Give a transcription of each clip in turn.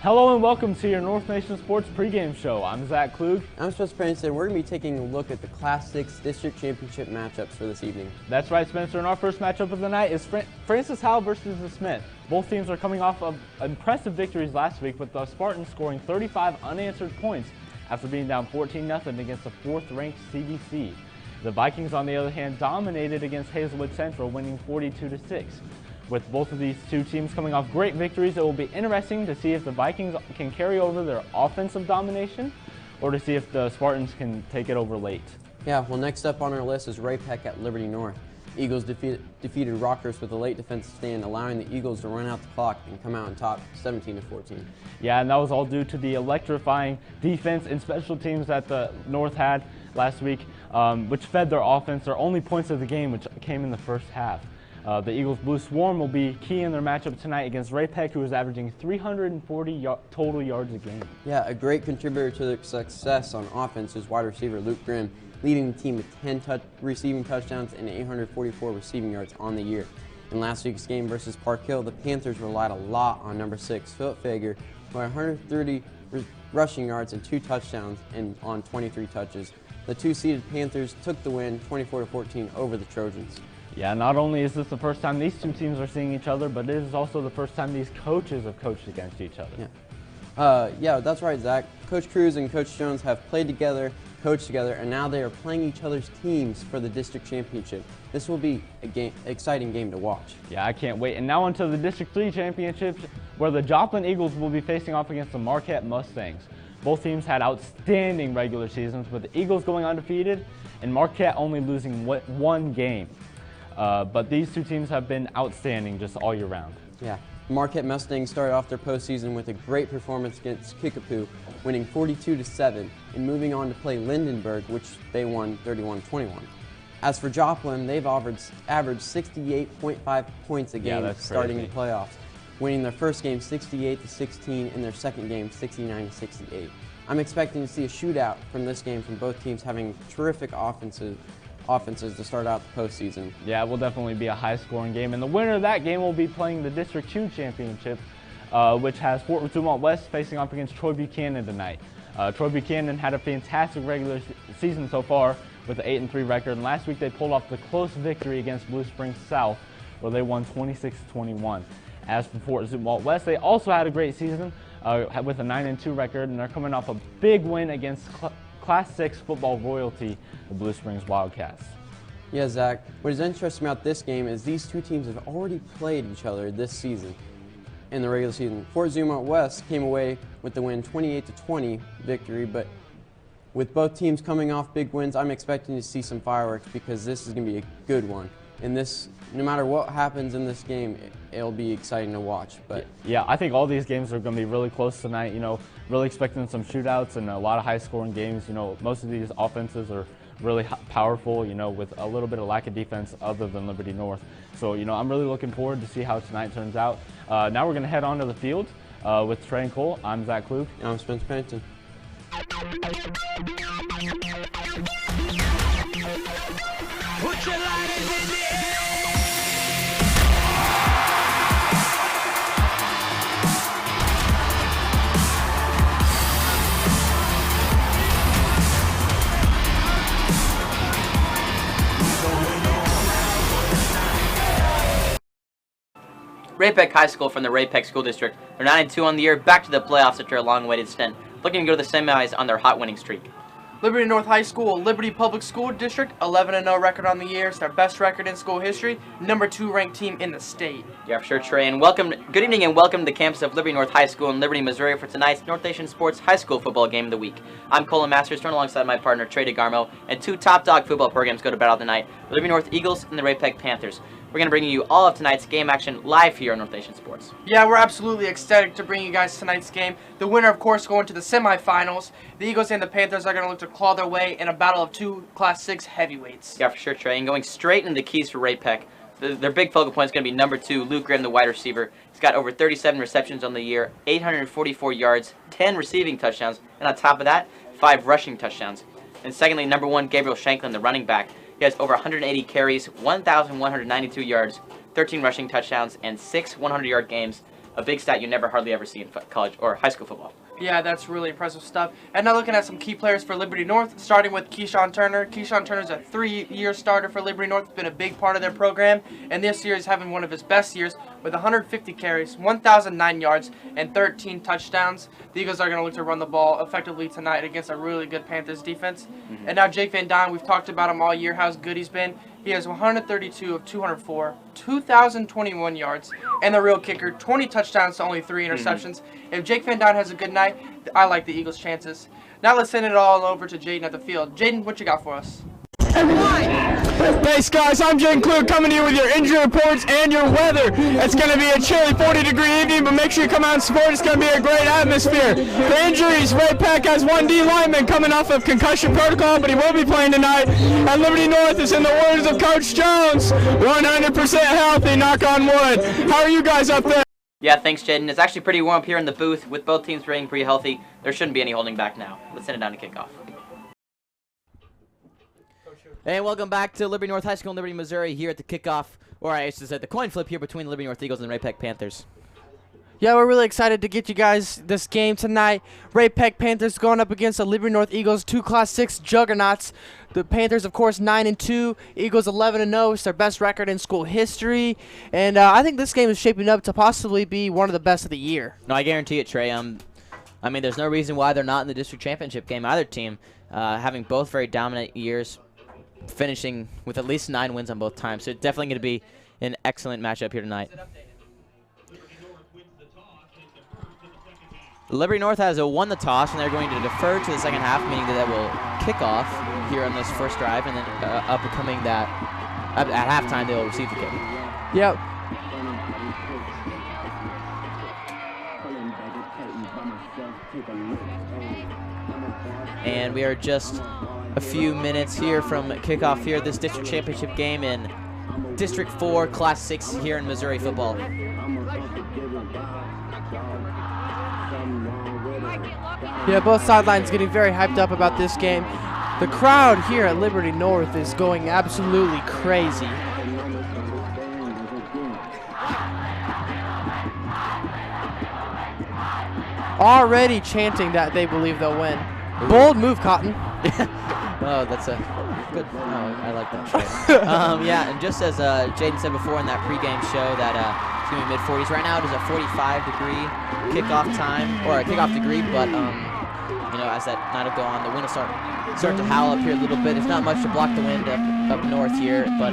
Hello and welcome to your North Nation Sports pregame show. I'm Zach Klug. I'm Spencer Pennington. We're going to be taking a look at the Class 6 District Championship matchups for this evening. That's right, Spencer, and our first matchup of the night is Francis Howell versus the Smith. Both teams are coming off of impressive victories last week, with the Spartans scoring 35 unanswered points after being down 14-0 against the 4th-ranked CBC. The Vikings, on the other hand, dominated against Hazelwood Central, winning 42-6. With both of these two teams coming off great victories, it will be interesting to see if the Vikings can carry over their offensive domination or to see if the Spartans can take it over late. Yeah, well, next up on our list is Ray-Pec at Liberty North. Eagles defeated Rockers with a late defensive stand, allowing the Eagles to run out the clock and come out on top 17-14. Yeah, and that was all due to the electrifying defense and special teams that the North had last week, which fed their offense. Their only points of the game, which came in the first half. The Eagles' Blue Swarm will be key in their matchup tonight against Ray-Pec, who is averaging 340 total yards a game. Yeah, a great contributor to their success on offense is wide receiver Luke Grimm, leading the team with 10 receiving touchdowns and 844 receiving yards on the year. In last week's game versus Park Hill, the Panthers relied a lot on number 6, Philip Fager, who had 130 rushing yards and 2 touchdowns on 23 touches. The 2-seeded Panthers took the win 24-14 over the Trojans. Yeah, not only is this the first time these two teams are seeing each other, but it is also the first time these coaches have coached against each other. Yeah, that's right, Zach. Coach Cruz and Coach Jones have played together, coached together, and now they are playing each other's teams for the district championship. This will be an exciting game to watch. Yeah, I can't wait. And now onto the District 3 championships, where the Joplin Eagles will be facing off against the Marquette Mustangs. Both teams had outstanding regular seasons, with the Eagles going undefeated and Marquette only losing one game. But these two teams have been outstanding just all year round. Yeah, Marquette Mustangs started off their postseason with a great performance against Kickoff, winning 42-7, and moving on to play Lindenburg, which they won 31-21. As for Joplin, they've averaged 68.5 points a game starting the playoffs, winning their first game 68-16 and their second game 69-68. I'm expecting to see a shootout from this game, from both teams having terrific offenses to start out the postseason. Yeah, it will definitely be a high-scoring game, and the winner of that game will be playing the District 2 championship, which has Fort Worth West facing off against Troy Buchanan tonight. Troy Buchanan had a fantastic regular season so far with an 8-3 record, and last week they pulled off the close victory against Blue Springs South, where they won 26-21. As for Fort West, they also had a great season with a 9-2 record, and they're coming off a big win against Class 6 football royalty, the Blue Springs Wildcats. Yeah, Zach, what is interesting about this game is these two teams have already played each other this season in the regular season. Fort Zumwalt West came away with the win 28-20 victory, but with both teams coming off big wins, I'm expecting to see some fireworks because this is going to be a good one. And this, no matter what happens in this game, it'll be exciting to watch. But yeah, I think all these games are going to be really close tonight. You know, really expecting some shootouts and a lot of high-scoring games. You know, most of these offenses are really powerful, you know, with a little bit of lack of defense other than Liberty North. So, you know, I'm really looking forward to see how tonight turns out. Now we're going to head on to the field with Trey and Cole. I'm Zach Klug. And I'm Spencer Pennington. Put your lighters in the air. Ray-Pec High School from the Ray-Pec School District. They're 9-2 on the year, back to the playoffs after a long-awaited stint, looking to go to the semis on their hot winning streak. Liberty North High School, Liberty Public School District, 11-0 record on the year. It's their best record in school history. Number 2 ranked team in the state. Yeah, for sure, Trey. And good evening and welcome to the campus of Liberty North High School in Liberty, Missouri for tonight's North Nation Sports High School Football Game of the Week. I'm Colin Masters, joined alongside my partner Trey DeGarmo, and 2 top dog football programs go to battle tonight, the Liberty North Eagles and the Ray-Pec Panthers. We're going to bring you all of tonight's game action live here on North Nation Sports. Yeah, we're absolutely ecstatic to bring you guys tonight's game. The winner, of course, going to the semifinals. The Eagles and the Panthers are going to look to claw their way in a battle of 2 Class 6 heavyweights. Yeah, for sure, Trey. And going straight into the keys for Ray-Pec, their big focal point is going to be number 2, Luke Grimm, the wide receiver. He's got over 37 receptions on the year, 844 yards, 10 receiving touchdowns, and on top of that, 5 rushing touchdowns. And secondly, number 1, Gabriel Shanklin, the running back. He has over 180 carries, 1,192 yards, 13 rushing touchdowns, and 6 100-yard games. a big stat you never hardly ever see in college or high school football. Yeah, that's really impressive stuff. And now looking at some key players for Liberty North, starting with Keyshawn Turner. Keyshawn Turner's a 3-year starter for Liberty North. It's been a big part of their program, and this year he's having one of his best years with 150 carries, 1,009 yards, and 13 touchdowns. The Eagles are going to look to run the ball effectively tonight against a really good Panthers defense. And now Jake Van Dyne, we've talked about him all year, how good he's been. He has 132 of 204, 2,021 yards, and the real kicker, 20 touchdowns to only 3 interceptions. If Jake Van Dyne has a good night, I like the Eagles' chances. Now let's send it all over to Jaden at the field. Jaden, what you got for us? Thanks, guys. I'm Jaden Clue coming to you with your injury reports and your weather. It's going to be a chilly 40-degree evening, but make sure you come out and support. It's going to be a great atmosphere. For injuries, Ray-Pec has one D lineman coming off of concussion protocol, but he will be playing tonight. And Liberty North is, in the words of Coach Jones, 100% healthy, knock on wood. How are you guys up there? Yeah, thanks, Jaden. It's actually pretty warm up here in the booth with both teams being pretty healthy. There shouldn't be any holding back now. Let's send it down to kickoff. And welcome back to Liberty North High School in Liberty, Missouri, here at the kickoff, or I should say the coin flip here between the Liberty North Eagles and the Ray-Pec Panthers. Yeah, we're really excited to get you guys this game tonight. Ray-Pec Panthers going up against the Liberty North Eagles, 2 Class 6 juggernauts. The Panthers, of course, 9-2. Eagles 11-0. It's their best record in school history. And I think this game is shaping up to possibly be one of the best of the year. No, I guarantee it, Trey. I mean, there's no reason why they're not in the district championship game. Either team having both very dominant years, finishing with at least 9 wins on both times. So it's definitely going to be an excellent matchup here tonight. Liberty North has won the toss, and they're going to defer to the second half, meaning that they will kick off here on this first drive, and then upcoming that at halftime they will receive the kick. Yep. And we are just a few minutes here from kickoff here at this district championship game in District 4, Class 6 here in Missouri football. Yeah, both sidelines getting very hyped up about this game. The crowd here at Liberty North is going absolutely crazy. Already chanting that they believe they'll win. Bold move, Cotton. Oh, that's a good. Oh, I like that. Yeah, and just as Jaden said before in that pregame show that it's going to be mid-40s. Right now it is a 45-degree kickoff time, or a kickoff degree, but you know, as that night will go on, the wind will start to howl up here a little bit. There's not much to block the wind up north here, but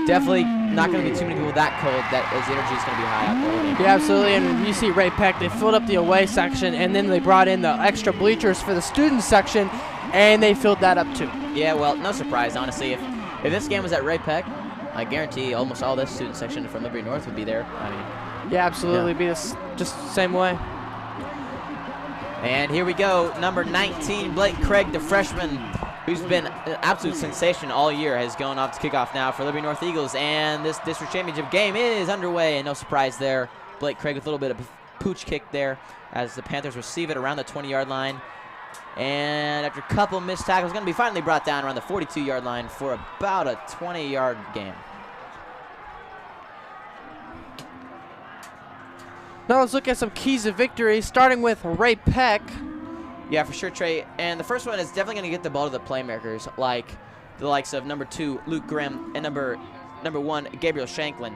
definitely not going to be too many people that cold. That as the energy is going to be high out there. Yeah, absolutely. And you see Ray-Pec, they filled up the away section, and then they brought in the extra bleachers for the student section, and they filled that up too. Yeah, well, no surprise, honestly. If this game was at Ray-Pec, I guarantee almost all this student section from Liberty North would be there. I mean, yeah, absolutely. Be this just the same way. And here we go, number 19, Blake Craig, the freshman, who's been an absolute sensation all year, has gone off to kickoff now for Liberty North Eagles. And this district championship game is underway, and no surprise there. Blake Craig with a little bit of a pooch kick there as the Panthers receive it around the 20-yard line. And after a couple missed tackles, going to be finally brought down around the 42-yard line for about a 20-yard gain. Now let's look at some keys of victory, starting with Ray-Pec. Yeah, for sure, Trey. And the first one is definitely going to get the ball to the playmakers, like the likes of number 2, Luke Grimm, and number 1, Gabriel Shanklin.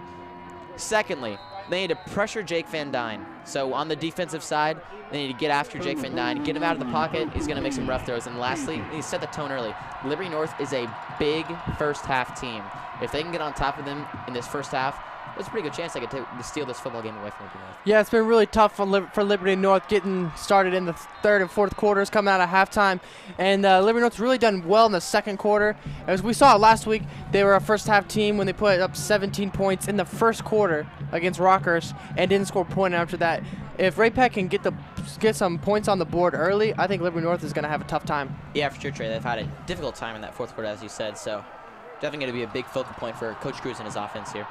Secondly, they need to pressure Jake Van Dyne. So on the defensive side, they need to get after Jake Van Dyne, get him out of the pocket. He's going to make some rough throws. And lastly, they need to set the tone early. Liberty North is a big first-half team. If they can get on top of them in this first half, there's a pretty good chance they could steal this football game away from Liberty North. Yeah, it's been really tough for Liberty North getting started in the third and fourth quarters, coming out of halftime. And Liberty North's really done well in the second quarter. As we saw last week, they were a first-half team when they put up 17 points in the first quarter against Rockers and didn't score a point after that. If Ray-Pec can get some points on the board early, I think Liberty North is going to have a tough time. Yeah, for sure, Trey. They've had a difficult time in that fourth quarter, as you said. So definitely going to be a big focal point for Coach Cruz and his offense here.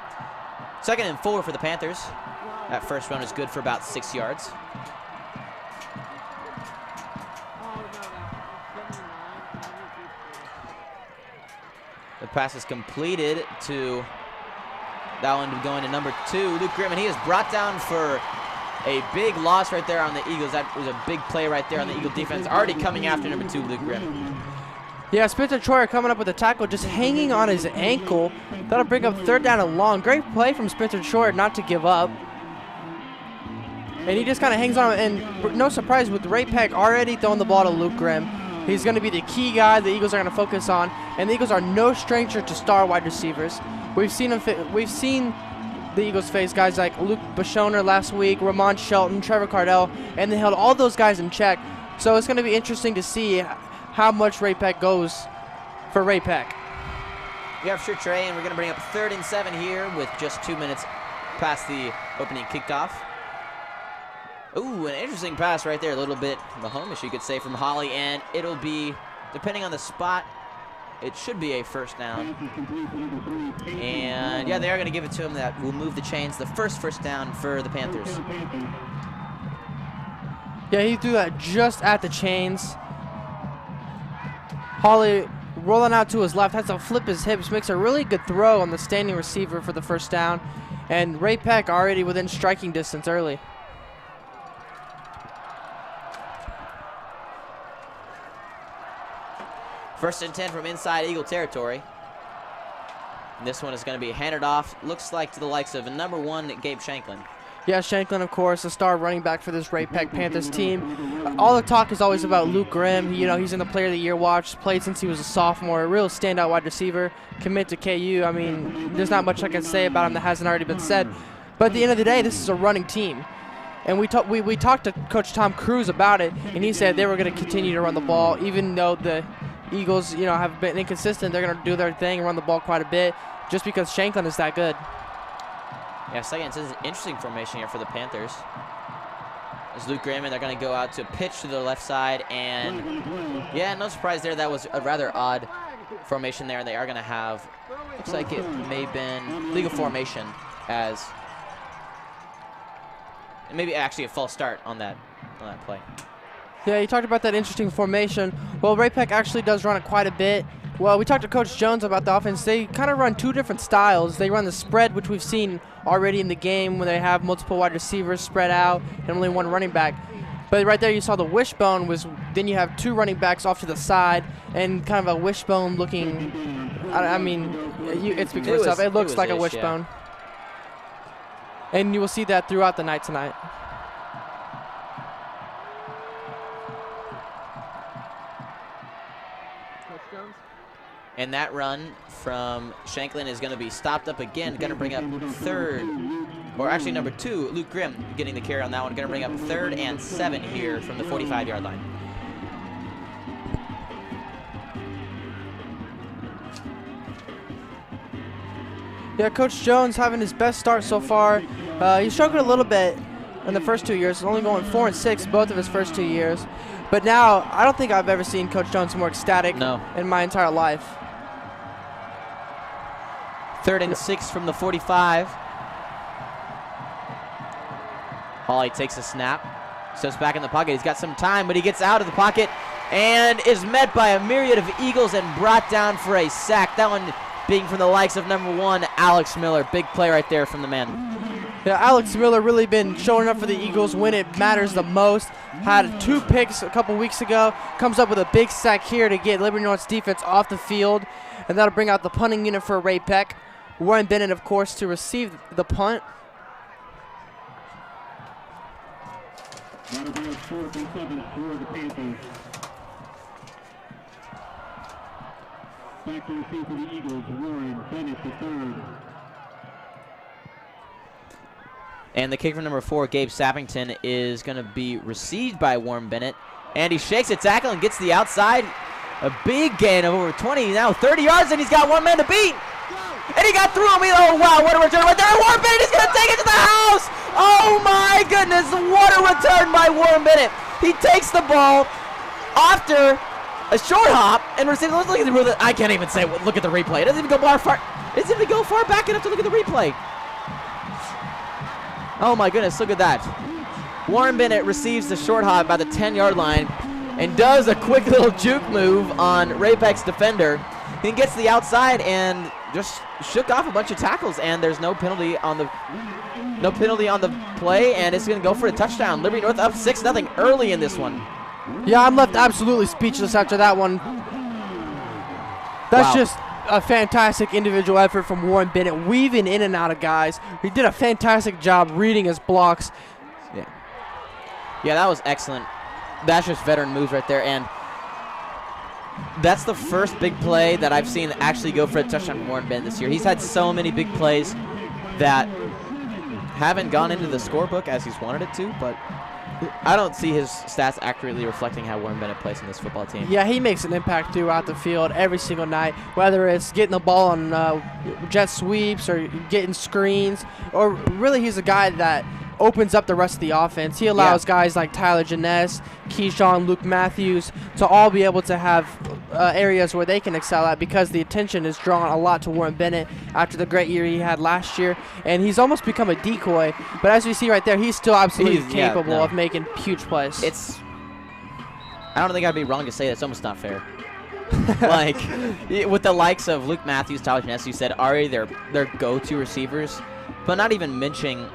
2nd and 4 for the Panthers. That first run is good for about 6 yards. The pass is completed to That one going to number 2, Luke Grimm, and he is brought down for a big loss right there on the Eagles. That was a big play right there on the Eagle defense. Already coming after number 2, Luke Grimm. Yeah, Spencer Troyer coming up with a tackle, just hanging on his ankle. That'll bring up 3rd down and long. Great play from Spencer Troyer not to give up. And he just kind of hangs on, and no surprise with Ray-Pec already throwing the ball to Luke Grimm. He's going to be the key guy the Eagles are going to focus on, and the Eagles are no stranger to star wide receivers. We've seen the Eagles face guys like Luke Bashoner last week, Ramon Shelton, Trevor Cardell, and they held all those guys in check. So it's going to be interesting to see how much Ray-Pec goes for Ray-Pec. Yeah, sure, Trey, and we're going to bring up 3rd and 7 here with just 2 minutes past the opening kickoff. Ooh, an interesting pass right there, a little bit Mahomish, you could say, from Holly, and it'll be, depending on the spot, it should be a 1st down. And yeah, they are going to give it to him. That will move the chains. The first down for the Panthers. Yeah, he threw that just at the chains. Holly rolling out to his left, has to flip his hips, makes a really good throw on the standing receiver for the 1st down. And Ray-Pec already within striking distance early. First and 10 from inside Eagle territory. And this one is going to be handed off, looks like, to the likes of number 1, Gabe Shanklin. Yeah, Shanklin, of course, the star running back for this Ray-Pec Panthers team. All the talk is always about Luke Grimm. You know, he's in the Player of the Year watch, played since he was a sophomore, a real standout wide receiver, commit to KU. I mean, there's not much I can say about him that hasn't already been said. But at the end of the day, this is a running team. And we talked to Coach Tom Cruise about it, and he said they were going to continue to run the ball, even though the Eagles, you know, have been inconsistent. They're going to do their thing and run the ball quite a bit just because Shanklin is that good. Yeah, second, it's an interesting formation here for the Panthers. As Luke Grimm, and they're going to go out to pitch to the left side. And, yeah, no surprise there. That was a rather odd formation there. And they are going to have, looks like it may have been legal formation as, maybe actually a false start on that play. Yeah, you talked about that interesting formation. Well, Ray-Pec actually does run it quite a bit. Well, we talked to Coach Jones about the offense. They kind of run 2 different styles. They run the spread, which we've seen already in the game when they have multiple wide receivers spread out and only 1 running back. But right there you saw the wishbone was, then you have 2 running backs off to the side and kind of a wishbone looking, I mean, it speaks for itself. It looks like a wishbone. Yeah. And you will see that throughout the night tonight. And that run from Shanklin is going to be stopped up again. Going to bring up 3rd, or actually number 2, Luke Grimm getting the carry on that one. Going to bring up 3rd and 7 here from the 45-yard line. Yeah, Coach Jones having his best start so far. He struggled a little bit in the first 2 years, only going 4 and 6 both of his first 2 years. But now, I don't think I've ever seen Coach Jones more ecstatic in my entire life. 3rd and 6 from the 45. Hawley takes a snap, steps back in the pocket. He's got some time, but he gets out of the pocket and is met by a myriad of Eagles and brought down for a sack. That one being from the likes of number 1, Alex Miller. Big play right there from the man. Yeah, Alex Miller really been showing up for the Eagles when it matters the most. Had 2 picks a couple weeks ago. Comes up with a big sack here to get Liberty North's defense off the field. And that'll bring out the punting unit for Ray-Pec. Warren Bennett, of course, to receive the punt. That'll be a 4th and 7 for the Panthers. Back to receive for the Eagles, Warren Bennett III. And the kick from number 4, Gabe Sappington, is going to be received by Warren Bennett. And he shakes a tackle and gets the outside. A big gain of over 20, now 30 yards, and he's got 1 man to beat. And he got through him. Oh, wow, what a return right there. Warren Bennett is going to take it to the house. Oh, my goodness, what a return by Warren Bennett. He takes the ball after a short hop and receives. Let's look at the, I can't even say, look at the replay. It doesn't even go far. It doesn't even go far back enough to look at the replay. Oh my goodness, look at that. Warren Bennett receives the short hop by the 10-yard line and does a quick little juke move on Ray-Pec's defender. He gets the outside, and just shook off a bunch of tackles, and there's no penalty on the play, and it's going to go for a touchdown. Liberty North up 6-0 early in this one. Yeah, I'm left absolutely speechless after that one. That's just a fantastic individual effort from Warren Bennett, weaving in and out of guys. He did a fantastic job reading his blocks. Yeah, that was excellent. That's just veteran moves right there, and that's the first big play that I've seen actually go for a touchdown from Warren Bennett this year. He's had so many big plays that haven't gone into the scorebook as he's wanted it to, but I don't see his stats accurately reflecting how Warren Bennett plays in this football team. Yeah, he makes an impact throughout the field every single night, whether it's getting the ball on jet sweeps or getting screens, or really he's a guy that opens up the rest of the offense. He allows guys like Tyler Janess, Keyshawn, Luke Matthews to all be able to have areas where they can excel at, because the attention is drawn a lot to Warren Bennett after the great year he had last year, and he's almost become a decoy. But as we see right there, he's still absolutely capable of making huge plays. I don't think I'd be wrong to say that's almost not fair. Like, with the likes of Luke Matthews, Tyler Janess, you said already their go-to receivers, but not even mentioning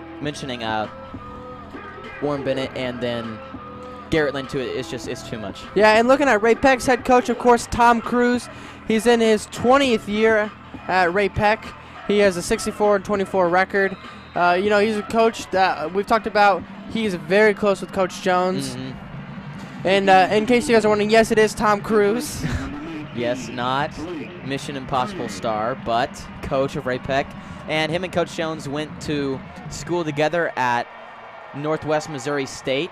Warren Bennett and then Garrett Lynn to it, it's too much. Yeah, and looking at Ray-Pec's head coach, of course, Tom Cruise. He's in his 20th year at Ray-Pec. He has a 64-24 record. You know, he's a coach that we've talked about. He's very close with Coach Jones. And in case you guys are wondering, yes, it is Tom Cruise. Yes, not Mission Impossible star, but coach of Ray-Pec. And him and Coach Jones went to school together at Northwest Missouri State.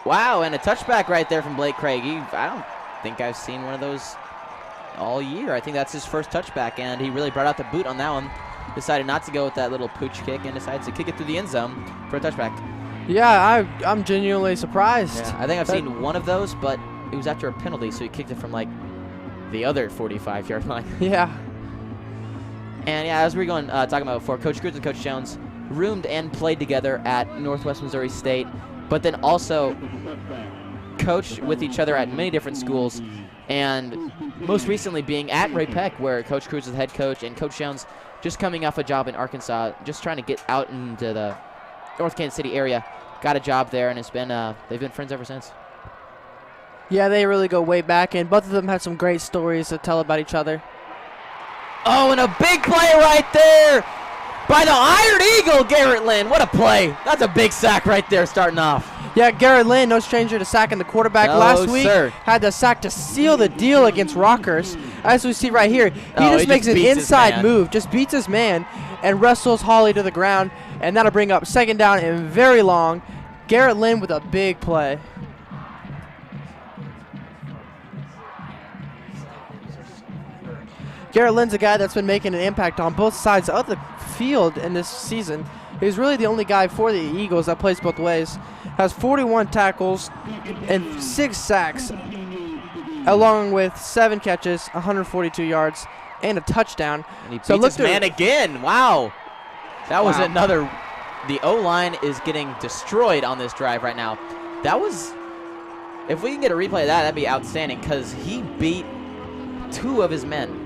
Wow, and a touchback right there from Blake Craig. I don't think I've seen one of those all year. I think that's his first touchback, and he really brought out the boot on that one. Decided not to go with that little pooch kick and decided to kick it through the end zone for a touchback. Yeah, I'm genuinely surprised. Yeah, I think I've seen one of those, but it was after a penalty, so he kicked it from, like, the other 45-yard line. Yeah. And, yeah, as we were going talking about before, Coach Cruz and Coach Jones roomed and played together at Northwest Missouri State, but then also coached with each other at many different schools, and most recently being at Ray-Pec, where Coach Cruz is the head coach, and Coach Jones just coming off a job in Arkansas, just trying to get out into the North Kansas City area. Got a job there, and it's been they've been friends ever since. Yeah, they really go way back, and both of them have some great stories to tell about each other. Oh, and a big play right there by the Iron Eagle, Garrett Lynn. What a play. That's a big sack right there starting off. Yeah, Garrett Lynn, no stranger to sacking the quarterback. Last week, had the sack to seal the deal against Rockers. As we see right here, he just makes an inside move, just beats his man, and wrestles Hawley to the ground, and that'll bring up second down and very long. Garrett Lynn with a big play. Garrett Lynn's a guy that's been making an impact on both sides of the field in this season. He's really the only guy for the Eagles that plays both ways. Has 41 tackles and 6 sacks, along with 7 catches, 142 yards, and a touchdown. And he beats his man again. Wow. That was another. The O-line is getting destroyed on this drive right now. That was, if we can get a replay of that, that'd be outstanding, because he beat 2 of his men.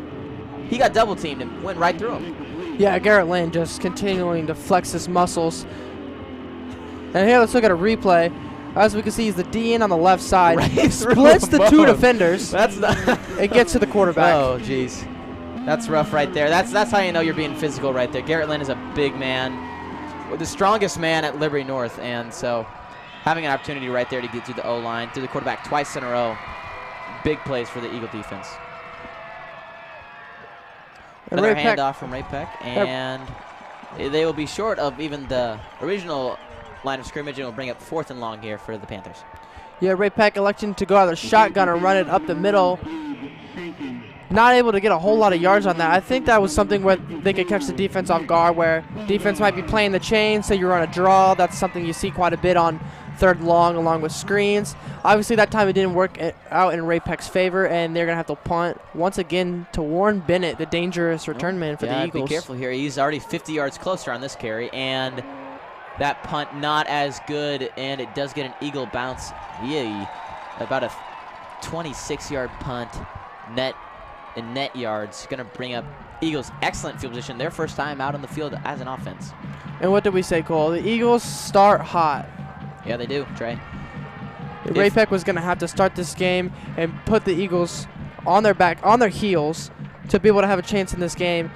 He got double teamed and went right through him. Yeah, Garrett Lynn just continuing to flex his muscles. And here, let's look at a replay. As we can see, he's the DN on the left side. Right, splits the 2 defenders. That's not it gets to the quarterback. Oh, jeez. That's rough right there. That's how you know you're being physical right there. Garrett Lynn is a big man, the strongest man at Liberty North, and so having an opportunity right there to get through the O-line, through the quarterback twice in a row, big plays for the Eagle defense. Another handoff from Ray-Pec, and they will be short of even the original line of scrimmage, and will bring up 4th and long here for the Panthers. Yeah, Ray-Pec electing to go out of the shotgun and run it up the middle. Not able to get a whole lot of yards on that. I think that was something where they could catch the defense off guard, where defense might be playing the chain, so you're on a draw. That's something you see quite a bit on 3rd and long, along with screens. Obviously, that time it didn't work out in Ray-Pec's favor, and they're going to have to punt once again to Warren Bennett, the dangerous return man for the Eagles. Be careful here. He's already 50 yards closer on this carry, and that punt not as good, and it does get an Eagle bounce. Yay. About a 26-yard punt, net yards. Going to bring up Eagles excellent field position. Their first time out on the field as an offense. And what did we say, Cole? The Eagles start hot. Yeah, they do, Trey. Ray-Pec was going to have to start this game and put the Eagles on their heels to be able to have a chance in this game.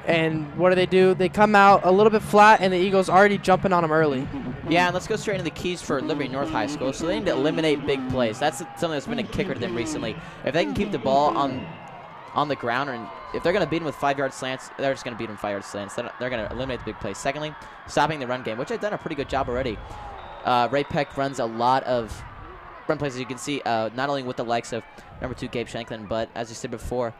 And what do? They come out a little bit flat, and the Eagles already jumping on them early. Yeah, and let's go straight into the keys for Liberty North High School. So they need to eliminate big plays. That's something that's been a kicker to them recently. If they can keep the ball on the ground, and if they're going to beat them with 5-yard slants, they're just going to beat them 5-yard slants. They're going to eliminate the big plays. Secondly, stopping the run game, which they've done a pretty good job already. Ray-Pec runs a lot of run plays, as you can see, not only with the likes of number 2 Gabe Shanklin, but as you said before,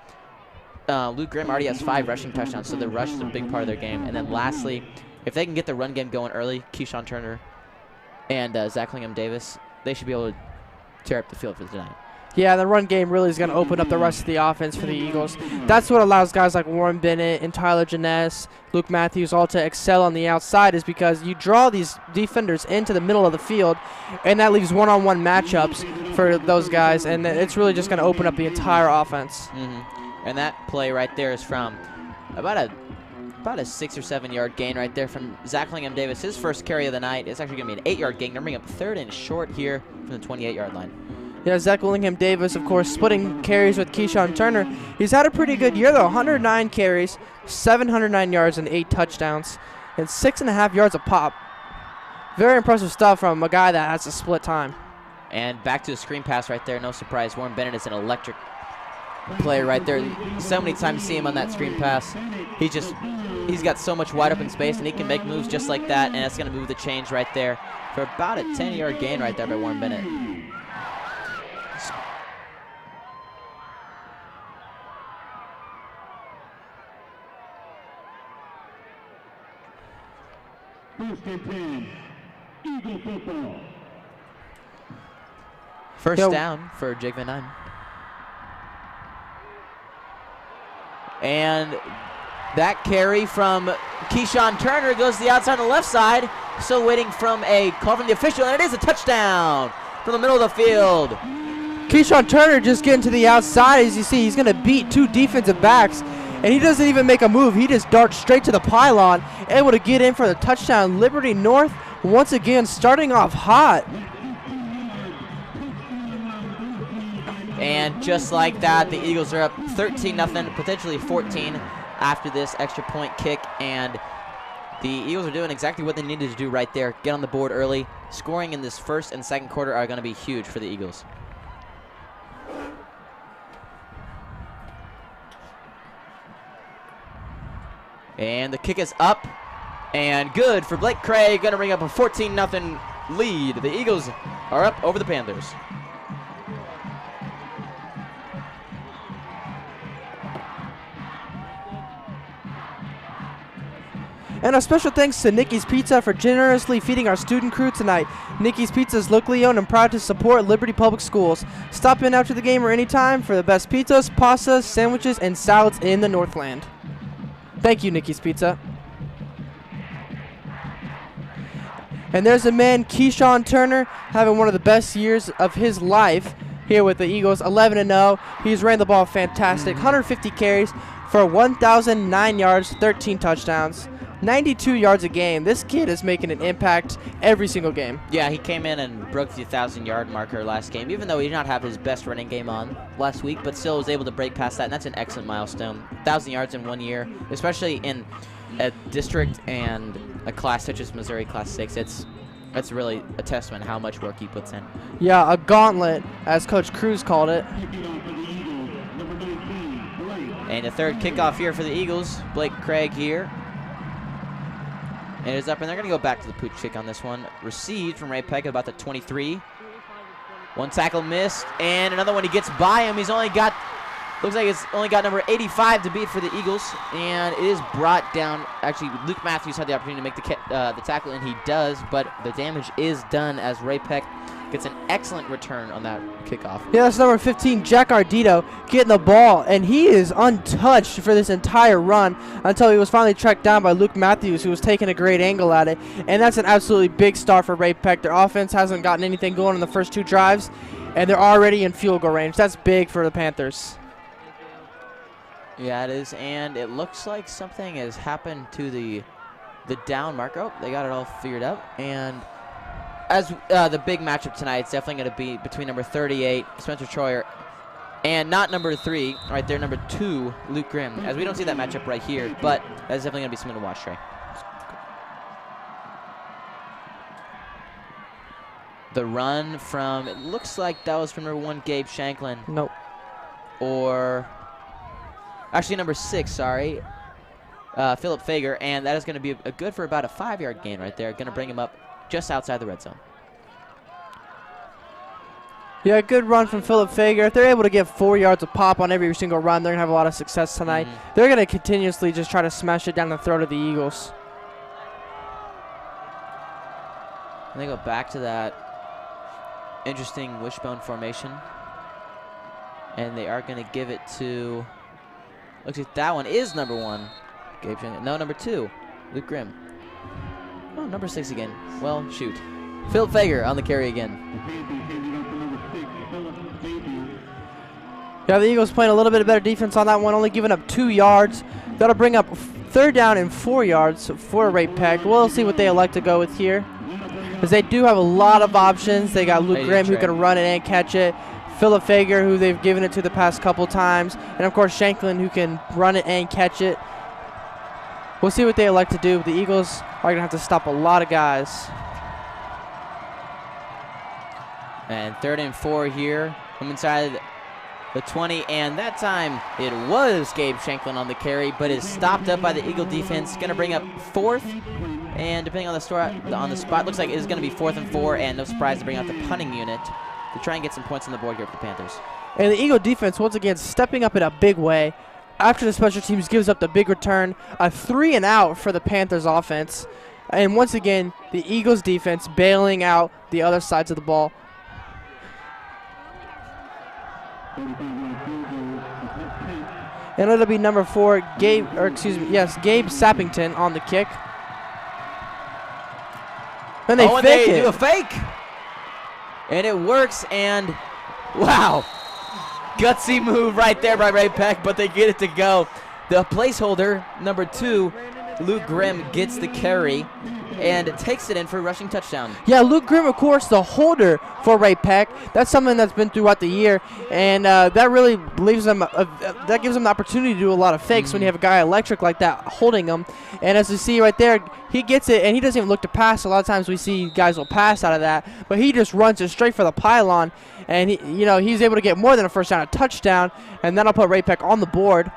Luke Grimm already has 5 rushing touchdowns, so the rush is a big part of their game. And then lastly, if they can get the run game going early, Keyshawn Turner and Zach Lingham-Davis, they should be able to tear up the field for tonight. Yeah, the run game really is going to open up the rest of the offense for the Eagles. That's what allows guys like Warren Bennett and Tyler Janess, Luke Matthews all to excel on the outside, is because you draw these defenders into the middle of the field, and that leaves one-on-one matchups for those guys, and it's really just going to open up the entire offense. And that play right there is from about a 6 or 7 yard gain right there from Zach Lingham-Davis. His first carry of the night. It's actually going to be an 8-yard gain. They're bringing up 3rd and short here from the 28-yard line. Yeah, Zach Lingham-Davis, of course, splitting carries with Keyshawn Turner. He's had a pretty good year, though. 109 carries, 709 yards, and 8 touchdowns, and 6.5 yards a pop. Very impressive stuff from a guy that has a split time. And back to the screen pass right there. No surprise. Warren Bennett is an electric player right there. So many times you see him on that screen pass. He's got so much wide open space, and he can make moves just like that, and that's going to move the chains right there for about a 10-yard gain right there by Warren Bennett. First and 10, Eagle football. First down for Jake Van Dyne. And that carry from Keyshawn Turner goes to the outside on the left side. Still waiting from a call from the official, and it is a touchdown from the middle of the field. Keyshawn Turner just getting to the outside. As you see, he's going to beat 2 defensive backs, and he doesn't even make a move. He just darts straight to the pylon, able to get in for the touchdown. Liberty North once again starting off hot. And just like that, the Eagles are up 13-0, potentially 14 after this extra point kick. And the Eagles are doing exactly what they needed to do right there. Get on the board early. Scoring in this first and second quarter are going to be huge for the Eagles. And the kick is up and good for Blake Craig. Going to bring up a 14-0 lead. The Eagles are up over the Panthers. And a special thanks to Nikki's Pizza for generously feeding our student crew tonight. Nikki's Pizza is locally owned and proud to support Liberty Public Schools. Stop in after the game or anytime for the best pizzas, pastas, sandwiches, and salads in the Northland. Thank you, Nikki's Pizza. And there's the man, Keyshawn Turner, having one of the best years of his life here with the Eagles, 11-0. He's ran the ball fantastic, 150 carries for 1,009 yards, 13 touchdowns. 92 yards a game. This kid is making an impact every single game. Yeah, he came in and broke the 1,000-yard marker last game, even though he did not have his best running game on last week, but still was able to break past that, and that's an excellent milestone. 1,000 yards in 1 year, especially in a district and a class such as Missouri Class 6. That's really a testament to how much work he puts in. Yeah, a gauntlet, as Coach Cruz called it. And a third kickoff here for the Eagles. Blake Craig here. It is up, and they're going to go back to the pooch kick on this one. Received from Ray-Pec at about the 23. One tackle missed, and another one he gets by him. He's only got, looks like it's only got number 85 to beat for the Eagles, and it is brought down. Actually, Luke Matthews had the opportunity to make the tackle, and he does, but the damage is done as Ray-Pec gets an excellent return on that kickoff. Yeah, that's number 15, Jack Ardito, getting the ball, and he is untouched for this entire run until he was finally tracked down by Luke Matthews, who was taking a great angle at it. And that's an absolutely big start for Ray-Pec. Their offense hasn't gotten anything going in the first 2 drives, and they're already in field goal range. That's big for the Panthers. Yeah, it is, and it looks like something has happened to the down marker. Oh, they got it all figured out. And as the big matchup tonight, it's definitely going to be between number 38, Spencer Troyer, and not number 3, right there, number 2, Luke Grimm. As we don't see that matchup right here, but that's definitely going to be something to watch, Trey. The run from, it looks like that was from number 1, Gabe Shanklin. Nope. Or, actually number 6, sorry, Philip Fager, and that is going to be a good for about a 5-yard gain right there. Going to bring him up just outside the red zone. Yeah, good run from Philip Fager. If they're able to get 4 yards a pop on every single run, they're going to have a lot of success tonight. They're going to continuously just try to smash it down the throat of the Eagles. And they go back to that interesting wishbone formation. And they are going to give it to, looks like that one is number 1. Gabe Shanklin. No, number 2, Luke Grimm. Oh, number 6 again. Well, shoot. Philip Fager on the carry again. Yeah, the Eagles playing a little bit of better defense on that one, only giving up 2 yards. That'll bring up 3rd down and 4 yards for Ray-Pec. We'll see what they elect to go with here, because they do have a lot of options. They got Luke Grimm, who can run it and catch it. Philip Fager, who they've given it to the past couple times. And, of course, Shanklin, who can run it and catch it. We'll see what they elect to do. The Eagles are going to have to stop a lot of guys. And 3rd and 4 here from inside the 20, and that time it was Gabe Shanklin on the carry, but is stopped up by the Eagle defense. Going to bring up 4th, and depending on the spot, looks like it is going to be 4th and 4, and no surprise to bring out the punting unit to try and get some points on the board here for the Panthers. And the Eagle defense, once again, stepping up in a big way. After the special teams gives up the big return, a 3 and out for the Panthers offense. And once again, the Eagles defense bailing out the other sides of the ball. And it'll be number 4, Gabe Sappington on the kick. And they fake it. Do a fake. And it works, and wow. Gutsy move right there by Ray-Pec, but they get it to go. The placeholder, number 2, Luke Grimm, gets the carry and takes it in for a rushing touchdown. Yeah, Luke Grimm, of course, the holder for Ray-Pec. That's something that's been throughout the year, and that really leaves them. That gives them the opportunity to do a lot of fakes when you have a guy electric like that holding them. And as you see right there, he gets it, and he doesn't even look to pass. A lot of times we see guys will pass out of that, but he just runs it straight for the pylon, and he's able to get more than a first down, a touchdown, and that'll put Ray-Pec on the board.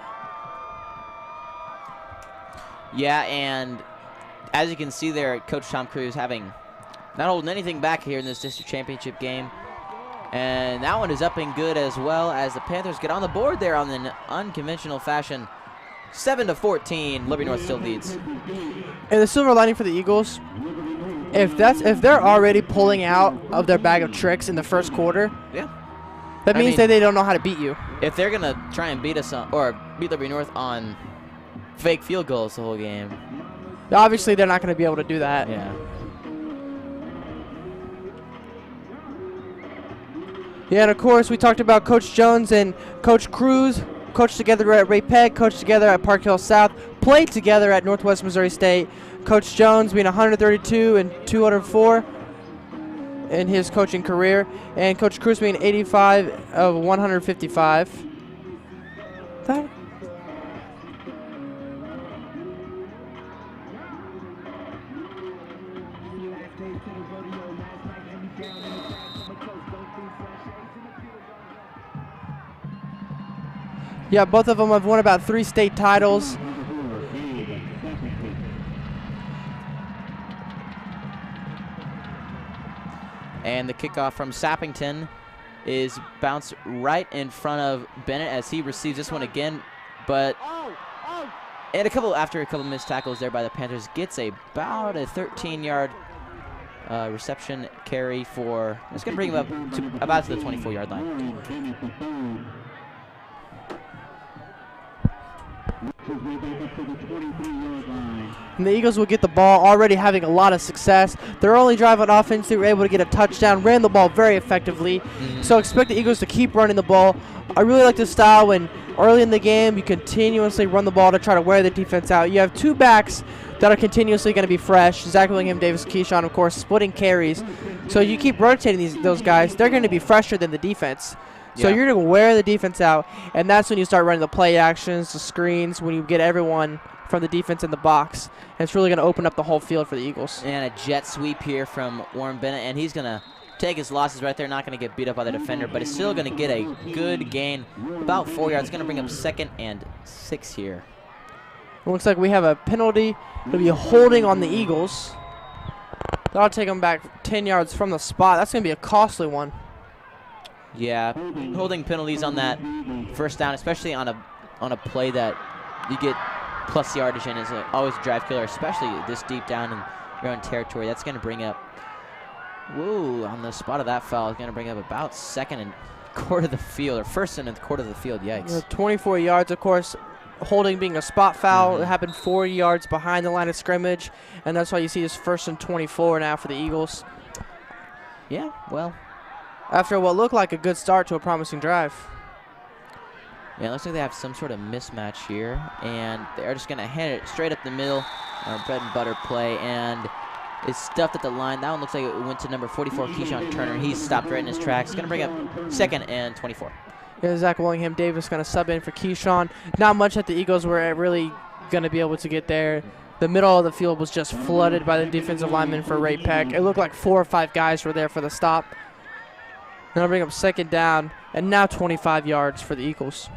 Yeah, and as you can see there, Coach Tom Cruise not holding anything back here in this district championship game. And that one is up and good as well, as the Panthers get on the board there on an unconventional fashion. 7-14, Liberty North still leads. And the silver lining for the Eagles, if they're already pulling out of their bag of tricks in the first quarter, that means that they don't know how to beat you. If they're gonna try and beat us beat Liberty North on fake field goals the whole game, obviously they're not going to be able to do that. Yeah. Yeah, and of course we talked about Coach Jones and Coach Cruz, coached together at Ray-Pec, coached together at Park Hill South, played together at Northwest Missouri State. Coach Jones being 132 and 204 in his coaching career, and Coach Cruz being 85 of 155. Yeah, both of them have won about 3 state titles. And the kickoff from Sappington is bounced right in front of Bennett as he receives this one again. But after a couple missed tackles there by the Panthers, gets about a 13-yard reception carry for. It's going to bring him up to about the 24-yard line. And the Eagles will get the ball, already having a lot of success. Their only drive on offense, they were able to get a touchdown, ran the ball very effectively. So expect the Eagles to keep running the ball. I really like this style when early in the game, you continuously run the ball to try to wear the defense out. You have two backs that are continuously going to be fresh. Zach Willingham, Davis, Keyshawn, of course, splitting carries. So you keep rotating those guys. They're going to be fresher than the defense. So you're going to wear the defense out, and that's when you start running the play actions, the screens, when you get everyone from the defense in the box. And it's really going to open up the whole field for the Eagles. And a jet sweep here from Warren Bennett, and he's going to take his losses right there, not going to get beat up by the defender, but he's still going to get a good gain, about 4 yards. It's going to bring up 2nd and 6 here. It looks like we have a penalty. It'll be holding on the Eagles. That'll take them back 10 yards from the spot. That's going to be a costly one. Yeah, holding penalties on that first down, especially on a play that you get plus yardage in, is always a drive killer, especially this deep down in your own territory. That's going to bring up, on the spot of that foul, is going to bring up about 2nd and quarter of the field, or 1st and quarter of the field. Yikes. 24 yards, of course. Holding being a spot foul. It happened 4 yards behind the line of scrimmage, and that's why you see this 1st and 24 now for the Eagles. Yeah, well, after what looked like a good start to a promising drive. Yeah, it looks like they have some sort of mismatch here, and they're just going to hand it straight up the middle, bread and butter play, and it's stuffed at the line. That one looks like it went to number 44, Keyshawn Turner. He's stopped right in his tracks. Going to bring up 2nd and 24. Yeah, Zach Willingham Davis going to sub in for Keyshawn. Not much that the Eagles were really going to be able to get there. The middle of the field was just flooded by the defensive linemen for Ray-Pec. It looked like 4 or 5 guys were there for the stop. That'll bring up 2nd down, and now 25 yards for the Eagles.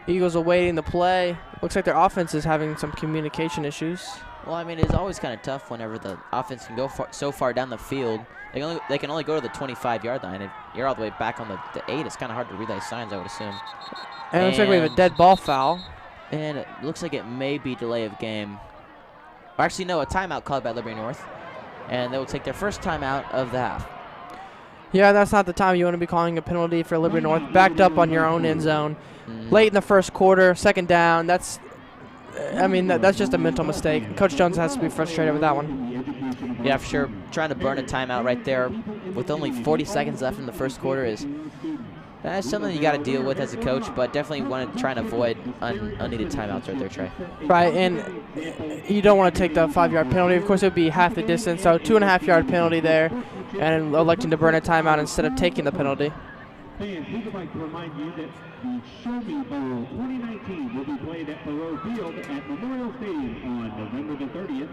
Eagles awaiting the play. Looks like their offense is having some communication issues. Well, I mean, it's always kind of tough whenever the offense can go so far down the field. They can only go to the 25-yard line. If you're all the way back on the 8, it's kind of hard to read those signs, I would assume. And it looks like we have a dead ball foul. And it looks like it may be delay of game. Or actually, no, a timeout called by Liberty North. And they will take their first timeout of the half. Yeah, that's not the time you want to be calling a penalty for Liberty North. Backed up on your own end zone. Late in the first quarter, 2nd down. That's just a mental mistake. Coach Jones has to be frustrated with that one. Yeah, for sure. Trying to burn a timeout right there with only 40 seconds left in the first quarter is something you got to deal with as a coach, but definitely want to try and avoid unneeded timeouts right there, Trey. Right, and you don't want to take the 5-yard penalty. Of course, it would be half the distance, so 2.5-yard penalty there, and electing to burn a timeout instead of taking the penalty. Fans, we would like to remind you that the Show Me Bowl 2019 will be played at Thoreau Field at Memorial Stadium on November the 30th.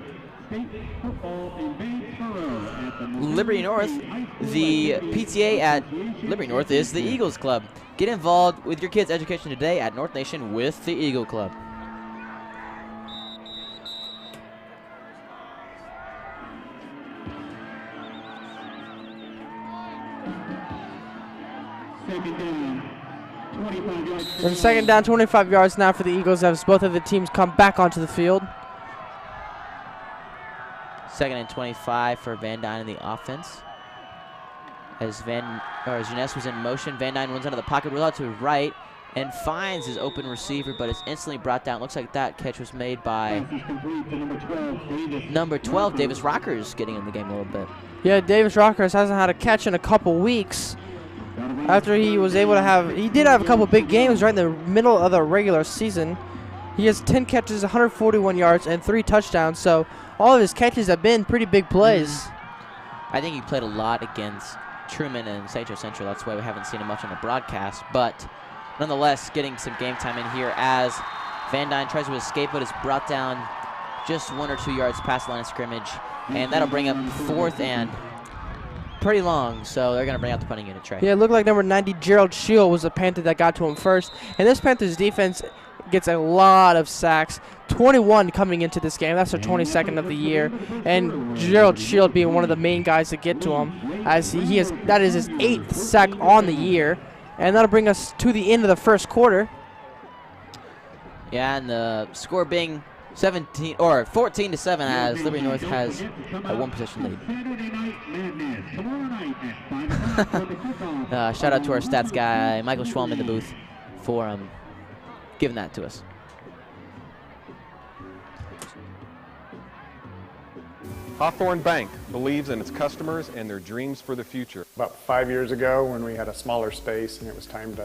State football invades Thoreau at the Liberty North. The PTA at Liberty North is the Eagles Club. Get involved with your kids' education today at North Nation with the Eagle Club. And 2nd down, 25 yards now for the Eagles as both of the teams come back onto the field. 2nd and 25 for Van Dyne in the offense. As Jeunesse was in motion, Van Dyne runs out of the pocket, rolls out to his right, and finds his open receiver, but is instantly brought down. Looks like that catch was made by number 12, Davis Rockers, getting in the game a little bit. Yeah, Davis Rockers hasn't had a catch in a couple weeks. After he was able to have, he did have a couple big games right in the middle of the regular season. He has 10 catches, 141 yards, and 3 touchdowns. So all of his catches have been pretty big plays. I think he played a lot against Truman and St. Joe Central. That's why we haven't seen him much on the broadcast. But nonetheless, getting some game time in here as Van Dyne tries to escape, but is brought down just 1 or 2 yards past the line of scrimmage. And that'll bring up 4th and pretty long, so they're going to bring out the punting unit, Trey. Yeah, it looked like number 90, Gerald Shield, was the Panther that got to him first. And this Panthers defense gets a lot of sacks. 21 coming into this game. That's their 22nd of the year. And Gerald Shield being one of the main guys to get to him, as that is his 8th sack on the year. And that'll bring us to the end of the first quarter. Yeah, and the score being 14-7 as Liberty North has a 1-possession lead. Shout out to our stats guy, Michael Schwalm, in the booth for giving that to us. Hawthorne Bank believes in its customers and their dreams for the future. About 5 years ago, when we had a smaller space and it was time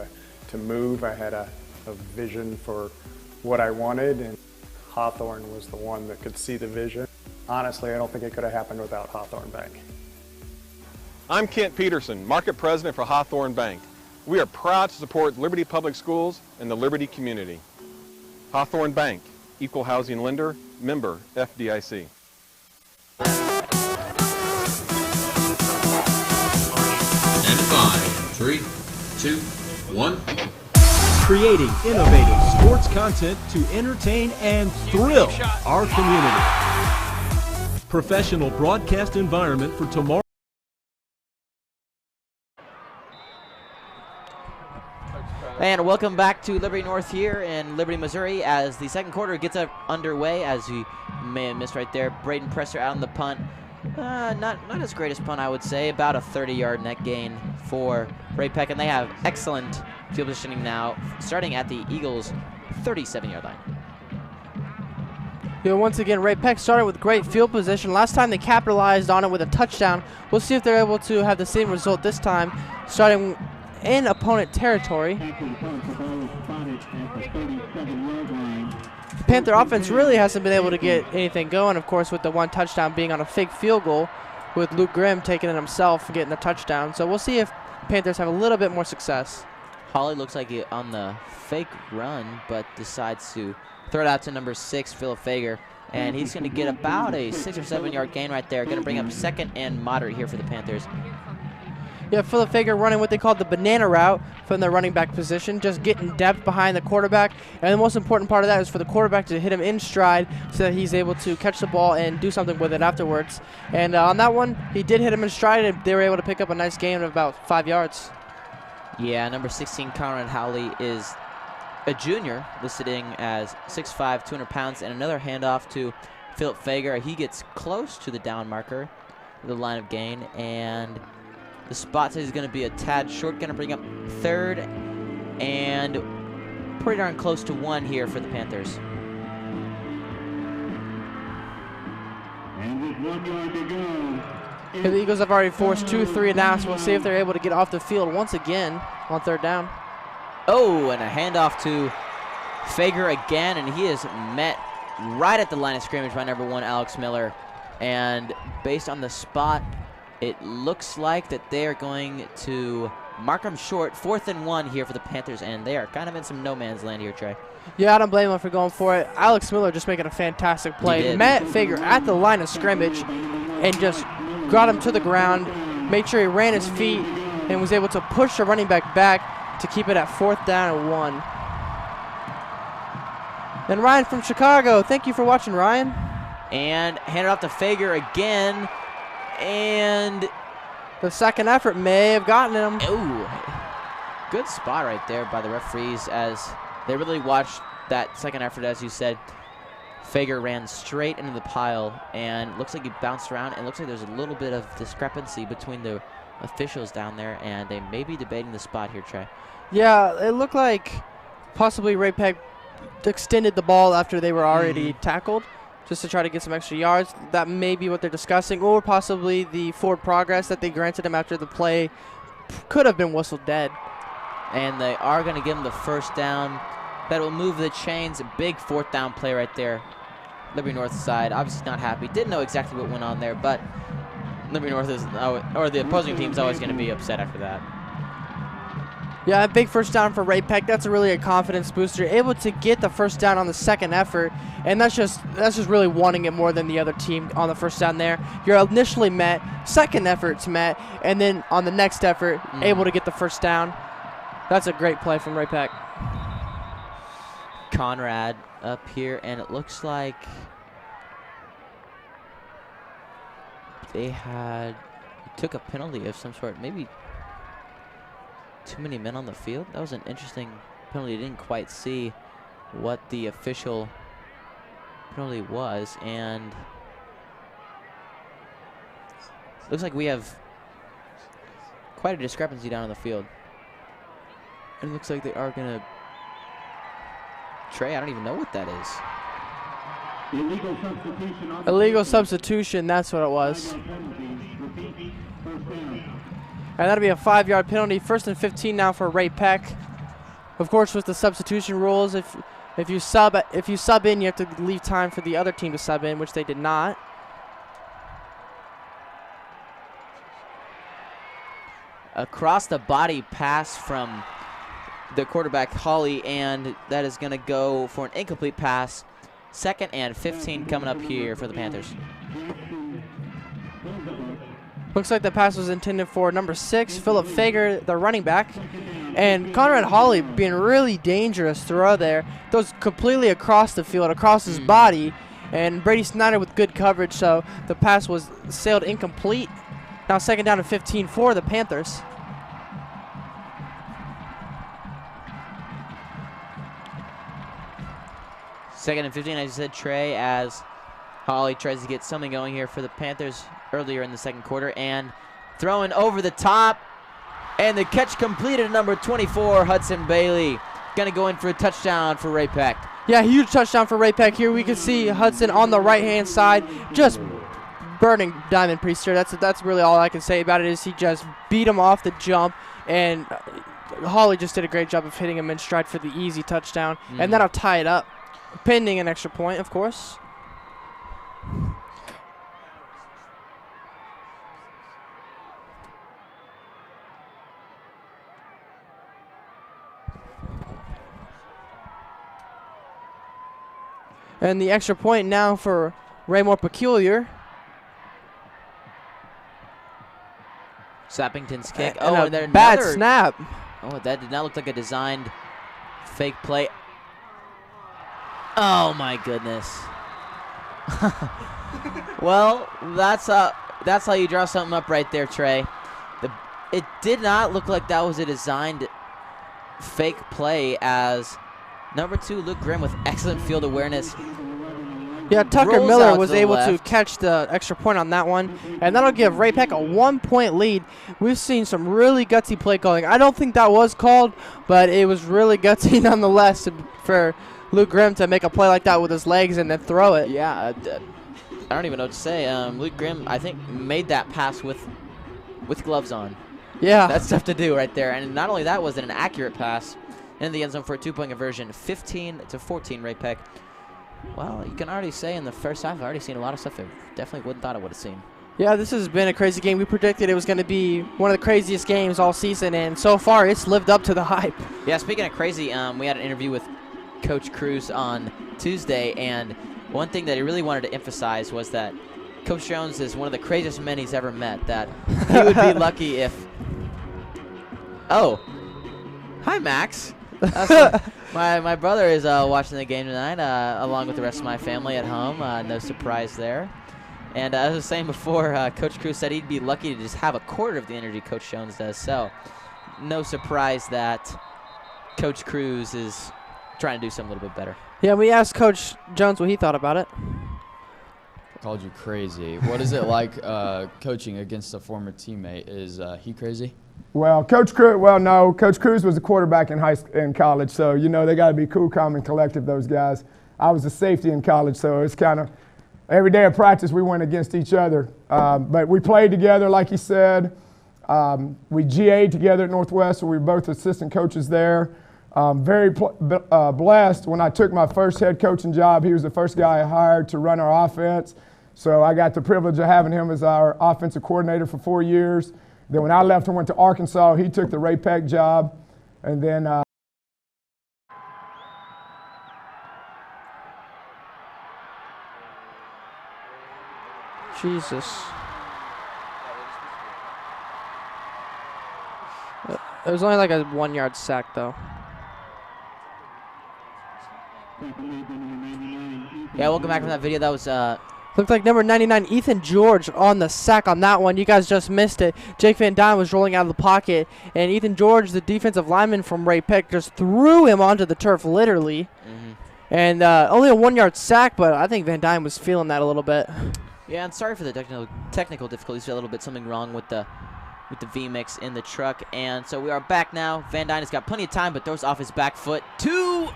to move, I had a vision for what I wanted, and Hawthorne was the one that could see the vision. Honestly, I don't think it could have happened without Hawthorne Bank. I'm Kent Peterson, Market President for Hawthorne Bank. We are proud to support Liberty Public Schools and the Liberty community. Hawthorne Bank, Equal Housing Lender, member FDIC. And 5, 3, 2, 1. Creating innovative sports content to entertain and thrill our community. Professional broadcast environment for tomorrow. And welcome back to Liberty North here in Liberty, Missouri, as the second quarter gets underway. As you may have missed right there, Braden Presser out on the punt. Not his greatest punt, I would say. About a 30-yard net gain for Ray-Pec, and they have excellent field positioning now, starting at the Eagles' 37-yard line. You know, once again, Ray-Pec started with great field position. Last time they capitalized on it with a touchdown. We'll see if they're able to have the same result this time, starting in opponent territory. The Panther offense really hasn't been able to get anything going, of course, with the one touchdown being on a fake field goal, with Luke Grimm taking it himself and getting the touchdown. So we'll see if Panthers have a little bit more success. Holly looks like it on the fake run, but decides to throw it out to number 6, Philip Fager, and he's going to get about a 6 or 7 yard gain right there. Going to bring up second and moderate here for the Panthers. Yeah, Philip Fager running what they call the banana route from the running back position, just getting depth behind the quarterback. And the most important part of that is for the quarterback to hit him in stride so that he's able to catch the ball and do something with it afterwards. And on that one, he did hit him in stride, and they were able to pick up a nice gain of about 5 yards. Yeah, number 16, Conrad Howley, is a junior, listed in as 6'5", 200 pounds, and another handoff to Philip Fager. He gets close to the down marker, the line of gain, and the spot says he's going to be a tad short. Going to bring up third and pretty darn close to 1 here for the Panthers. And with 1 yard to go. And the Eagles have already forced 2 3 and outs. We'll see if they're able to get off the field once again on third down. Oh, and a handoff to Fager again, and he is met right at the line of scrimmage by number 1, Alex Miller. And based on the spot, it looks like that they are going to mark them short. 4th and 1 here for the Panthers, and they are kind of in some no man's land here, Trey. Yeah, I don't blame him for going for it. Alex Miller just making a fantastic play. Met Fager at the line of scrimmage and just got him to the ground, made sure he ran his feet, and was able to push the running back to keep it at 4th down and 1. And Ryan from Chicago, thank you for watching, Ryan. And handed off to Fager again. And the second effort may have gotten him. Ooh, good spot right there by the referees as they really watched that second effort. As you said, Fager ran straight into the pile and looks like he bounced around, and looks like there's a little bit of discrepancy between the officials down there, and they may be debating the spot here, Trey. Yeah, it looked like possibly Ray-Pec extended the ball after they were already tackled, just to try to get some extra yards. That may be what they're discussing, or possibly the forward progress that they granted him after the play could have been whistled dead. And they are going to give him the first down. That will move the chains. A big 4th down play right there. Liberty North side, obviously not happy. Didn't know exactly what went on there, but Liberty North is, or the opposing team is always going to be upset after that. Yeah, a big first down for Ray-Pec. That's really a confidence booster. Able to get the first down on the second effort, and that's just really wanting it more than the other team on the first down there. You're initially met, second effort's met, and then on the next effort, able to get the first down. That's a great play from Ray-Pec. Conrad up here, and it looks like they took a penalty of some sort, maybe too many men on the field. That was an interesting penalty. Didn't quite see what the official penalty was, and looks like we have quite a discrepancy down on the field. And it looks like they are gonna, Trey, I don't even know what that is. Illegal substitution. On Illegal substitution, that's what it was. And that'll be a 5-yard penalty. 1st and 15 now for Ray-Pec. Of course, with the substitution rules, if you sub in, you have to leave time for the other team to sub in, which they did not. Across the body pass from the quarterback Holly, and that is going to go for an incomplete pass. 2nd and 15 coming up here for the Panthers. Looks like the pass was intended for number 6, Philip Fager, the running back. And Conrad Holly being really dangerous throw there. Throws completely across the field, across his body. And Brady Snyder with good coverage, so the pass was sailed incomplete. Now 2nd down and 15 for the Panthers. Second and 15, as you said, Trey, as Holly tries to get something going here for the Panthers earlier in the 2nd quarter, and throwing over the top, and the catch completed, number 24, Hudson Bailey. Gonna go in for a touchdown for Ray-Pec. Yeah, huge touchdown for Ray-Pec here. We can see Hudson on the right-hand side, just burning Diamond Priester. That's really all I can say about it, is he just beat him off the jump, and Holly just did a great job of hitting him in stride for the easy touchdown, and that'll tie it up, pending an extra point, of course. And the extra point now for Raymore Peculiar. Sappington's kick. And a bad snap. Oh, that did not look like a designed fake play. Oh my goodness. Well, that's how you draw something up right there, Trey. It did not look like that was a designed fake play, as number 2, Luke Grimm, with excellent field awareness. Yeah, Tucker Miller was able to catch the extra point on that one, and that'll give Ray-Pec a 1-point lead. We've seen some really gutsy play calling. I don't think that was called, but it was really gutsy nonetheless for Luke Grimm to make a play like that with his legs and then throw it. Yeah, I don't even know what to say. Luke Grimm, I think, made that pass with gloves on. Yeah. That's tough to do right there. And not only that, was it an accurate pass in the end zone for a 2-point conversion, 15-14, Ray-Pec. Well, you can already say in the first half, I've already seen a lot of stuff I definitely wouldn't thought I would have seen. Yeah, this has been a crazy game. We predicted it was going to be one of the craziest games all season, and so far it's lived up to the hype. Yeah, speaking of crazy, we had an interview with Coach Cruz on Tuesday, and one thing that he really wanted to emphasize was that Coach Jones is one of the craziest men he's ever met, that he would be lucky if... Oh. Hi, Max. My brother is watching the game tonight, along with the rest of my family at home. No surprise there. And as I was saying before, Coach Cruz said he'd be lucky to just have a quarter of the energy Coach Jones does. So no surprise that Coach Cruz is trying to do something a little bit better. Yeah, we asked Coach Jones what he thought about it. Called you crazy. What is it like coaching against a former teammate? Is he crazy? Well, Coach Cruz was a quarterback in college, so you know they got to be cool, calm, and collective. Those guys. I was a safety in college, so it's kind of every day of practice we went against each other. But we played together, like he said. We GA'd together at Northwest, so we were both assistant coaches there. Very blessed. When I took my first head coaching job, he was the first guy I hired to run our offense. So I got the privilege of having him as our offensive coordinator for 4 years. Then when I left and went to Arkansas, he took the Ray-Pec job. And then Jesus. It was only like a 1-yard sack, though. Yeah, welcome back from that video. That was looked like number 99, Ethan George, on the sack on that one. You guys just missed it. Jake Van Dyne was rolling out of the pocket, and Ethan George, the defensive lineman from Ray-Pec, just threw him onto the turf, literally. And only a 1-yard sack, but I think Van Dyne was feeling that a little bit. Yeah, and sorry for the technical difficulties. A little bit something wrong with the V-Mix in the truck. And so we are back now. Van Dyne has got plenty of time, but throws off his back foot to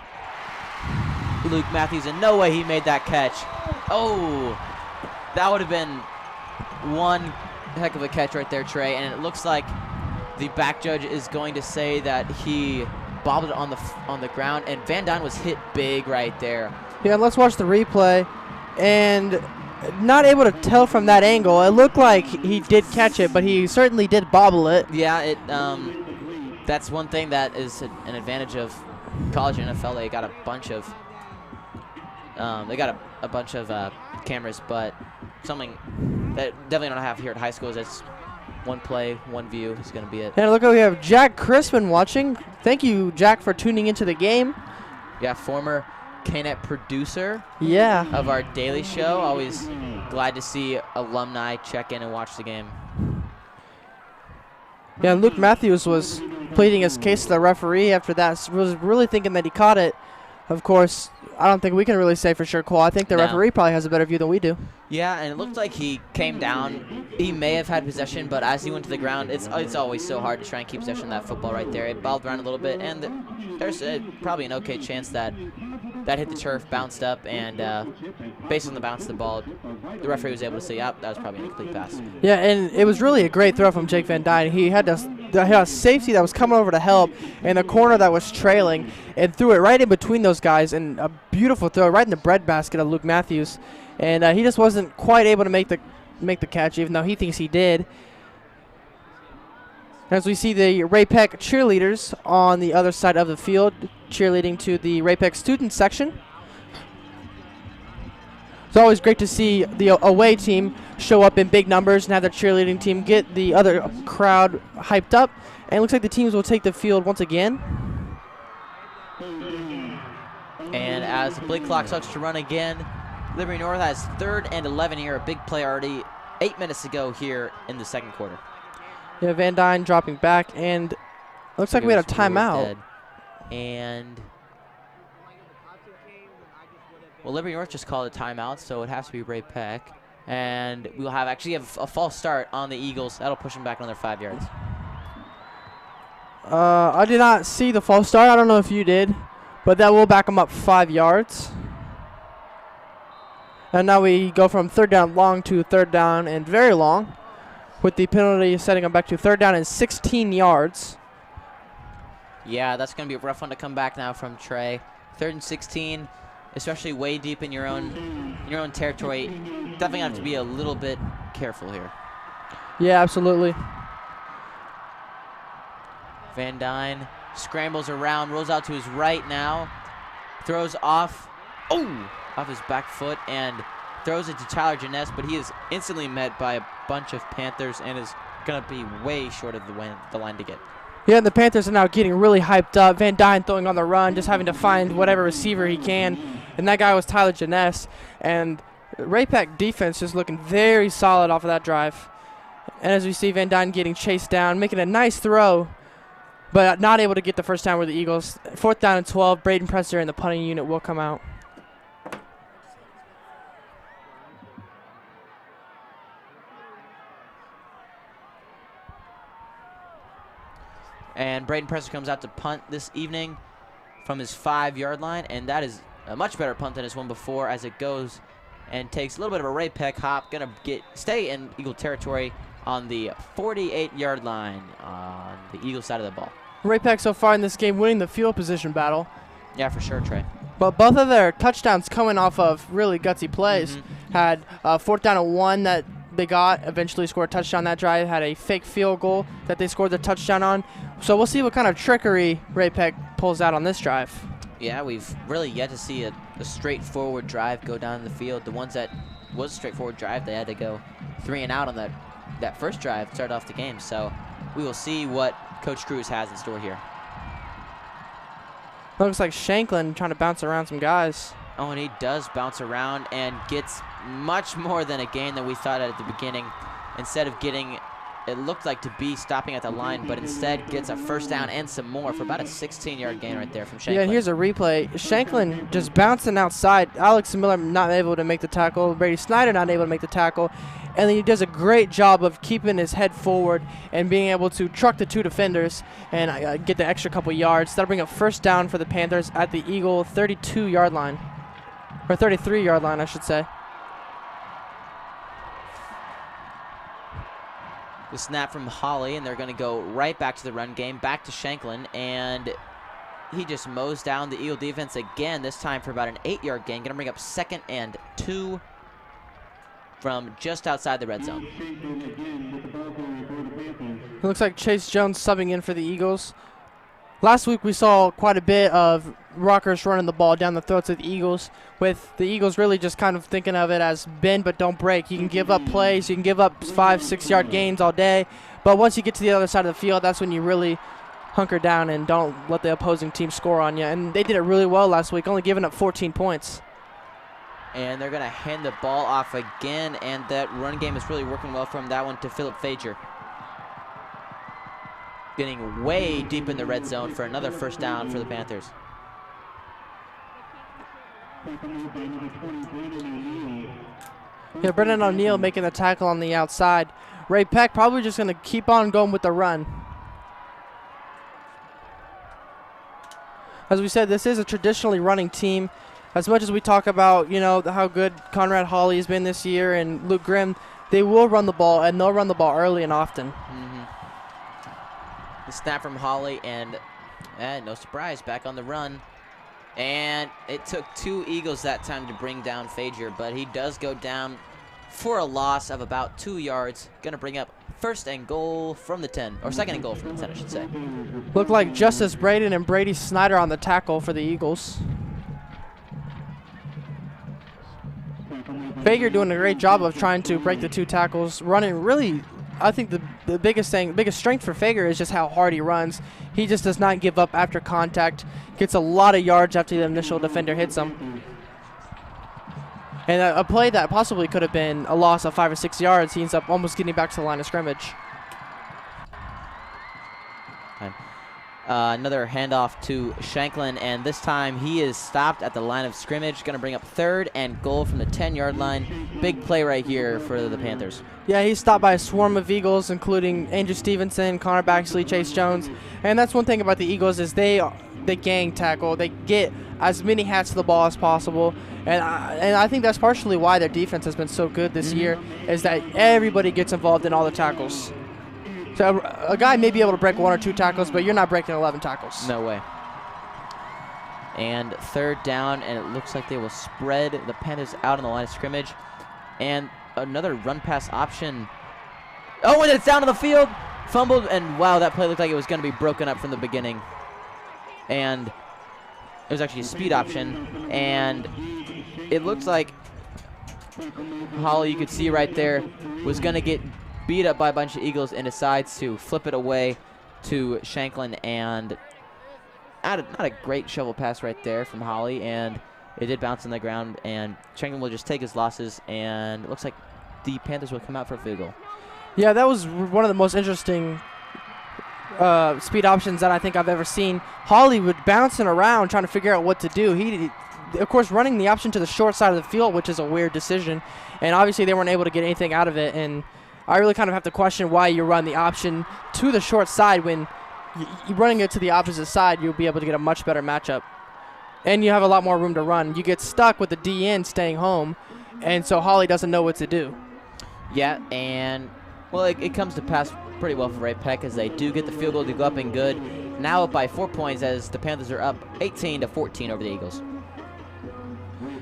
Luke Matthews, and no way he made that catch. Oh, that would have been one heck of a catch right there, Trey. And it looks like the back judge is going to say that he bobbled it on the ground, and Van Dyne was hit big right there. Yeah, let's watch the replay. And not able to tell from that angle. It looked like he did catch it, but he certainly did bobble it. Yeah, that's one thing that is an advantage of college and NFL. They got a bunch of cameras, but something that definitely don't have here at high school is it's one play, one view is going to be it. And look, we have Jack Crispin watching. Thank you, Jack, for tuning into the game. Yeah, former KNET producer. Yeah. Of our daily show. Always glad to see alumni check in and watch the game. Yeah, and Luke Matthews was pleading his case to the referee after that. Was really thinking that he caught it. Of course, I don't think we can really say for sure, Cole. I think the referee probably has a better view than we do. Yeah, and it looked like he came down. He may have had possession, but as he went to the ground, it's always so hard to try and keep possession of that football right there. It bobbed around a little bit, and there's probably an okay chance that hit the turf, bounced up, and based on the bounce of the ball, the referee was able to say, yep, that was probably an incomplete pass. Yeah, and it was really a great throw from Jake Van Dyne. He had a safety that was coming over to help, and the corner that was trailing, and threw it right in between those guys, and a beautiful throw right in the breadbasket of Luke Matthews. And he just wasn't quite able to make the catch, even though he thinks he did. As we see the Ray-Pec cheerleaders on the other side of the field, cheerleading to the Ray-Pec student section. It's always great to see the away team show up in big numbers and have their cheerleading team get the other crowd hyped up. And it looks like the teams will take the field once again. And as the play clock starts to run again, Liberty North has 3rd and 11 here. A big play already. 8 minutes to go here in the second quarter. Yeah, Van Dyne dropping back, and looks like we had a timeout. And well, Liberty North just called a timeout, so it has to be Ray-Pec. And we'll have a false start on the Eagles. That'll push them back another 5 yards. I did not see the false start. I don't know if you did, but that will back them up 5 yards. And now we go from 3rd down long to 3rd down and very long, with the penalty setting them back to 3rd down and 16 yards. Yeah, that's going to be a rough one to come back now from Trey. 3rd and 16, especially way deep in your own territory. Definitely have to be a little bit careful here. Yeah, absolutely. Van Dyne scrambles around, rolls out to his right now, throws off his back foot, and throws it to Tyler Janess, but he is instantly met by a bunch of Panthers and is going to be way short of the line to get. Yeah, and the Panthers are now getting really hyped up. Van Dyne throwing on the run, just having to find whatever receiver he can, and that guy was Tyler Janess. And Ray-Pec defense just looking very solid off of that drive. And as we see Van Dyne getting chased down, making a nice throw, but not able to get the first down with the Eagles. 4th down and 12, Braden Presser and the punting unit will come out. And Braden Presser comes out to punt this evening from his 5-yard line, and that is a much better punt than his one before, as it goes and takes a little bit of a Ray-Pec hop, gonna stay in Eagle territory on the 48-yard line on the Eagle side of the ball. Ray-Pec so far in this game winning the field position battle. Yeah, for sure, Trey. But both of their touchdowns coming off of really gutsy plays. Had 4th down and 1 that they got, eventually scored a touchdown that drive, had a fake field goal that they scored the touchdown on. So we'll see what kind of trickery Ray-Pec pulls out on this drive. Yeah, we've really yet to see a straightforward drive go down the field. The ones that was a straightforward drive, they had to go 3 and out on that first drive to start off the game. So we will see what Coach Cruz has in store here. Looks like Shanklin trying to bounce around some guys. Oh, and he does bounce around and gets much more than a gain than we thought at the beginning. Instead of getting, it looked like to be stopping at the line, but instead gets a first down and some more for about a 16-yard gain right there from Shanklin. Yeah, and here's a replay. Shanklin just bouncing outside. Alex Miller not able to make the tackle. Brady Snyder not able to make the tackle. And then he does a great job of keeping his head forward and being able to truck the 2 defenders and get the extra couple yards. That'll bring up first down for the Panthers at the Eagle 32-yard line. Or 33-yard line, I should say. The snap from Holly, and they're going to go right back to the run game, back to Shanklin, and he just mows down the Eagle defense again, this time for about an 8-yard gain. Going to bring up 2nd and 2 from just outside the red zone. It looks like Chase Jones subbing in for the Eagles. Last week we saw quite a bit of Rutgers running the ball down the throats of the Eagles, with the Eagles really just kind of thinking of it as bend but don't break. You can give up plays, you can give up 5-6 yard gains all day, but once you get to the other side of the field, that's when you really hunker down and don't let the opposing team score on you. And they did it really well last week, only giving up 14 points. And they're going to hand the ball off again, and that run game is really working well from that one to Philip Fager. Getting way deep in the red zone for another first down for the Panthers. Yeah, Brennan O'Neill making the tackle on the outside. Ray-Pec probably just going to keep on going with the run. As we said, this is a traditionally running team. As much as we talk about, you know, how good Conrad Hawley has been this year and Luke Grimm, they will run the ball, and they'll run the ball early and often. The snap from Hawley, and no surprise, back on the run. And it took 2 Eagles that time to bring down Fager, but he does go down for a loss of about 2 yards. Going to bring up 1st and goal from the 10, or 2nd and goal from the 10, I should say. Look like Justice Braden and Brady Snyder on the tackle for the Eagles. Fager doing a great job of trying to break the 2 tackles, running really. I think the biggest strength for Fager is just how hard he runs. He just does not give up after contact. Gets a lot of yards after the initial defender hits him. And a play that possibly could have been a loss of 5 or 6 yards, he ends up almost getting back to the line of scrimmage. Another handoff to Shanklin, and this time he is stopped at the line of scrimmage. Going to bring up 3rd and goal from the 10-yard line. Big play right here for the Panthers. Yeah, he's stopped by a swarm of Eagles, including Andrew Stevenson, Connor Baxley, Chase Jones. And that's one thing about the Eagles is they gang tackle. They get as many hats to the ball as possible. And I think that's partially why their defense has been so good this year, is that everybody gets involved in all the tackles. So a guy may be able to break 1 or 2 tackles, but you're not breaking 11 tackles. No way. And 3rd down, and it looks like they will spread the Panthers out on the line of scrimmage. And another run-pass option. Oh, and it's down to the field. Fumbled, and wow, that play looked like it was going to be broken up from the beginning. And it was actually a speed option. And it looks like Holly, you could see right there, was going to get beat up by a bunch of Eagles and decides to flip it away to Shanklin, and not a great shovel pass right there from Holly, and it did bounce on the ground, and Shanklin will just take his losses, and it looks like the Panthers will come out for a field goal. Yeah, that was one of the most interesting speed options that I think I've ever seen. Holly was bouncing around trying to figure out what to do. He of course, running the option to the short side of the field, which is a weird decision, and obviously they weren't able to get anything out of it, and I really kind of have to question why you run the option to the short side when you're running it to the opposite side. You'll be able to get a much better matchup. And you have a lot more room to run. You get stuck with the DN staying home, and so Holly doesn't know what to do. Yeah, and, well, it comes to pass pretty well for Ray-Pec as they do get the field goal to go up and good. Now up by 4 points as the Panthers are up 18-14 over the Eagles.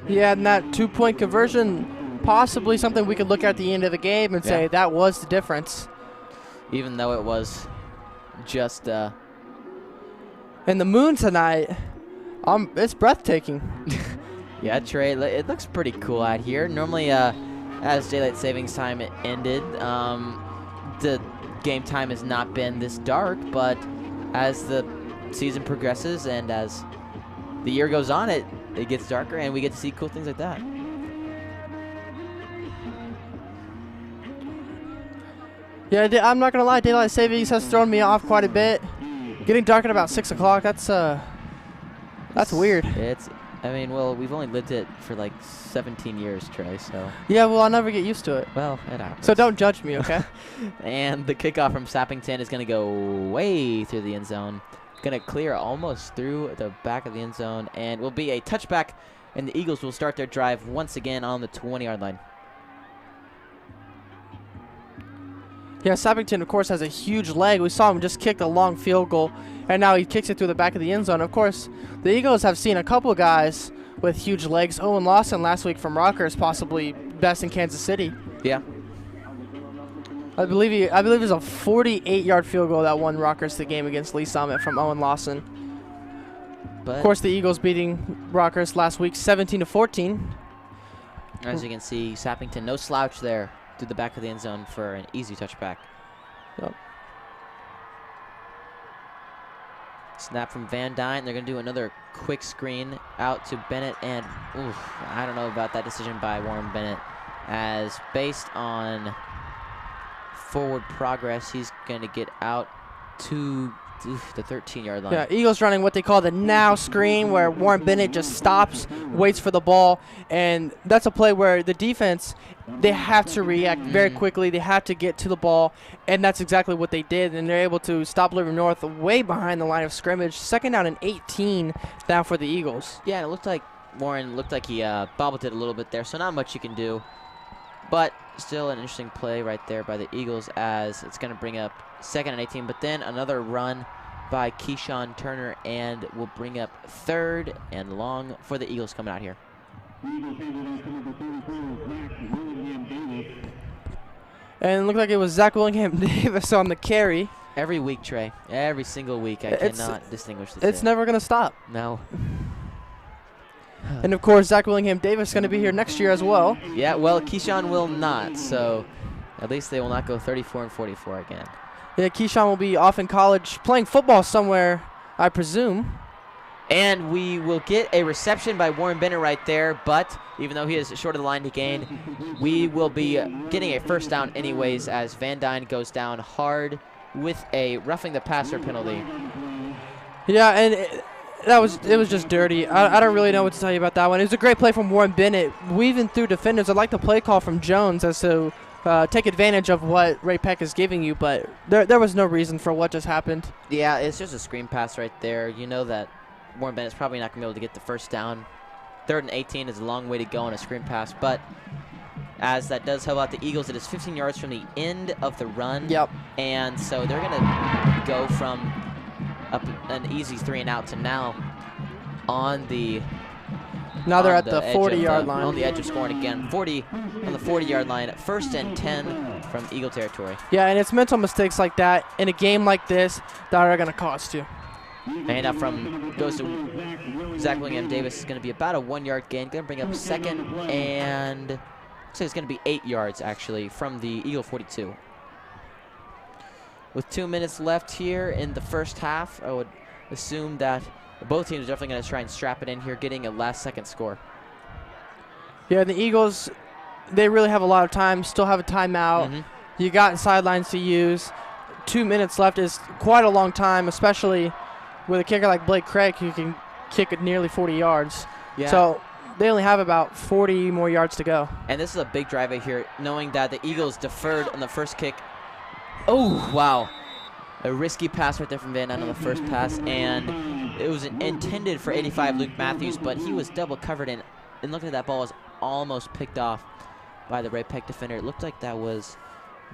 Yeah, and that 2-point conversion, possibly something we could look at the end of the game and say that was the difference. Even though it was just and the moon tonight, it's breathtaking. Yeah, Trey, it looks pretty cool out here. Normally, as daylight savings time ended, the game time has not been this dark, but as the season progresses and as the year goes on, it gets darker, and we get to see cool things like that. Yeah, I'm not gonna lie, daylight savings has thrown me off quite a bit. Getting dark at about 6 o'clock, that's weird. I mean, well, we've only lived it for like 17 years, Trey, so. Yeah, well, I'll never get used to it. Well, it happens. So don't judge me, okay? And the kickoff from Sappington is gonna go way through the end zone. Gonna clear almost through the back of the end zone, and will be a touchback and the Eagles will start their drive once again on the 20-yard line. Yeah, Sappington, of course, has a huge leg. We saw him just kick a long field goal, and now he kicks it through the back of the end zone. Of course, the Eagles have seen a couple guys with huge legs. Owen Lawson last week from Rockhurst, possibly best in Kansas City. Yeah. I believe it was a 48-yard field goal that won Rockhurst the game against Lee Summit from Owen Lawson. But of course, the Eagles beating Rockhurst last week 17-14. As you can see, Sappington, no slouch there through the back of the end zone for an easy touchback. Yep. Snap from Van Dyne. They're going to do another quick screen out to Bennett. And I don't know about that decision by Warren Bennett, as based on forward progress, he's going to get out to the 13-yard line. Yeah, Eagles running what they call the now screen, where Warren Bennett just stops, waits for the ball, and that's a play where the defense, they have to react very quickly. They have to get to the ball, and that's exactly what they did, and they're able to stop Liberty North way behind the line of scrimmage. 2nd down and 18 down for the Eagles. Yeah, and it looked like Warren he bobbled it a little bit there, so not much you can do. But still an interesting play right there by the Eagles, as it's going to bring up 2nd and 18, but then another run by Keyshawn Turner, and will bring up 3rd and long for the Eagles coming out here. And it looked like it was Zach Willingham Davis on the carry. Every week, Trey. Every single week. I cannot distinguish the two. It's never going to stop. No. And, of course, Zach Willingham Davis is going to be here next year as well. Yeah, well, Keyshawn will not, so at least they will not go 34-44 again. Yeah, Keyshawn will be off in college playing football somewhere, I presume. And we will get a reception by Warren Bennett right there, but even though he is short of the line to gain, we will be getting a first down anyways, as Van Dyne goes down hard with a roughing the passer penalty. Yeah, and it was just dirty. I don't really know what to tell you about that one. It was a great play from Warren Bennett, weaving through defenders. I like the play call from Jones as to take advantage of what Ray-Pec is giving you, but there was no reason for what just happened. Yeah, it's just a screen pass right there. You know that Warren Bennett's probably not going to be able to get the first down. 3rd and 18 is a long way to go on a screen pass, but as that does help out the Eagles, it is 15 yards from the end of the run. Yep. And so they're going to go from up an easy 3 and out to now on the Now they're at the 40-yard line. On the edge of scoring again. 40 on the 40-yard line. 1st and 10 from Eagle territory. Yeah, and it's mental mistakes like that in a game like this that are going to cost you. And up from goes to Zach Willingham Davis. Is going to be about a 1-yard gain. Going to bring up 2nd and so it's going to be 8 yards actually from the Eagle 42. With 2 minutes left here in the first half, I would assume that both teams are definitely going to try and strap it in here, getting a last-second score. Yeah, the Eagles, they really have a lot of time, still have a timeout. You got sidelines to use. 2 minutes left is quite a long time, especially with a kicker like Blake Craig, who can kick at nearly 40 yards. Yeah. So they only have about 40 more yards to go. And this is a big drive right here, knowing that the Eagles deferred on the first kick. Oh, wow. A risky pass right there from Van Dyne on the first pass, and it was intended for 85 Luke Matthews, but he was double covered, and looking at that ball was almost picked off by the Ray-Pec defender. It looked like that was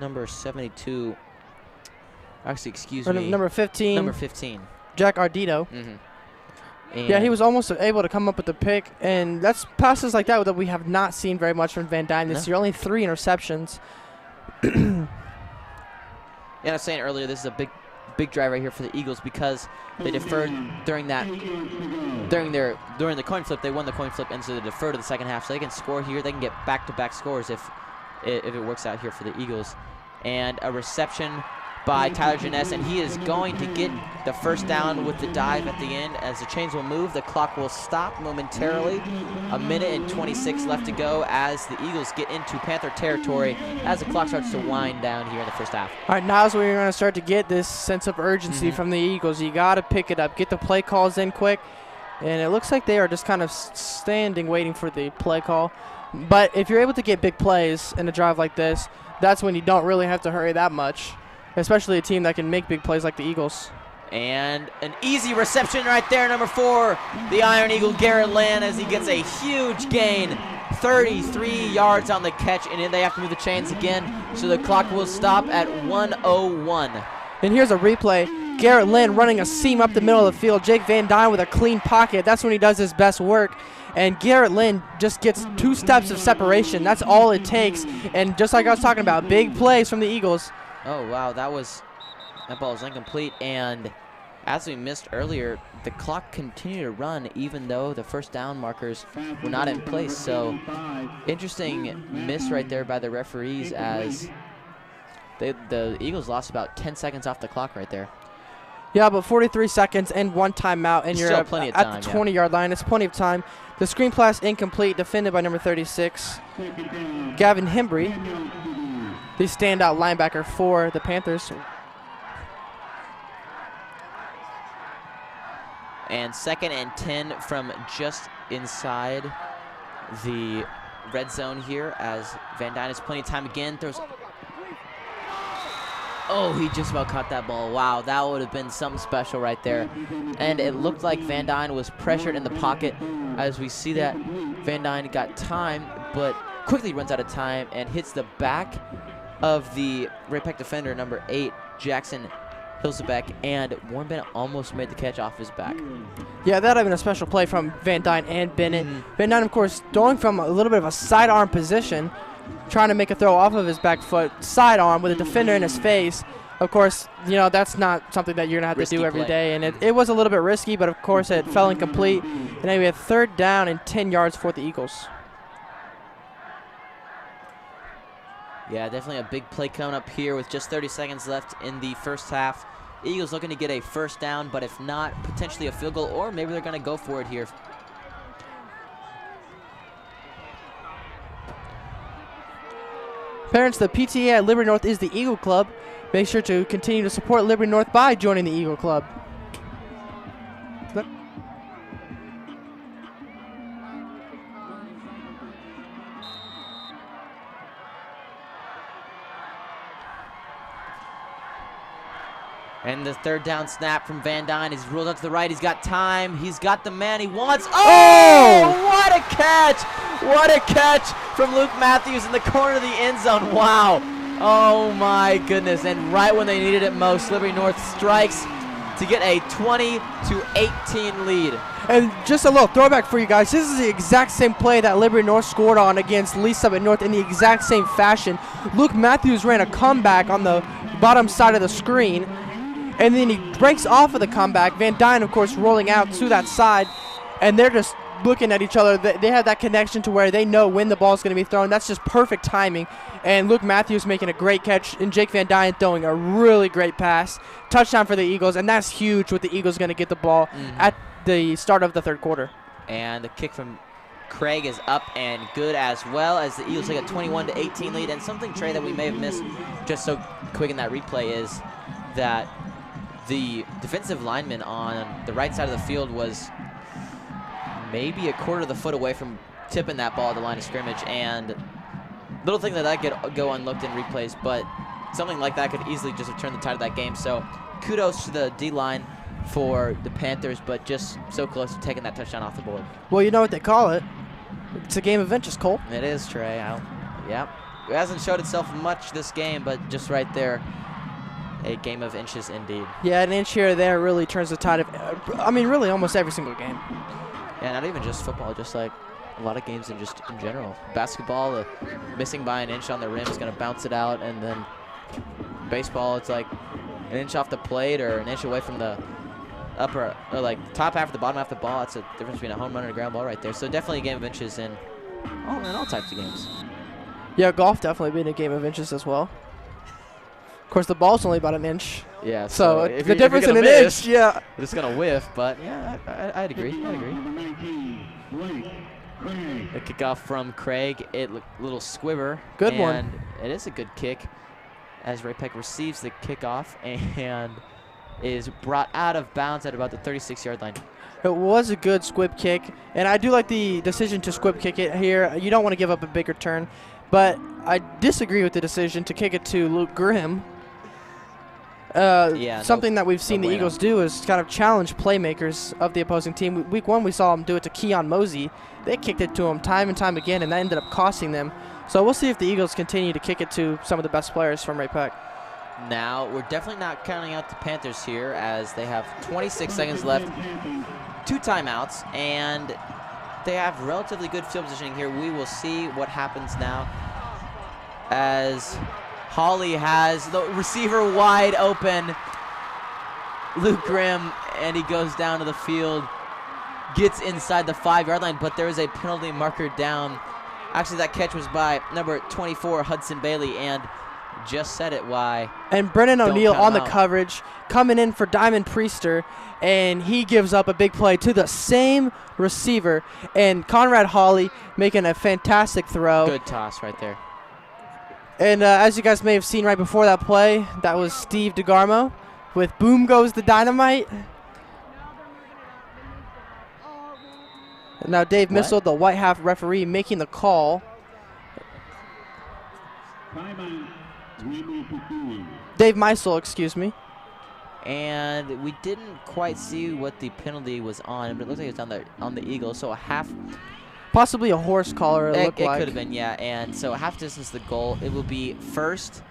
number 72. Actually, excuse me. Number 15. Number 15. Jack Ardito. Yeah, he was almost able to come up with the pick, and that's passes like that we have not seen very much from Van Dyne this year. Only 3 interceptions. Yeah, I was saying earlier, this is a big drive right here for the Eagles because they deferred during the coin flip. They won the coin flip, and so they deferred to the second half. So they can score here. They can get back-to-back scores if it works out here for the Eagles. And a reception by Tyler Janess, and he is going to get the first down with the dive at the end. As the chains will move, the clock will stop momentarily. 1:26 left to go as the Eagles get into Panther territory as the clock starts to wind down here in the first half. All right, now's where you're going to start to get this sense of urgency from the Eagles. You got to pick it up, get the play calls in quick, and it looks like they are just kind of standing waiting for the play call. But if you're able to get big plays in a drive like this, that's when you don't really have to hurry that much, especially a team that can make big plays like the Eagles. And an easy reception right there, number 4, the Iron Eagle, Garrett Land, as he gets a huge gain. 33 yards on the catch, and then they have to move the chains again, so the clock will stop at 1:01. And here's a replay. Garrett Lynn running a seam up the middle of the field. Jake Van Dyne with a clean pocket. That's when he does his best work. And Garrett Lynn just gets 2 steps of separation. That's all it takes. And just like I was talking about, big plays from the Eagles. Oh, wow, that ball was incomplete. And as we missed earlier, the clock continued to run even though the first down markers were not in place. So interesting miss right there by the referees, as the Eagles lost about 10 seconds off the clock right there. Yeah, but 43 seconds and 1 timeout, and you're Still at plenty of time, the 20-yard line. It's plenty of time. The screen pass incomplete, defended by number 36, Gavin Hembry, the standout linebacker for the Panthers. And 2nd and 10 from just inside the red zone here, as Van Dyne has plenty of time again. Throws. Oh, he just about caught that ball. Wow, that would have been something special right there. And it looked like Van Dyne was pressured in the pocket. As we see that, Van Dyne got time, but quickly runs out of time and hits the back of the Ray-Pec defender, number 8, Jackson Hilsebeck, and Warren Bennett almost made the catch off his back. Yeah, that would have been a special play from Van Dyne and Bennett. Van Dyne, of course, throwing from a little bit of a sidearm position, trying to make a throw off of his back foot, sidearm with a defender in his face. Of course, you know, that's not something that you're going to have Risky to do every play. day, and it was a little bit risky, but of course it fell incomplete. And then we had 3rd down and 10 yards for the Eagles. Yeah, definitely a big play coming up here with just 30 seconds left in the first half. Eagles looking to get a first down, but if not, potentially a field goal, or maybe they're going to go for it here. Parents, the PTA at Liberty North is the Eagle Club. Make sure to continue to support Liberty North by joining the Eagle Club. And the 3rd down snap from Van Dyne. He's rolled out to the right. He's got time. He's got the man he wants. Oh! What a catch! What a catch from Luke Matthews in the corner of the end zone. Wow. Oh, my goodness. And right when they needed it most, Liberty North strikes to get a 20-18 lead. And just a little throwback for you guys. This is the exact same play that Liberty North scored on against Lee Summit North in the exact same fashion. Luke Matthews ran a comeback on the bottom side of the screen, and then he breaks off of the comeback. Van Dyne, of course, rolling out to that side, and they're just looking at each other. They have that connection to where they know when the ball is going to be thrown. That's just perfect timing. And Luke Matthews making a great catch, and Jake Van Dyne throwing a really great pass. Touchdown for the Eagles, and that's huge with the Eagles going to get the ball at the start of the 3rd quarter. And the kick from Craig is up and good, as well as the Eagles take a 21-18 lead. And something, Trey, that we may have missed just so quick in that replay is that the defensive lineman on the right side of the field was maybe a 1/4 of the foot away from tipping that ball at the line of scrimmage, and little thing that could go unlooked in replays, but something like that could easily just have turned the tide of that game. So kudos to the D-line for the Panthers, but just so close to taking that touchdown off the board. Well, you know what they call it. It's a game of inches, Cole. It is, Trey. Yeah. It hasn't showed itself much this game, but just right there, a game of inches indeed. Yeah, an inch here or there really turns the tide of, really almost every single game. Yeah, not even just football, just like a lot of games in general. Basketball, missing by an inch on the rim is going to bounce it out, and then baseball, it's like an inch off the plate or an inch away from the upper, or like top half of the bottom half of the ball. It's a difference between a home run and a ground ball right there. So definitely a game of inches in all types of games. Yeah, golf definitely being a game of inches as well. Of course, the ball's only about an inch. Yeah, so the difference in an inch, yeah. It's going to whiff, but yeah, I'd agree. The kickoff from Craig, a little squibber. Good one. And it is a good kick as Ray-Pec receives the kickoff and is brought out of bounds at about the 36-yard line. It was a good squib kick, and I do like the decision to squib kick it here. You don't want to give up a big return, but I disagree with the decision to kick it to Luke Grimm. something that we've seen the Eagles do is kind of challenge playmakers of the opposing team. Week 1, we saw them do it to Keon Mosey. They kicked it to him time and time again, and that ended up costing them. So we'll see if the Eagles continue to kick it to some of the best players from Ray-Pec. Now, we're definitely not counting out the Panthers here, as they have 26 seconds left, 2 timeouts, and they have relatively good field positioning here. We will see what happens now, as Hawley has the receiver wide open. Luke Grimm, and he goes down to the field, gets inside the 5-yard line, but there is a penalty marker down. Actually, that catch was by number 24, Hudson Bailey, and just said it why. And Brennan O'Neill on the coverage, coming in for Diamond Priester, and he gives up a big play to the same receiver, and Conrad Hawley making a fantastic throw. Good toss right there. And as you guys may have seen right before that play, that was Steve DeGarmo with Boom Goes the Dynamite. And now Dave Missel, the white half referee, making the call. Dave Meisel, excuse me. And we didn't quite see what the penalty was on, but it looks like it was on the Eagles, so a half. Possibly a horse collar, it looked like. It could have been, yeah. And so a half distance to the goal. It will be 1st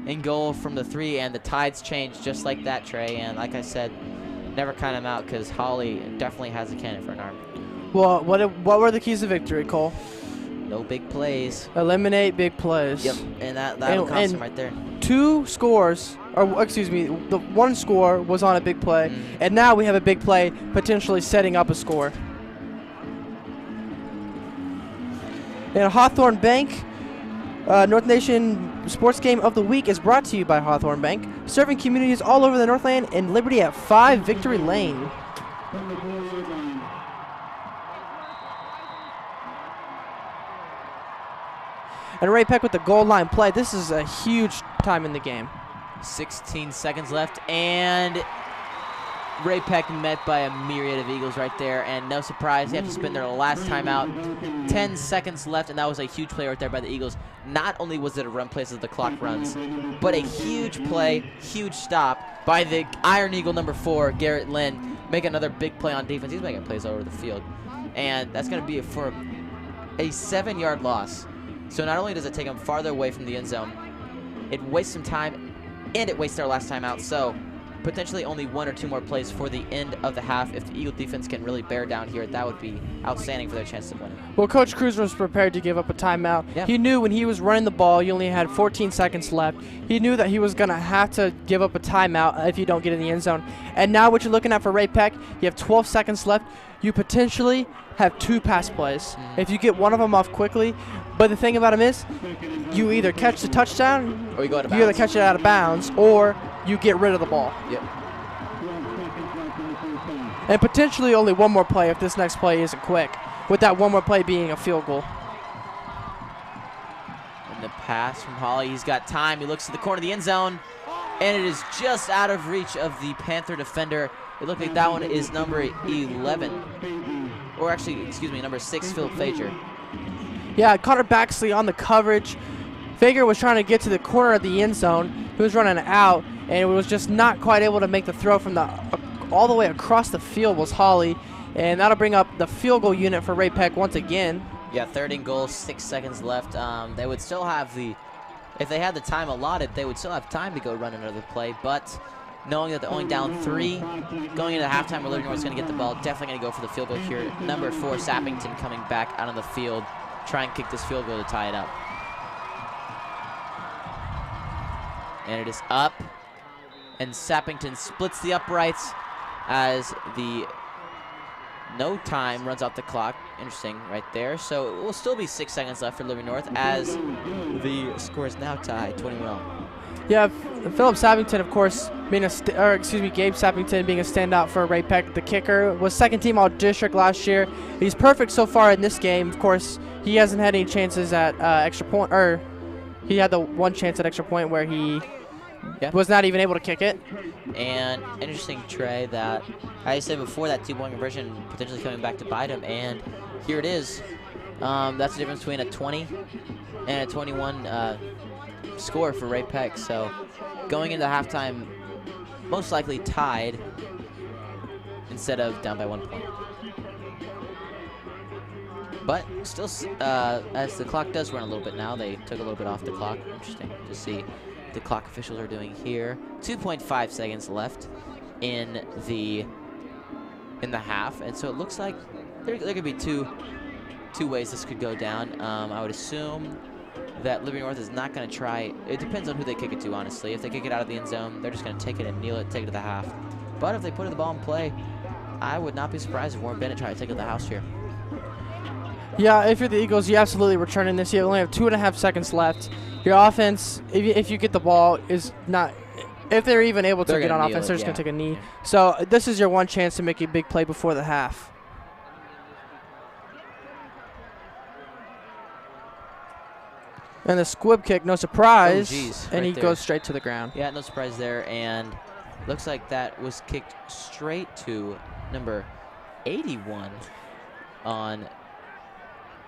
and goal from the 3, and the tides change just like that, Trey. And like I said, never count him out because Hawley definitely has a cannon for an arm. Well, what were the keys to victory, Cole? No big plays. Eliminate big plays. Yep, and that'll cost him right there. 2 scores, or excuse me, the 1 score was on a big play, and now we have a big play potentially setting up a score. And Hawthorne Bank, North Nation Sports Game of the Week is brought to you by Hawthorne Bank, serving communities all over the Northland and Liberty at 5 Victory Lane. And Ray-Pec with the goal line play. This is a huge time in the game. 16 seconds left, and Ray-Pec met by a myriad of Eagles right there, and no surprise, they have to spend their last timeout. 10 seconds left, and that was a huge play right there by the Eagles. Not only was it a run play as the clock runs, but a huge play, huge stop by the Iron Eagle number 4, Garrett Lynn, make another big play on defense. He's making plays all over the field, and that's going to be for a 7-yard loss. So not only does it take them farther away from the end zone, it wastes some time, and it wastes their last time out. So potentially only 1 or 2 more plays for the end of the half. If the Eagle defense can really bear down here, that would be outstanding for their chance of winning. Well, Coach Cruz was prepared to give up a timeout. Yeah. He knew when he was running the ball, you only had 14 seconds left. He knew that he was going to have to give up a timeout if you don't get in the end zone. And now what you're looking at for Ray-Pec, you have 12 seconds left. You potentially have 2 pass plays. If you get one of them off quickly, but the thing about him is, you either catch the touchdown, or you go out of bounds. You either catch it out of bounds, or you get rid of the ball. Yep. And potentially only 1 more play if this next play isn't quick, with that 1 more play being a field goal. And the pass from Hawley, he's got time. He looks to the corner of the end zone, and it is just out of reach of the Panther defender. It looked like that one is number 11. Or actually, excuse me, number 6, Philip Fager. Yeah, Connor Baxley on the coverage. Fager was trying to get to the corner of the end zone. He was running out, and was just not quite able to make the throw from the all the way across the field was Hawley. And that'll bring up the field goal unit for Ray-Pec once again. Yeah, 3rd and goal, 6 seconds left. They would still have if they had the time allotted, they would still have time to go run another play, but knowing that they're only down 3, going into halftime where Liberty North is going to get the ball, definitely going to go for the field goal here. Number 4, Sappington, coming back out on the field, try and kick this field goal to tie it up. And it is up, and Sappington splits the uprights as the no time runs out the clock. Interesting right there. So it will still be 6 seconds left for Liberty North as the score is now tied 21. Yeah, Philip Sappington, of course, being Gabe Sappington being a standout for Ray-Pec. The kicker was 2nd team all-district last year. He's perfect so far in this game. Of course, he hasn't had any chances at extra point, or he had the 1 chance at extra point where he was not even able to kick it. And interesting, Trey, that I said before, that 2-point conversion potentially coming back to bite him, and here it is. That's the difference between a 20 and a 21 score for Ray-Pec. So going into halftime, most likely tied instead of down by 1 point. But still, as the clock does run a little bit now, they took a little bit off the clock. Interesting to see what the clock officials are doing here. 2.5 seconds left in the half, and so it looks like there could be two ways this could go down. I would assume that Liberty North is not going to try. It depends on who they kick it to, honestly. If they kick it out of the end zone, they're just going to take it and kneel it, take it to the half. But if they put the ball in play, I would not be surprised if Warren Bennett tried to take it to the house here. Yeah, if you're the Eagles, you absolutely returning this. You only have 2.5 seconds left. Your offense, if you get the ball, is not. If they're even able to get on offense, they're just going to take a knee. So this is your one chance to make a big play before the half. And the squib kick, no surprise. Oh, geez, and right he there. goes straight to the ground. Yeah, no surprise there. And looks like that was kicked straight to number 81 on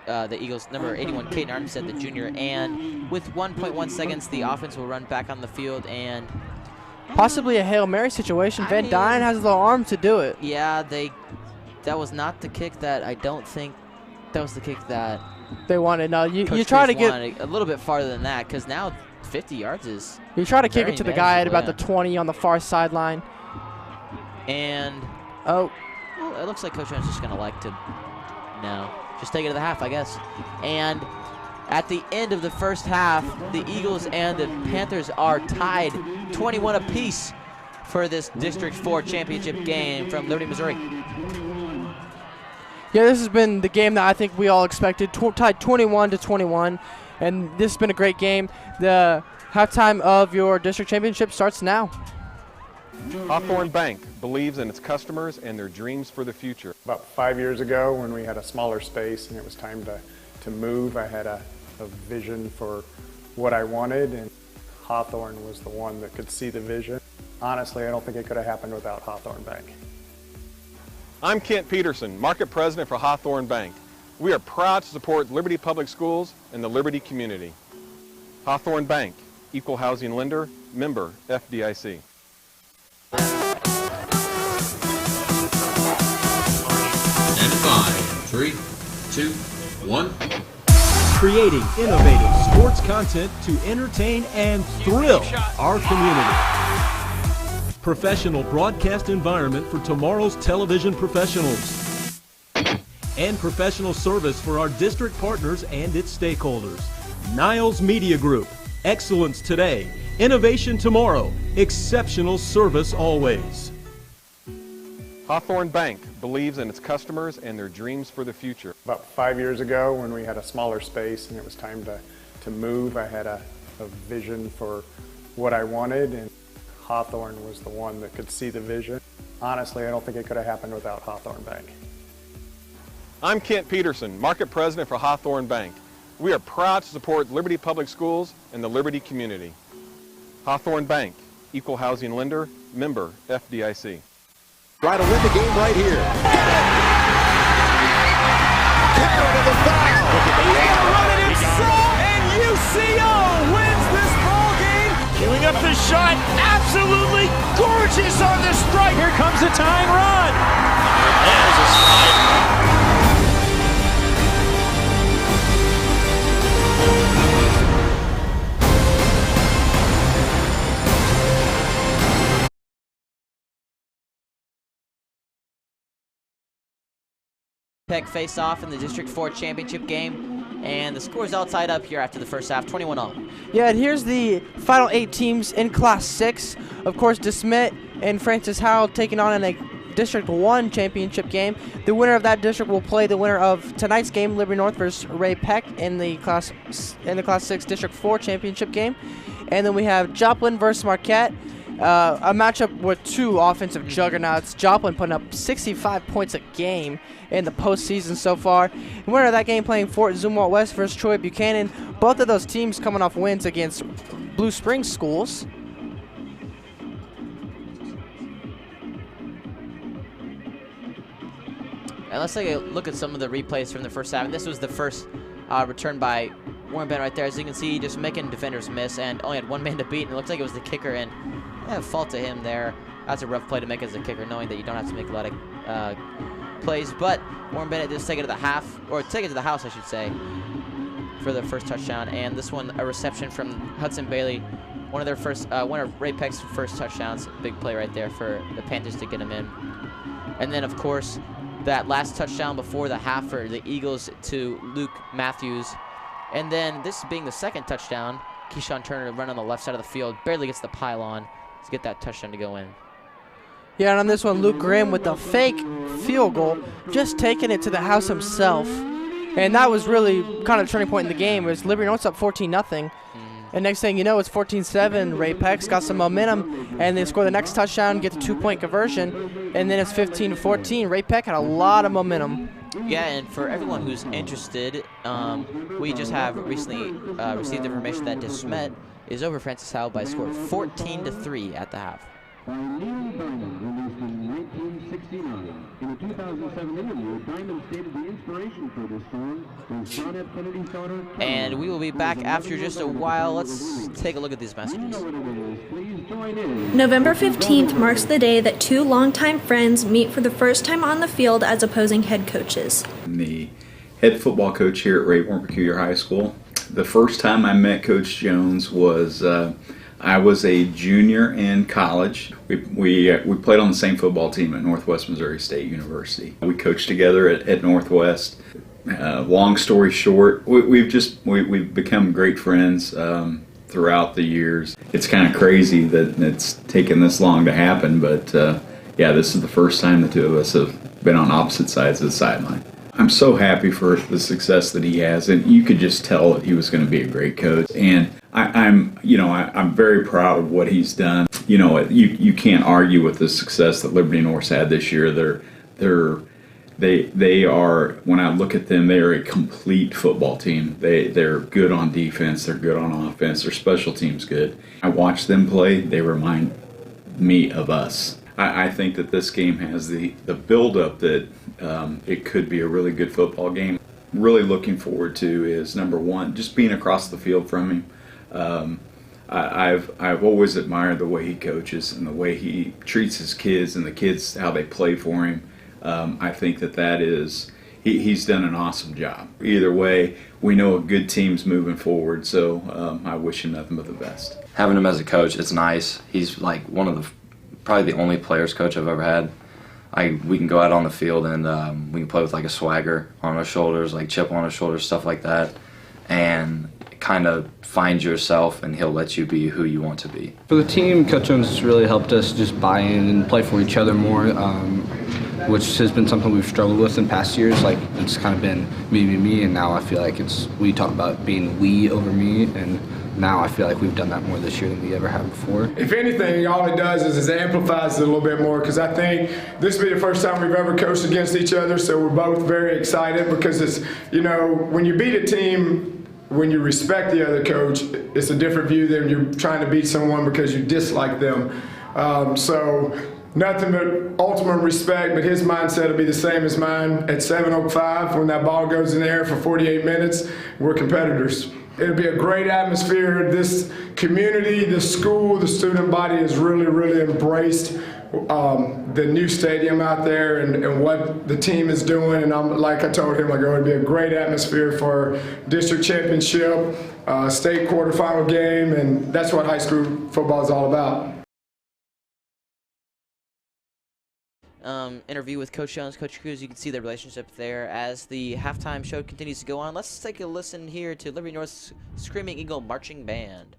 the Eagles. Number 81, Caden Armstead, the junior. And with 1.1 seconds, the offense will run back on the field and possibly a Hail Mary situation. Van Dyne has the arm to do it. Yeah, that was not the kick that I don't think that was the kick that they wanted. No, you Coach try to Chris get wanted a little bit farther than that, because now 50 yards is. You try to kick it to the guy at about yeah. the 20 on the far sideline. And well, it looks like Coach Jones is just gonna like to just take it to the half, I guess. And at the end of the first half, the Eagles and the Panthers are tied 21 apiece for this District 4 championship game from Liberty, Missouri. Yeah, this has been the game that I think we all expected, tied 21-21, and this has been a great game. The halftime of your district championship starts now. Hawthorne Bank believes in its customers and their dreams for the future. About 5 years ago, when we had a smaller space and it was time to move, I had a vision for what I wanted, and Hawthorne was the one that could see the vision. Honestly, I don't think it could have happened without Hawthorne Bank. I'm Kent Peterson, Market President for Hawthorne Bank. We are proud to support Liberty Public Schools and the Liberty community. Hawthorne Bank, Equal Housing Lender, member FDIC. And 5, 3, 2, 1. Creating innovative sports content to entertain and thrill our community. Professional broadcast environment for tomorrow's television professionals. And professional service for our district partners and its stakeholders. Niles Media Group. Excellence today. Innovation tomorrow. Exceptional service always. Hawthorne Bank believes in its customers and their dreams for the future. About 5 years ago, when we had a smaller space and it was time to move, I had a vision for what I wanted, and Hawthorne was the one that could see the vision. Honestly, I don't think it could have happened without Hawthorne Bank. I'm Kent Peterson, Market President for Hawthorne Bank. We are proud to support Liberty Public Schools and the Liberty community. Hawthorne Bank, Equal Housing Lender, member FDIC. Try to win the game right here. Carroll to the foul. Run it inside, and UCO wins this ball game. Queuing up the shot, absolutely gorgeous on the strike. Here comes the tying run. There's a strike. Peck face off in the District 4 championship game, and the score is all tied up here after the first half, 21-all. Yeah, and here's the final 8 teams in Class 6. Of course, DeSmet and Francis Howell taking on in a District 1 championship game. The winner of that district will play the winner of tonight's game, Liberty North versus Ray-Pec in the Class 6 District 4 championship game. And then we have Joplin versus Marquette. A matchup with 2 offensive juggernauts. Joplin putting up 65 points a game in the postseason so far. The winner of that game playing Fort Zumwalt West versus Troy Buchanan. Both of those teams coming off wins against Blue Springs schools. And let's take a look at some of the replays from the first half. And this was the first return by Warren Bennett right there, as you can see, just making defenders miss and only had one man to beat, and it looks like it was the kicker, and fault to him there. That's a rough play to make as a kicker, knowing that you don't have to make a lot of plays, but Warren Bennett just take it to the half, or take it to the house, I should say, for the first touchdown. And this one, a reception from Hudson Bailey, one of Ray-Pec's first touchdowns. Big play right there for the Panthers to get him in. And then, of course, that last touchdown before the half for the Eagles to Luke Matthews. And then this being the second touchdown, Keyshawn Turner run on the left side of the field, barely gets the pylon to get that touchdown to go in. Yeah, and on this one, Luke Grimm with the fake field goal, just taking it to the house himself. And that was really kind of a turning point in the game. It was Liberty North's up 14-0. And next thing you know, it's 14-7. Ray-Pec's got some momentum, and they score the next touchdown, get the 2-point conversion, and then it's 15-14. Ray-Pec had a lot of momentum. Yeah, and for everyone who's interested, we just have recently received information that DeSmet is over Francis Howell by a score of 14-3 at the half. By Neil Diamond, released in 1969. In a 2007 interview, Diamond stated the inspiration for this song was John F. Kennedy's daughter. And we will be back after just a while. Let's take a look at these messages. November 15th marks the day that two longtime friends meet for the first time on the field as opposing head coaches. I'm the head football coach here at Ray-Warren Peculiar High School. The first time I met Coach Jones was I was a junior in college. We played on the same football team at Northwest Missouri State University. We coached together at Northwest. Long story short, we've become great friends throughout the years. It's kind of crazy that it's taken this long to happen, but yeah, this is the first time the two of us have been on opposite sides of the sideline. I'm so happy for the success that he has, and you could just tell that he was going to be a great coach. And I'm very proud of what he's done. You know, you can't argue with the success that Liberty North's had this year. They are, when I look at them, they are a complete football team. They're good on defense. They're good on offense. Their special team's good. I watch them play. They remind me of us. I think that this game has the build-up that it could be a really good football game. Really looking forward to is, number one, just being across the field from him. I've always admired the way he coaches and the way he treats his kids and the kids, how they play for him. I think that is, he's done an awesome job. Either way, we know a good team's moving forward, so I wish him nothing but the best. Having him as a coach, it's nice. He's like probably the only players coach I've ever had. We can go out on the field and we can play with like a swagger on our shoulders, like chip on our shoulders, stuff like that, and kind of find yourself, and he'll let you be who you want to be. For the team, Coach Jones has really helped us just buy in and play for each other more, which has been something we've struggled with in past years. Like, it's kind of been me, and now I feel like we talk about being we over me, and now I feel like we've done that more this year than we ever have before. If anything, all it does is it amplifies it a little bit more, because I think this will be the first time we've ever coached against each other, so we're both very excited, because it's, you know, when you beat a team, when you respect the other coach, it's a different view than you're trying to beat someone because you dislike them. So nothing but ultimate respect, but his mindset will be the same as mine at 7:05 when that ball goes in the air for 48 minutes. We're competitors. It'll be a great atmosphere. This community, the school, the student body has really, really embraced the new stadium out there and what the team is doing. And like I told him, it'll be a great atmosphere for district championship, state quarterfinal game, and that's what high school football is all about. Interview with Coach Jones, Coach Cruz. You can see the relationship there as the halftime show continues to go on. Let's take a listen here to Liberty North's Screaming Eagle Marching Band.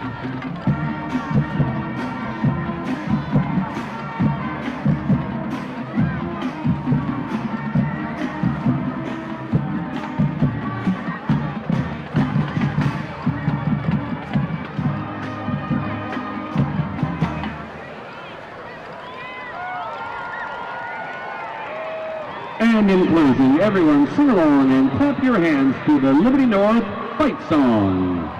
And in closing, everyone sing along and clap your hands to the Liberty North fight song.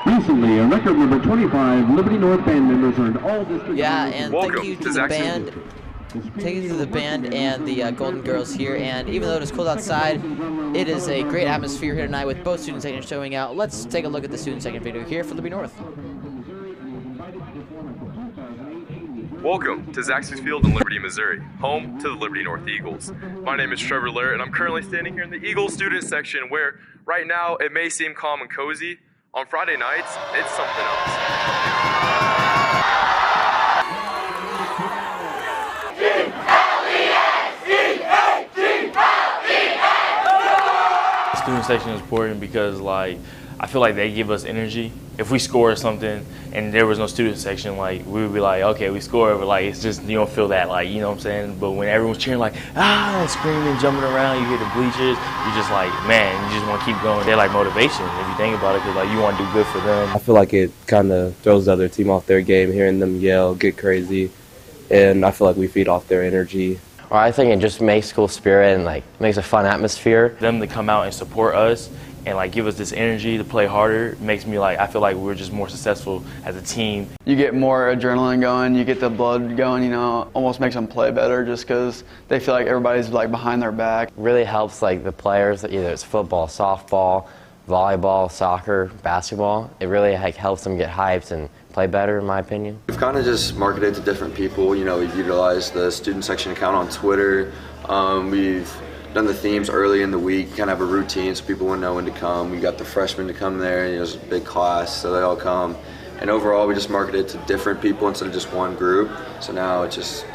Recently, a record number 25 Liberty North band members earned all district. Yeah, and thank you to the band. Thank you to the band and the Golden Girls here. And even though it is cold outside, it is a great atmosphere here tonight with both student sections showing out. Let's take a look at the student section video here for Liberty North. Welcome to Zaxby's Field in Liberty, Missouri, home to the Liberty North Eagles. My name is Trevor Laird, and I'm currently standing here in the Eagles student section where right now it may seem calm and cozy. On Friday nights, it's something else. The student section is important because, like, I feel like they give us energy. If we score something and there was no student section, like, we would be like, okay, we scored, but like, it's just, you don't feel that, like, you know what I'm saying? But when everyone's cheering, like, screaming, jumping around, you hear the bleachers, you're just like, man, you just want to keep going. They're like motivation if you think about it, because like, you want to do good for them. I feel like it kind of throws the other team off their game, hearing them yell, get crazy, and I feel like we feed off their energy. Well, I think it just makes school spirit and like makes a fun atmosphere. Them to come out and support us and like give us this energy to play harder makes me like, I feel like we're just more successful as a team. You get more adrenaline going, you get the blood going, you know, almost makes them play better just because they feel like everybody's like behind their back. Really helps like the players, either it's football, softball, volleyball, soccer, basketball. It really like helps them get hyped and play better, in my opinion. We've kind of just marketed to different people. You know, we've utilized the student section account on Twitter. We've done the themes early in the week, kind of have a routine so people would know when to come. We got the freshmen to come there, you know, it's a big class, so they all come. And overall, we just marketed to different people instead of just one group. So now it's just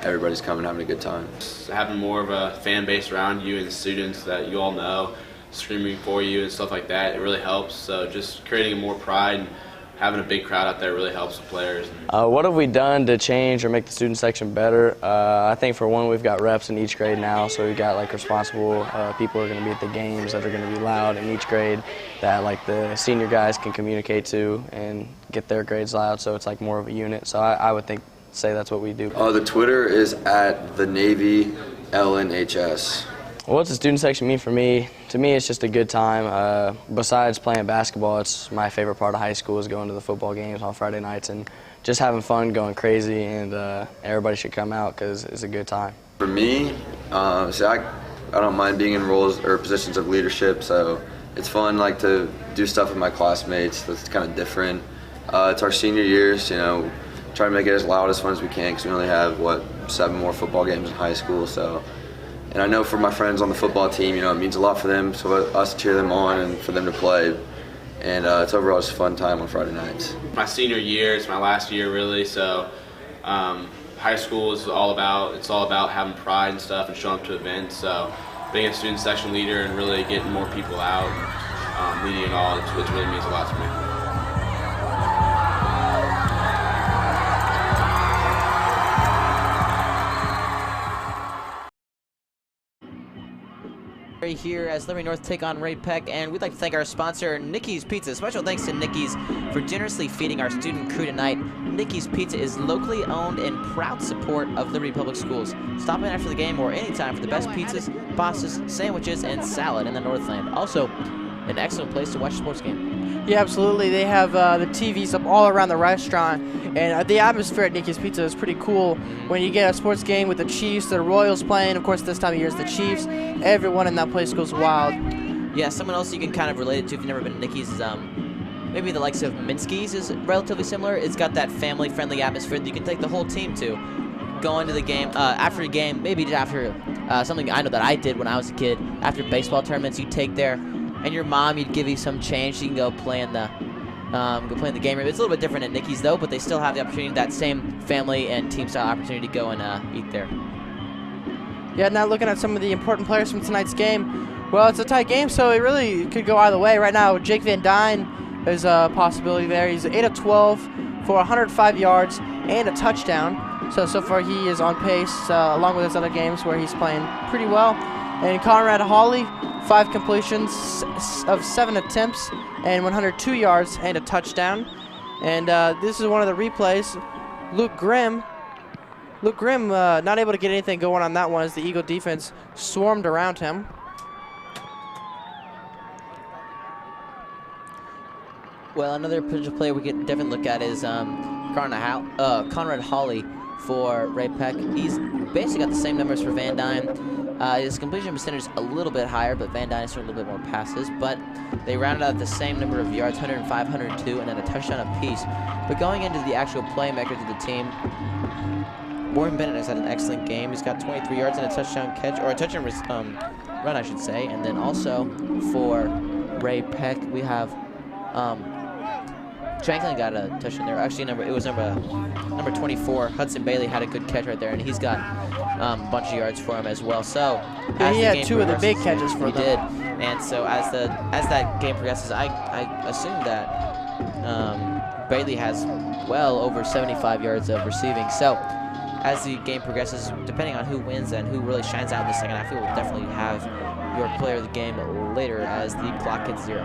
everybody's coming, having a good time. Having more of a fan base around you and students that you all know, screaming for you and stuff like that, it really helps. So just creating more pride and having a big crowd out there really helps the players. What have we done to change or make the student section better? I think for one, we've got reps in each grade now, so we've got like responsible people who are going to be at the games that are going to be loud in each grade that like the senior guys can communicate to and get their grades loud, so it's like more of a unit. So I would say that's what we do. The Twitter is at the Navy LNHS. What's the student section mean for me? To me, it's just a good time. Besides playing basketball, it's my favorite part of high school is going to the football games on Friday nights and just having fun, going crazy, and everybody should come out because it's a good time. For me, I don't mind being in roles or positions of leadership, so it's fun like to do stuff with my classmates that's kind of different. It's our senior years, you know, try to make it as loud as fun as we can because we only have, 7 more football games in high school, so. And I know for my friends on the football team, you know, it means a lot for them, so us to cheer them on and for them to play. And it's overall just a fun time on Friday nights. My senior year, it's my last year really, so high school is all about having pride and stuff and showing up to events. So being a student section leader and really getting more people out, leading it all, it really means a lot to me. Here as Liberty North take on Ray-Pec, and we'd like to thank our sponsor, Nikki's Pizza. Special thanks to Nikki's for generously feeding our student crew tonight. Nikki's Pizza is locally owned and proud support of Liberty Public Schools. Stop in after the game or anytime for the best pizzas, pastas, sandwiches, and salad in the Northland. Also, an excellent place to watch a sports game. Yeah, absolutely. They have the TVs up all around the restaurant, and the atmosphere at Nikki's Pizza is pretty cool. When you get a sports game with the Chiefs, the Royals playing, of course this time of year is the Chiefs, everyone in that place goes wild. Yeah, someone else you can kind of relate it to if you've never been to Nikki's is maybe the likes of Minsky's is relatively similar. It's got that family-friendly atmosphere that you can take the whole team to. Go into the game, after a game, maybe after something I know that I did when I was a kid, after baseball tournaments you'd take there, and your mom, you'd give you some change so you can go play in the game room. It's a little bit different at Nikki's though, but they still have the opportunity, that same family and team style opportunity to go and eat there. Yeah, now looking at some of the important players from tonight's game, well, it's a tight game, so it really could go either way. Right now, Jake Van Dyne is a possibility there. He's 8 of 12 for 105 yards and a touchdown. So far he is on pace, along with his other games where he's playing pretty well. And Conrad Hawley, 5 completions of 7 attempts and 102 yards and a touchdown. And this is one of the replays. Luke Grimm, not able to get anything going on that one as the Eagle defense swarmed around him. Well, another potential player we could definitely look at is Conrad Hawley for Ray-Pec. He's basically got the same numbers for Van Dyne. His completion percentage is a little bit higher, but Van Dyne is a little bit more passes. But they rounded out the same number of yards, 105, 102, and then a touchdown apiece. But going into the actual playmakers of the team, Warren Bennett has had an excellent game. He's got 23 yards and a touchdown catch, or a touchdown run, I should say. And then also for Ray-Pec, we have Shanklin got a touchdown there. Actually, it was number 24. Hudson Bailey had a good catch right there, and he's got a bunch of yards for him as well. So yeah, he had 2 of the big catches for them. He did, and so as that game progresses, I assume that Bailey has well over 75 yards of receiving. So as the game progresses, depending on who wins and who really shines out in the second half, we will definitely have your player of the game later as the clock hits 0.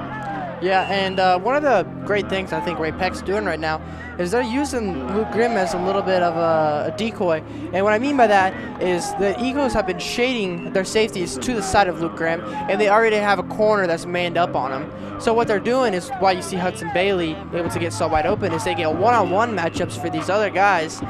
Yeah, and one of the great things I think Ray-Pec's doing right now is they're using Luke Grimm as a little bit of a decoy. And what I mean by that is the Eagles have been shading their safeties to the side of Luke Grimm, and they already have a corner that's manned up on him. So what they're doing is why you see Hudson Bailey able to get so wide open is they get one-on-one matchups for these other guys,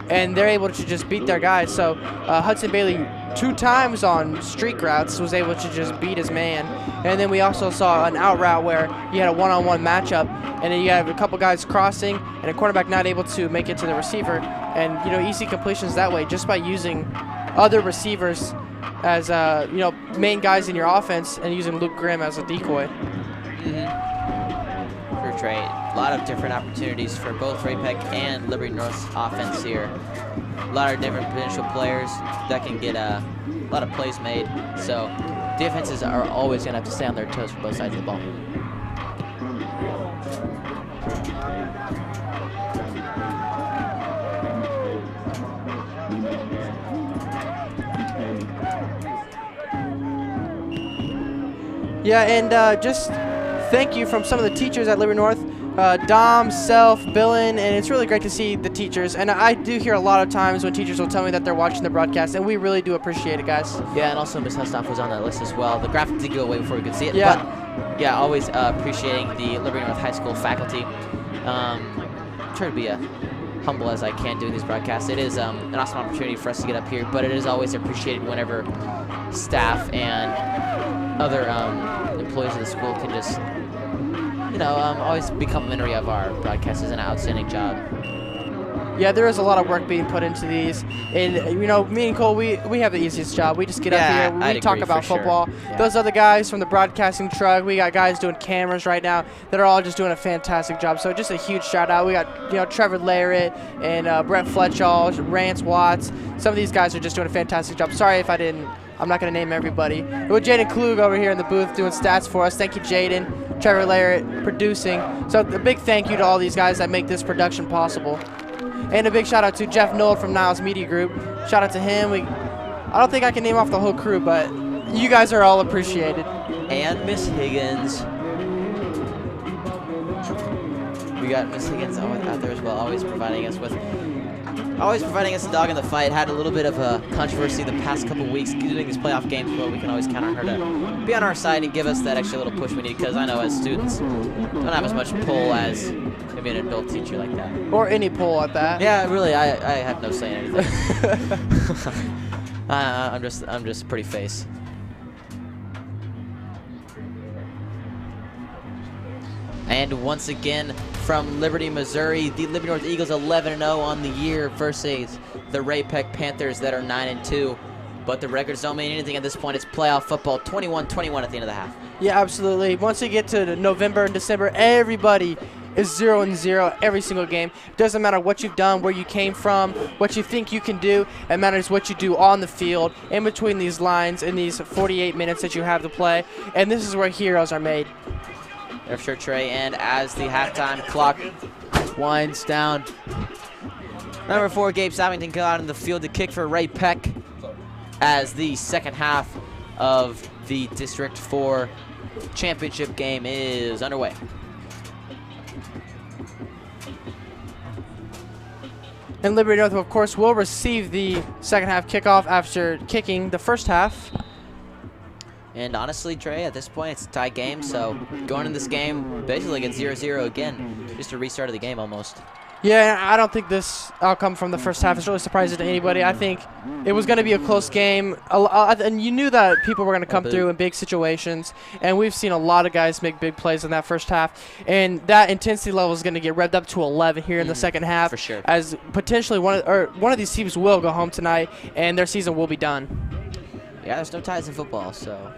and they're able to just beat their guys. So Hudson Bailey 2 times on streak routes was able to just beat his man. And then we also saw an out route where you had a one-on-one matchup, and then you have a couple guys crossing and a quarterback not able to make it to the receiver. And easy completions that way just by using other receivers as main guys in your offense and using Luke Grimm as a decoy. For Trey, a lot of different opportunities for both Ray-Pec and Liberty North's offense here. A lot of different potential players that can get a lot of plays made. So defenses are always going to have to stay on their toes for both sides of the ball. Yeah, and just thank you from some of the teachers at Liberty North. Dom, Self, Billin, and it's really great to see the teachers. And I do hear a lot of times when teachers will tell me that they're watching the broadcast, and we really do appreciate it, guys. Yeah, and also Ms. Hustoff was on that list as well. The graphic did go away before we could see it. Yeah. But, yeah, always appreciating the Liberty North High School faculty. Try to be humble as I can doing these broadcasts. It is an awesome opportunity for us to get up here, but it is always appreciated whenever staff and other employees of the school can just always be complimentary of our broadcast. Is an outstanding job. Yeah, there is a lot of work being put into these. And, me and Cole, we have the easiest job. We just get up here, we talk about football. Sure. Yeah. Those other guys from the broadcasting truck, we got guys doing cameras right now that are all just doing a fantastic job. So just a huge shout out. We got, Trevor Larrett and Brett Fletchall, Rance Watts. Some of these guys are just doing a fantastic job. Sorry if I'm not going to name everybody. With Jaden Klug over here in the booth doing stats for us. Thank you, Jaden. Trevor Larrett producing. So a big thank you to all these guys that make this production possible. And a big shout out to Jeff Knoll from Niles Media Group. Shout out to him. I don't think I can name off the whole crew, but You guys are all appreciated. And Miss Higgins. We got Miss Higgins out there as well, always providing us a dog in the fight. Had a little bit of a controversy the past couple weeks doing these playoff games, but we can always count on her to be on our side and give us that extra little push we need, because I know as students don't have as much pull as maybe an adult teacher like that. Or any pull at that. Yeah, really, I have no say in anything. I'm just pretty face. And once again, from Liberty, Missouri, the Liberty North Eagles 11-0 on the year versus the Ray-Pec Panthers that are 9-2. But the records don't mean anything at this point. It's playoff football, 21-21 at the end of the half. Yeah, absolutely. Once you get to November and December, everybody is 0-0 every single game. Doesn't matter what you've done, where you came from, what you think you can do. It matters what you do on the field, in between these lines, in these 48 minutes that you have to play. And this is where heroes are made. There for sure, Trey. And as the halftime clock winds down, number 4, Gabe Sappington got out in the field to kick for Ray-Pec as the second half of the District 4 championship game is underway. And Liberty North, of course, will receive the second half kickoff after kicking the first half. And honestly, Trey, at this point, it's a tie game, so going in this game, basically get 0-0 again. Just a restart of the game almost. Yeah, I don't think this outcome from the first half is really surprising to anybody. I think it was going to be a close game, and you knew that people were going to come through in big situations, and we've seen a lot of guys make big plays in that first half, and that intensity level is going to get revved up to 11 here in the second half. For sure. As potentially one of these teams will go home tonight, and their season will be done. Yeah, there's no ties in football, so.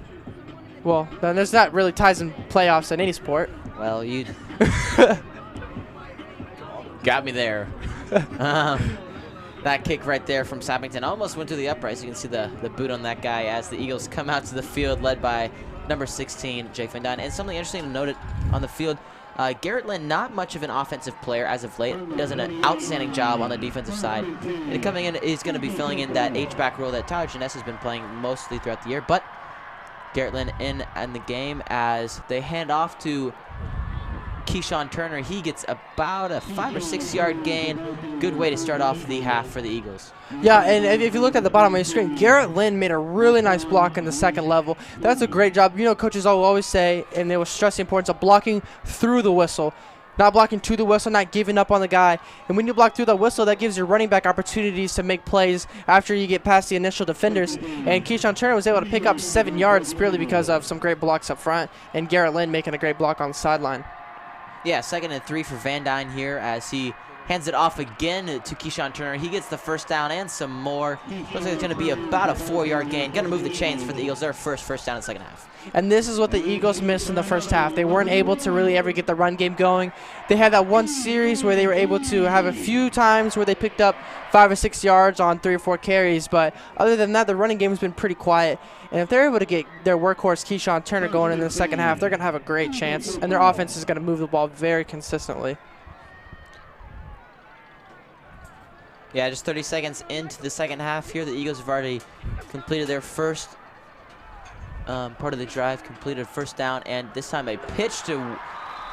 Well, then there's not really ties in playoffs in any sport. Well, you got me there. That kick right there from Sappington almost went to the upright. So you can see the boot on that guy as the Eagles come out to the field led by number 16, Jake Van Dyne. And something interesting to note on the field, Garrett Lynn, not much of an offensive player as of late, does an outstanding job on the defensive side. And coming in, he's going to be filling in that H-back role that Tyler Jeunesse has been playing mostly throughout the year. But Garrett Lynn in the game as they hand off to Keyshawn Turner. He gets about a 5 or 6 yard gain. Good way to start off the half for the Eagles. Yeah, and if you look at the bottom of your screen, Garrett Lynn made a really nice block in the second level. That's a great job. You know, coaches always say, and they will stress the importance of blocking through the whistle. Not blocking to the whistle, not giving up on the guy. And when you block through the whistle, that gives your running back opportunities to make plays after you get past the initial defenders. And Keyshawn Turner was able to pick up 7 yards purely because of some great blocks up front, and Garrett Lynn making a great block on the sideline. Yeah, 2nd and 3 for Van Dyne here as he hands it off again to Keyshawn Turner. He gets the first down and some more. Looks like it's going to be about a 4 yard gain. Going to move the chains for the Eagles. Their first down in the second half. And this is what the Eagles missed in the first half. They weren't able to really ever get the run game going. They had that one series where they were able to have a few times where they picked up 5 or 6 yards on 3 or 4 carries. But other than that, the running game has been pretty quiet. And if they're able to get their workhorse, Keyshawn Turner, going in the second half, they're going to have a great chance. And their offense is going to move the ball very consistently. Yeah, just 30 seconds into the second half here. The Eagles have already completed their first part of the drive, completed first down, and this time a pitch to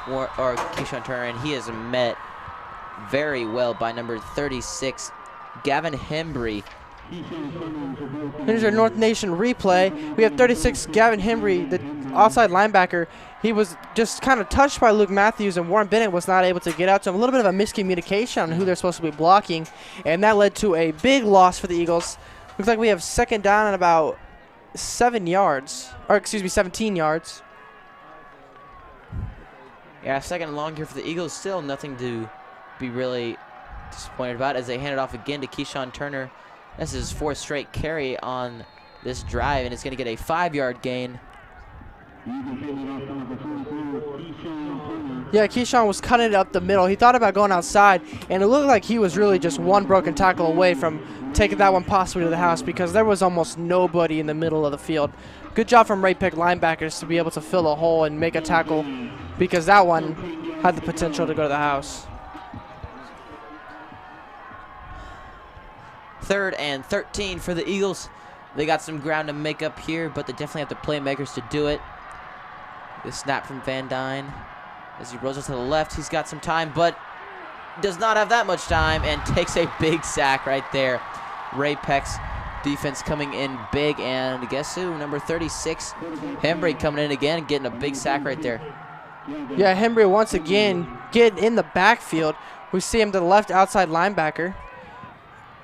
Keyshawn Turner, and he is met very well by number 36, Gavin Hembry. Here's our North Nation replay. We have 36, Gavin Hembry, the outside linebacker. He was just kind of touched by Luke Matthews, and Warren Bennett was not able to get out to him. A little bit of a miscommunication on who they're supposed to be blocking, and that led to a big loss for the Eagles. Looks like we have second down at about 17 yards. Yeah, second and long here for the Eagles. Still nothing to be really disappointed about as they hand it off again to Keyshawn Turner. This is his 4th straight carry on this drive, and it's going to get a 5 yard gain. Yeah, Keyshawn was cutting it up the middle. He thought about going outside, and it looked like he was really just one broken tackle away from taking that one possibly to the house because there was almost nobody in the middle of the field. Good job from Ray-Pec linebackers to be able to fill a hole and make a tackle because that one had the potential to go to the house. 3rd and 13 for the Eagles They got some ground to make up here, but they definitely have the playmakers to do it. The snap from Van Dyne. As he rolls it to the left, he's got some time, but does not have that much time and takes a big sack right there. Ray-Pec's defense coming in big, and guess who? Number 36, Hembry coming in again, getting a big sack right there. Yeah, Hembry once again getting in the backfield. We see him to the left outside linebacker,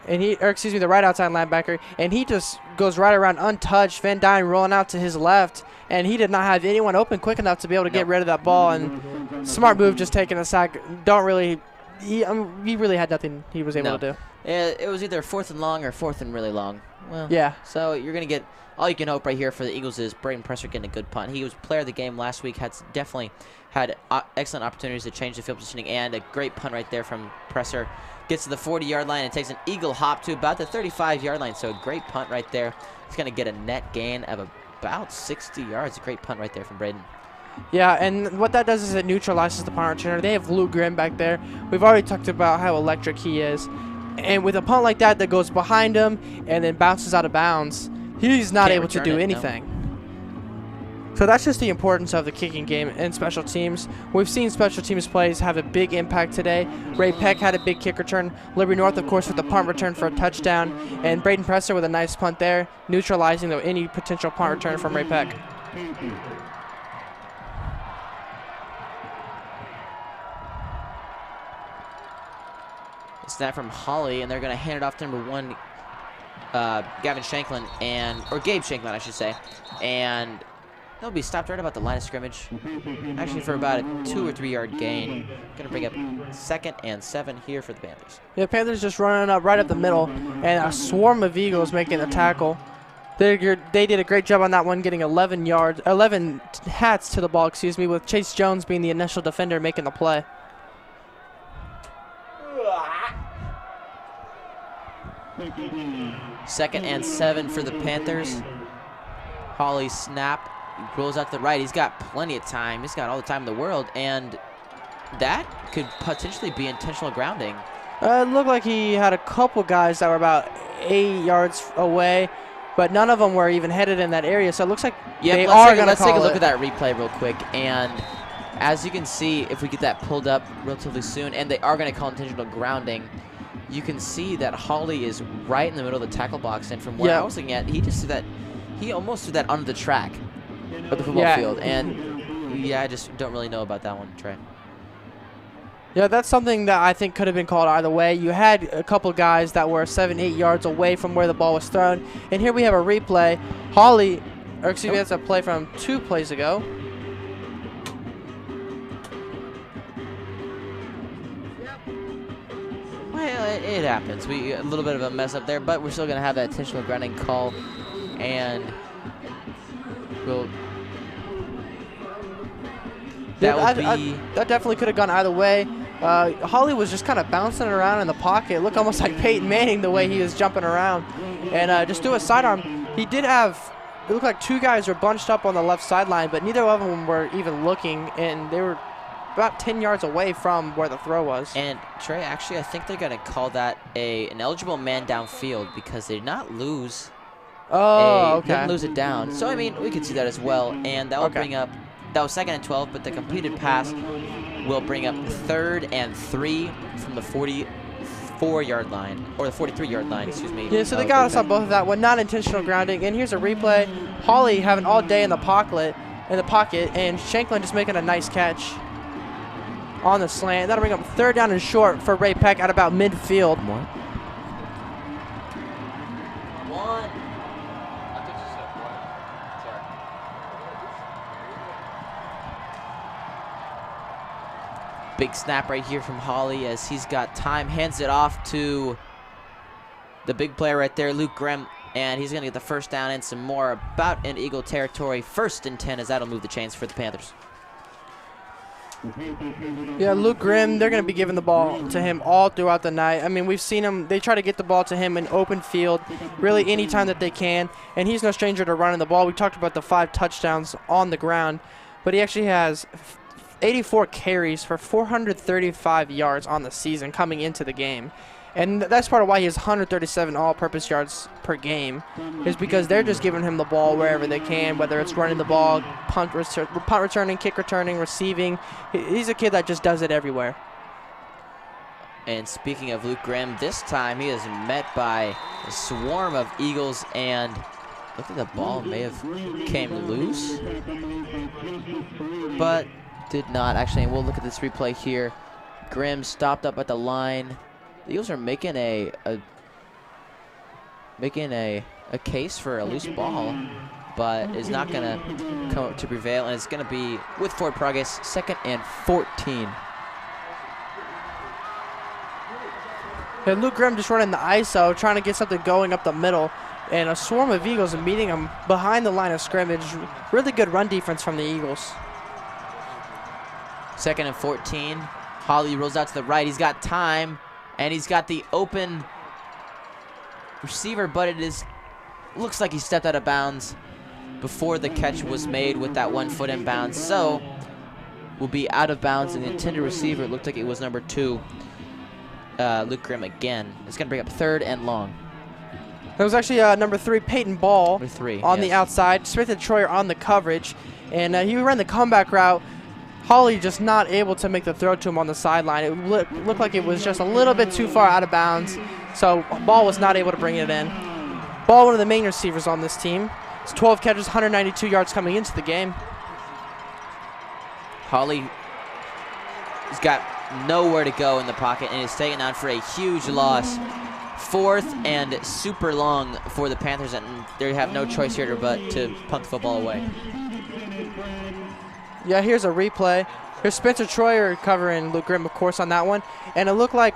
and the right outside linebacker, and he just goes right around untouched. Van Dyne rolling out to his left, and he did not have anyone open quick enough to be able to get rid of that ball. And smart move, just taking a sack. He really had nothing he was able to do. It was either 4th and long or 4th and really long. Well, yeah. So you're going to get, all you can hope right here for the Eagles is Braden Presser getting a good punt. He was player of the game last week, definitely had excellent opportunities to change the field positioning, and a great punt right there from Presser. Gets to the 40-yard line and takes an eagle hop to about the 35-yard line. So a great punt right there. He's going to get a net gain of about 60 yards. A great punt right there from Braden. Yeah, and what that does is it neutralizes the punt returner. They have Luke Grimm back there. We've already talked about how electric he is. And with a punt like that goes behind him and then bounces out of bounds, he's not able to do anything. No. So that's just the importance of the kicking game and special teams. We've seen special teams plays have a big impact today. Ray-Pec had a big kick return. Liberty North, of course, with the punt return for a touchdown. And Braden Presser with a nice punt there, neutralizing any potential punt return from Ray-Pec. Snap from Holly, and they're going to hand it off to number 1, Gabe Shanklin, I should say. And they'll be stopped right about the line of scrimmage, actually for about a 2 or 3 yard gain. Going to bring up 2nd and 7 here for the Panthers. Yeah, Panthers just running up right up the middle, and a swarm of Eagles making the tackle. They did a great job on that one, getting 11 hats to the ball, with Chase Jones being the initial defender making the play. Second and 7 for the Panthers. Holly snap. He rolls out to the right. He's got plenty of time. He's got all the time in the world, and that could potentially be intentional grounding. It looked like he had a couple guys that were about 8 yards away, but none of them were even headed in that area, so it looks like they are going to Let's take a look at that replay real quick, and as you can see, if we get that pulled up relatively soon, and they are going to call intentional grounding, you can see that Holly is right in the middle of the tackle box, and from where I was looking at, he almost threw that under the track of the football field, and I just don't really know about that one, Trey. Yeah, that's something that I think could have been called either way. You had a couple guys that were 7-8 yards away from where the ball was thrown, and here we have a replay. That's a play from 2 plays ago. Well, it happens. A little bit of a mess up there, but we're still going to have that intentional grounding call, and that definitely could have gone either way. Holly was just kind of bouncing around in the pocket. It looked almost like Peyton Manning the way he was jumping around, and just do a sidearm. He did have. It looked like 2 guys were bunched up on the left sideline, but neither of them were even looking, and they were about 10 yards away from where the throw was. And Trey, actually, I think they're going to call that an eligible man downfield because they did not lose. Didn't lose it down. So I mean, we could see that as well, and that will bring up. That was 2nd and 12, but the completed pass will bring up 3rd and 3 from the 44-yard line, or the 43-yard line, excuse me. Yeah, so they got us on both of that one, not intentional grounding. And here's a replay. Holly having all day in the pocket, and Shanklin just making a nice catch on the slant. That'll bring up 3rd down and short for Ray-Pec at about midfield. Big snap right here from Holly as he's got time. Hands it off to the big player right there, Luke Grimm, and he's going to get the first down and some more about in Eagle territory. 1st and 10 as that'll move the chains for the Panthers. Yeah, Luke Grimm, they're going to be giving the ball to him all throughout the night. I mean, we've seen him. They try to get the ball to him in open field really any time that they can, and he's no stranger to running the ball. We talked about the 5 touchdowns on the ground, but he actually has 84 carries for 435 yards on the season coming into the game. And that's part of why he has 137 all-purpose yards per game, is because they're just giving him the ball wherever they can, whether it's running the ball, punt returning, kick returning, receiving. He's a kid that just does it everywhere. And speaking of Luke Grimm, this time he is met by a swarm of Eagles, and looked like the ball may have came loose, but did not. Actually, and we'll look at this replay here. Grimm stopped up at the line. The Eagles are making a case for a loose ball, but is not going to come up to prevail, and it's going to be with forward progress, 2nd and 14. And Luke Grimm just running the ISO, trying to get something going up the middle, and a swarm of Eagles are meeting him behind the line of scrimmage. Really good run defense from the Eagles. 2nd and 14. Holly rolls out to the right. He's got time, and he's got the open receiver, but looks like he stepped out of bounds before the catch was made with that 1 foot in bounds. So will be out of bounds, and the intended receiver, it looked like it was number 2, Luke Grimm again. It's going to bring up 3rd and long. It was actually number 3, Peyton Ball, on the outside. Smith and Troyer on the coverage, and he ran the comeback route. Holly just not able to make the throw to him on the sideline. It looked like it was just a little bit too far out of bounds, so Ball was not able to bring it in. Ball, one of the main receivers on this team. It's 12 catches, 192 yards coming into the game. Holly has got nowhere to go in the pocket and is taken on for a huge loss. 4th and super long for the Panthers, and they have no choice here but to punt the football away. Yeah, here's a replay. Here's Spencer Troyer covering Luke Grimm, of course, on that one. And it looked like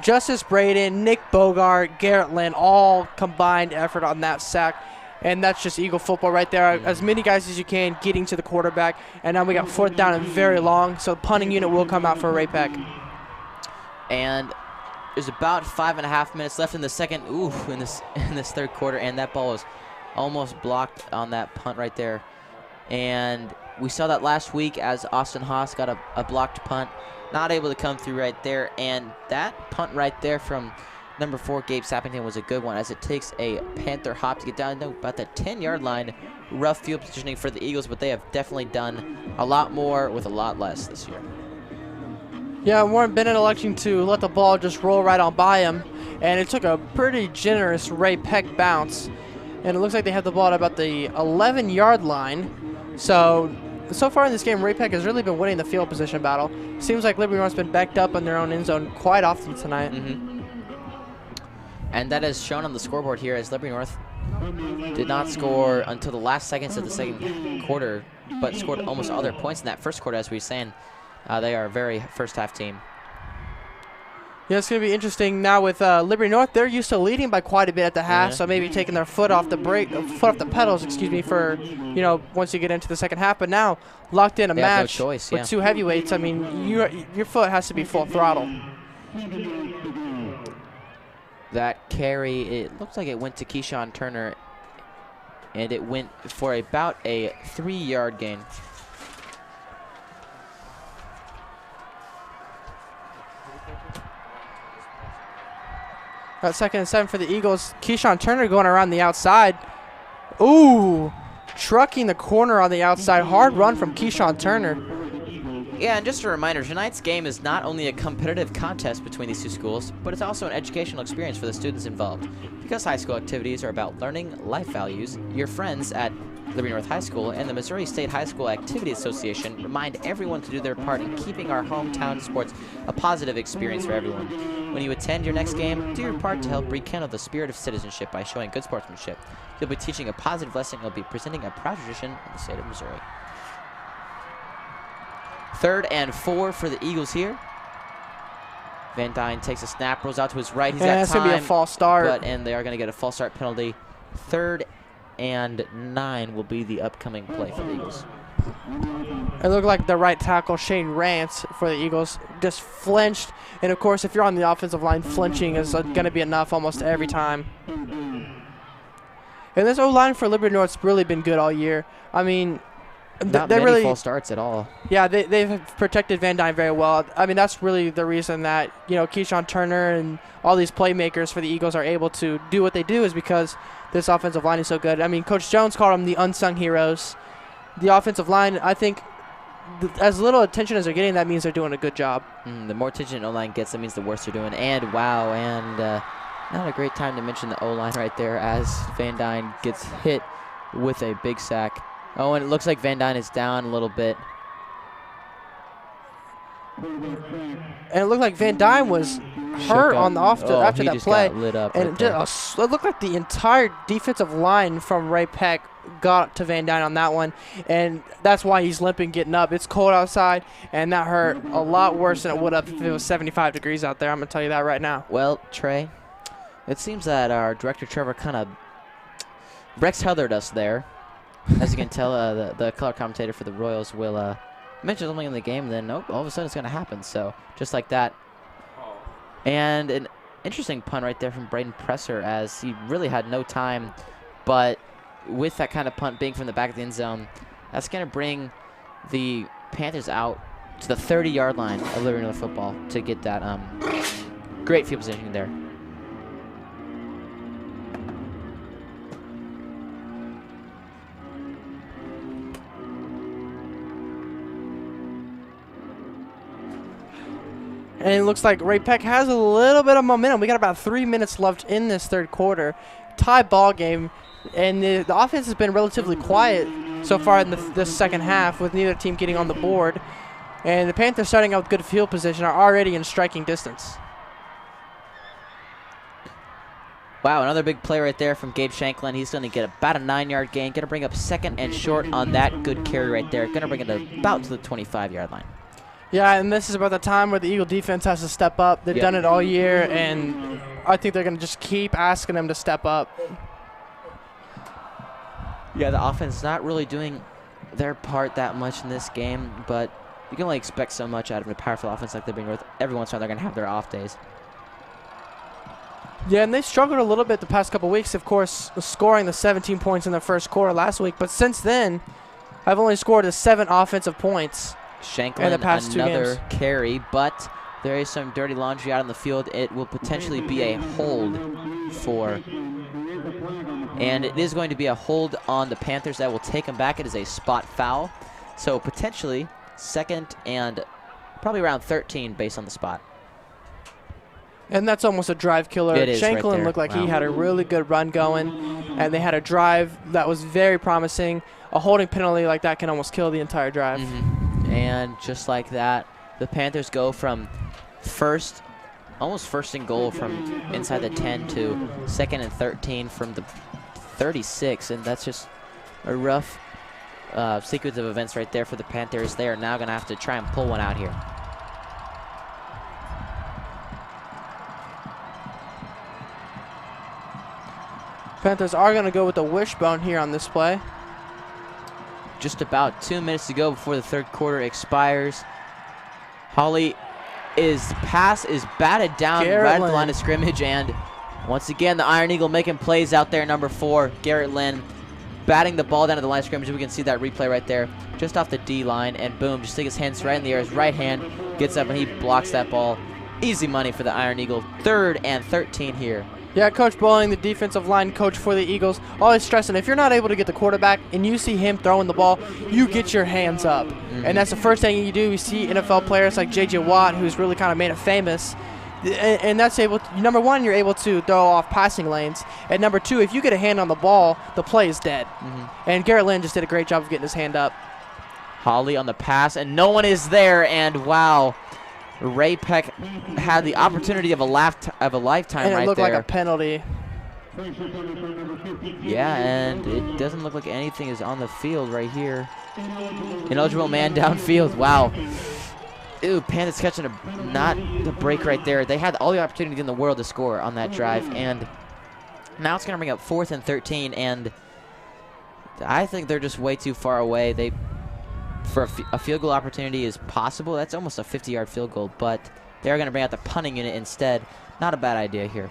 Justice Braden, Nick Bogart, Garrett Lynn, all combined effort on that sack. And that's just Eagle football right there. As many guys as you can getting to the quarterback. And now we got 4th down and very long, so the punting unit will come out for Ray-Pec. And there's about 5.5 minutes left in the second, in this 3rd quarter, and that ball was almost blocked on that punt right there. And we saw that last week as Austin Haas got a blocked punt, not able to come through right there. And that punt right there from number 4, Gabe Sappington, was a good one, as it takes a Panther hop to get down to about the 10-yard line. Rough field positioning for the Eagles, but they have definitely done a lot more with a lot less this year. Yeah, Warren Bennett electing to let the ball just roll right on by him, and it took a pretty generous Ray-Pec bounce. And it looks like they have the ball at about the 11-yard line. So far in this game, Ray-Pec has really been winning the field position battle. Seems like Liberty North's been backed up in their own end zone quite often tonight. And that is shown on the scoreboard here, as Liberty North did not score until the last seconds of the 2nd quarter, but scored almost all their points in that 1st quarter, as we were saying. They are a very first-half team. Yeah, it's going to be interesting now with Liberty North. They're used to leading by quite a bit at the half, so maybe taking their foot off the pedals, for, once you get into the second half. But now, locked in a match with 2 heavyweights, I mean, your foot has to be full throttle. That carry, it looks like it went to Keyshawn Turner, and it went for about a 3-yard gain. About 2nd and 7 for the Eagles. Keyshawn Turner going around the outside. Ooh, trucking the corner on the outside. Hard run from Keyshawn Turner. Yeah, and just a reminder, tonight's game is not only a competitive contest between these 2 schools, but it's also an educational experience for the students involved. Because high school activities are about learning life values, your friends at Liberty North High School and the Missouri State High School Activity Association remind everyone to do their part in keeping our hometown sports a positive experience for everyone. When you attend your next game, do your part to help rekindle the spirit of citizenship by showing good sportsmanship. You'll be teaching a positive lesson. You'll be presenting a proud tradition in the state of Missouri. 3rd and 4 for the Eagles here. Van Dyne takes a snap, rolls out to his right. He's got time. It's going to be a false start. And they are going to get a false start penalty. 3rd and 9 will be the upcoming play for the Eagles. It looked like the right tackle, Shane Rance, for the Eagles, just flinched. And, of course, if you're on the offensive line, flinching is going to be enough almost every time. And this O-line for Liberty North's really been good all year. I mean, Not many really false starts at all. Yeah, they've protected Van Dyne very well. I mean, that's really the reason that, Keyshawn Turner and all these playmakers for the Eagles are able to do what they do, is because this offensive line is so good. I mean, Coach Jones called them the unsung heroes. The offensive line, I think, as little attention as they're getting, that means they're doing a good job. The more attention an O-line gets, that means the worse they're doing. And not a great time to mention the O-line right there, as Van Dyne gets hit with a big sack. Oh, and it looks like Van Dyne is down a little bit. And it looked like Van Dyne was hurt on the after that play. Got lit up and it looked like the entire defensive line from Ray-Pec got to Van Dyne on that one, and that's why he's limping getting up. It's cold outside, and that hurt a lot worse than it would have if it was 75 degrees out there. I'm going to tell you that right now. Well, Trey, it seems that our director Trevor kind of Rex Heathered us there. As you can tell, the color commentator for the Royals will mention something in the game, then all of a sudden it's going to happen. So just like that. And an interesting punt right there from Braden Presser, as he really had no time. But with that kind of punt being from the back of the end zone, that's going to bring the Panthers out to the 30-yard line of Liberty North football to get that great field positioning there. And it looks like Ray-Pec has a little bit of momentum. We got about 3 minutes left in this third quarter. Tie ball game. And the offense has been relatively quiet so far in the second half, with neither team getting on the board. And the Panthers, starting out with good field position, are already in striking distance. Wow, another big play right there from Gabe Shanklin. He's going to get about a 9-yard gain. Going to bring up second and short on that good carry right there. Going to bring it about to the 25-yard line. Yeah, and this is about the time where the Eagle defense has to step up. They've done it all year, and I think they're going to just keep asking them to step up. Yeah, the offense is not really doing their part that much in this game, but you can only expect so much out of a powerful offense like Liberty North. Every once in a while, they're going to have their off days. Yeah, and they struggled a little bit the past couple weeks, of course, scoring the 17 points in the first quarter last week. But since then, I've only scored 7 offensive points Shanklin, in the past 2 another games. Carry, but there is some dirty laundry out on the field. It will potentially be a hold and it is going to be a hold on the Panthers that will take them back. It is a spot foul. So potentially second and probably around 13 based on the spot. And that's almost a drive killer. It is Shanklin right looked like there. he had a really good run going, and they had a drive that was very promising. A holding penalty like that can almost kill the entire drive. And just like that, the Panthers go from almost first and goal from inside the 10 to second and 13 from the 36, and that's just a rough sequence of events right there for the Panthers. They are now going to have to try and pull one out here. Panthers are going to go with the wishbone here on this play. Just about 2 minutes to go before the third quarter expires. Holly, pass is batted down right at the line of scrimmage, and once again the Iron Eagle making plays out there. Number 4, Garrett Lynn, batting the ball down to the line of scrimmage. We can see that replay right there, just off the D line, and boom, just stick his hands right in the air. His right hand gets up and he blocks that ball. Easy money for the Iron Eagle. 3rd and 13 here. Yeah, Coach Bowling, the defensive line coach for the Eagles, always stressing if you're not able to get the quarterback and you see him throwing the ball, you get your hands up. And that's the first thing you do. You see NFL players like J.J. Watt, who's really kind of made it famous. And that's able to, number 1, you're able to throw off passing lanes. And number 2, if you get a hand on the ball, the play is dead. And Garrett Lynn just did a great job of getting his hand up. Holly on the pass, and no one is there, and wow. Ray-Pec had the opportunity of a lifetime right there. And it looked like a penalty. Yeah, and it doesn't look like anything is on the field right here. Ineligible man downfield. Wow. Ew, Panthers catching not the break right there. They had all the opportunity in the world to score on that drive, and now it's going to bring up 4th and 13, and I think they're just way too far away. For a field goal opportunity is possible. That's almost a 50-yard field goal, but they're going to bring out the punting unit instead. Not a bad idea here.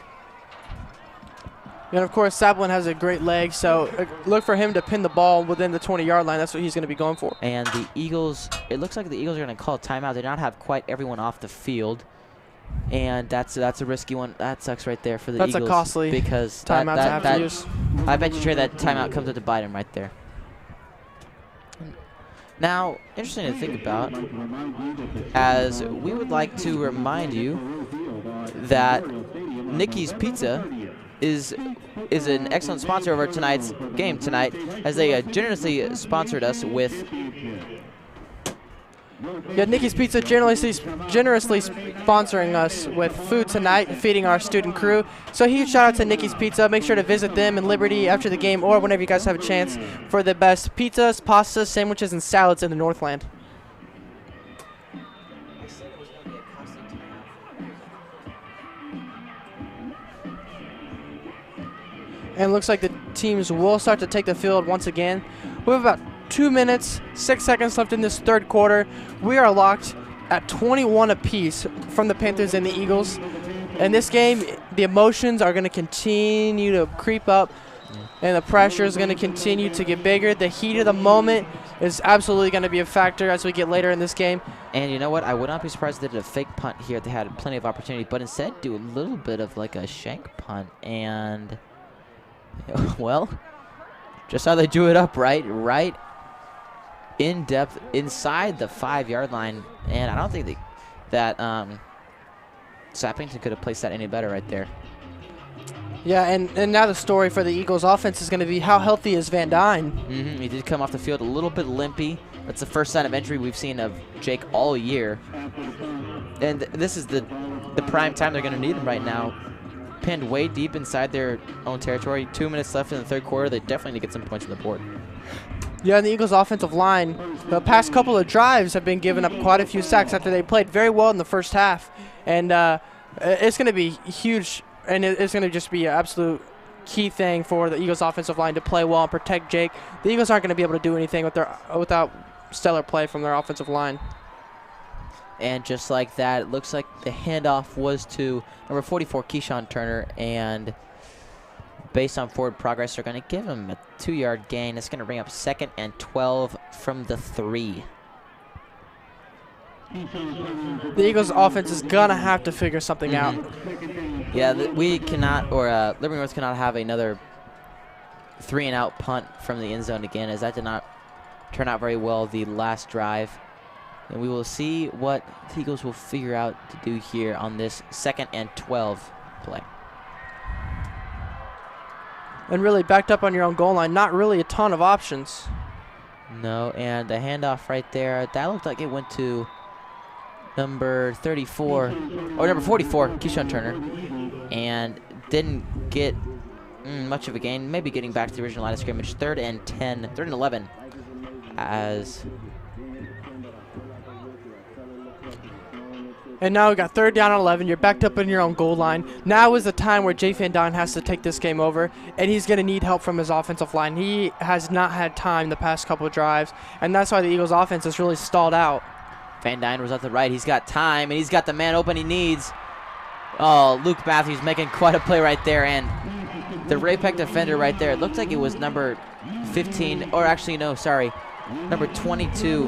And, of course, Sablin has a great leg, so look for him to pin the ball within the 20-yard line. That's what he's going to be going for. And the Eagles, it looks like the Eagles are going to call a timeout. They do not have quite everyone off the field. And that's a risky one. That sucks right there for the Eagles. That's a costly because timeout to have to use. I bet you, Trey, that timeout comes up to bite him right there. Now, interesting to think about, as we would like to remind you that Nikki's Pizza is an excellent sponsor of our tonight's game tonight, as they generously sponsored us with. Yeah, Nikki's Pizza generously sponsoring us with food tonight, feeding our student crew. So huge shout out to Nikki's Pizza. Make sure to visit them in Liberty after the game or whenever you guys have a chance for the best pizzas, pastas, sandwiches, and salads in the Northland. And it looks like the teams will start to take the field once again. We have about 2 minutes, 6 seconds left in this third quarter. We are locked at 21 apiece from the Panthers and the Eagles. In this game, the emotions are going to continue to creep up, and the pressure is going to continue to get bigger. The heat of the moment is absolutely going to be a factor as we get later in this game. And you know what? I would not be surprised if they did a fake punt here. They had plenty of opportunity, but instead do a little bit of like a shank punt. And, well, just how they drew it up, right in depth inside the 5-yard line. And I don't think that Sappington could have placed that any better right there. Yeah, and now the story for the Eagles offense is going to be how healthy is Van Dyne. He did come off the field a little bit limpy. That's the first sign of injury we've seen of Jake all year. And this is the prime time they're going to need him right now. Pinned way deep inside their own territory. 2 minutes left in the third quarter. They definitely need to get some points on the board. Yeah, and the Eagles offensive line, the past couple of drives have been giving up quite a few sacks after they played very well in the first half. And it's going to be huge, and it's going to just be an absolute key thing for the Eagles offensive line to play well and protect Jake. The Eagles aren't going to be able to do anything without stellar play from their offensive line. And just like that, it looks like the handoff was to number 44, Keyshawn Turner, and based on forward progress, they're going to give him a 2-yard gain. It's going to bring up 2nd and 12 from the 3. The Eagles offense is going to have to figure something out. Yeah, we cannot, or Liberty North cannot have another 3-and-out punt from the end zone again, as that did not turn out very well the last drive. And we will see what the Eagles will figure out to do here on this 2nd and 12 play. And really backed up on your own goal line, not really a ton of options. No, and the handoff right there, that looked like it went to number 34, or number 44, Keyshawn Turner, and didn't get much of a gain, maybe getting back to the original line of scrimmage. 3rd and 11 as... And now we got 3rd down and 11. You're backed up in your own goal line. Now is the time where Jay Van Dyne has to take this game over, and he's going to need help from his offensive line. He has not had time the past couple of drives, and that's why the Eagles' offense has really stalled out. Van Dyne was at the right. He's got time, and he's got the man open he needs. Oh, Luke Matthews making quite a play right there, and the Ray-Pec defender right there. It looked like it was number 15, or actually, no, sorry, number 22,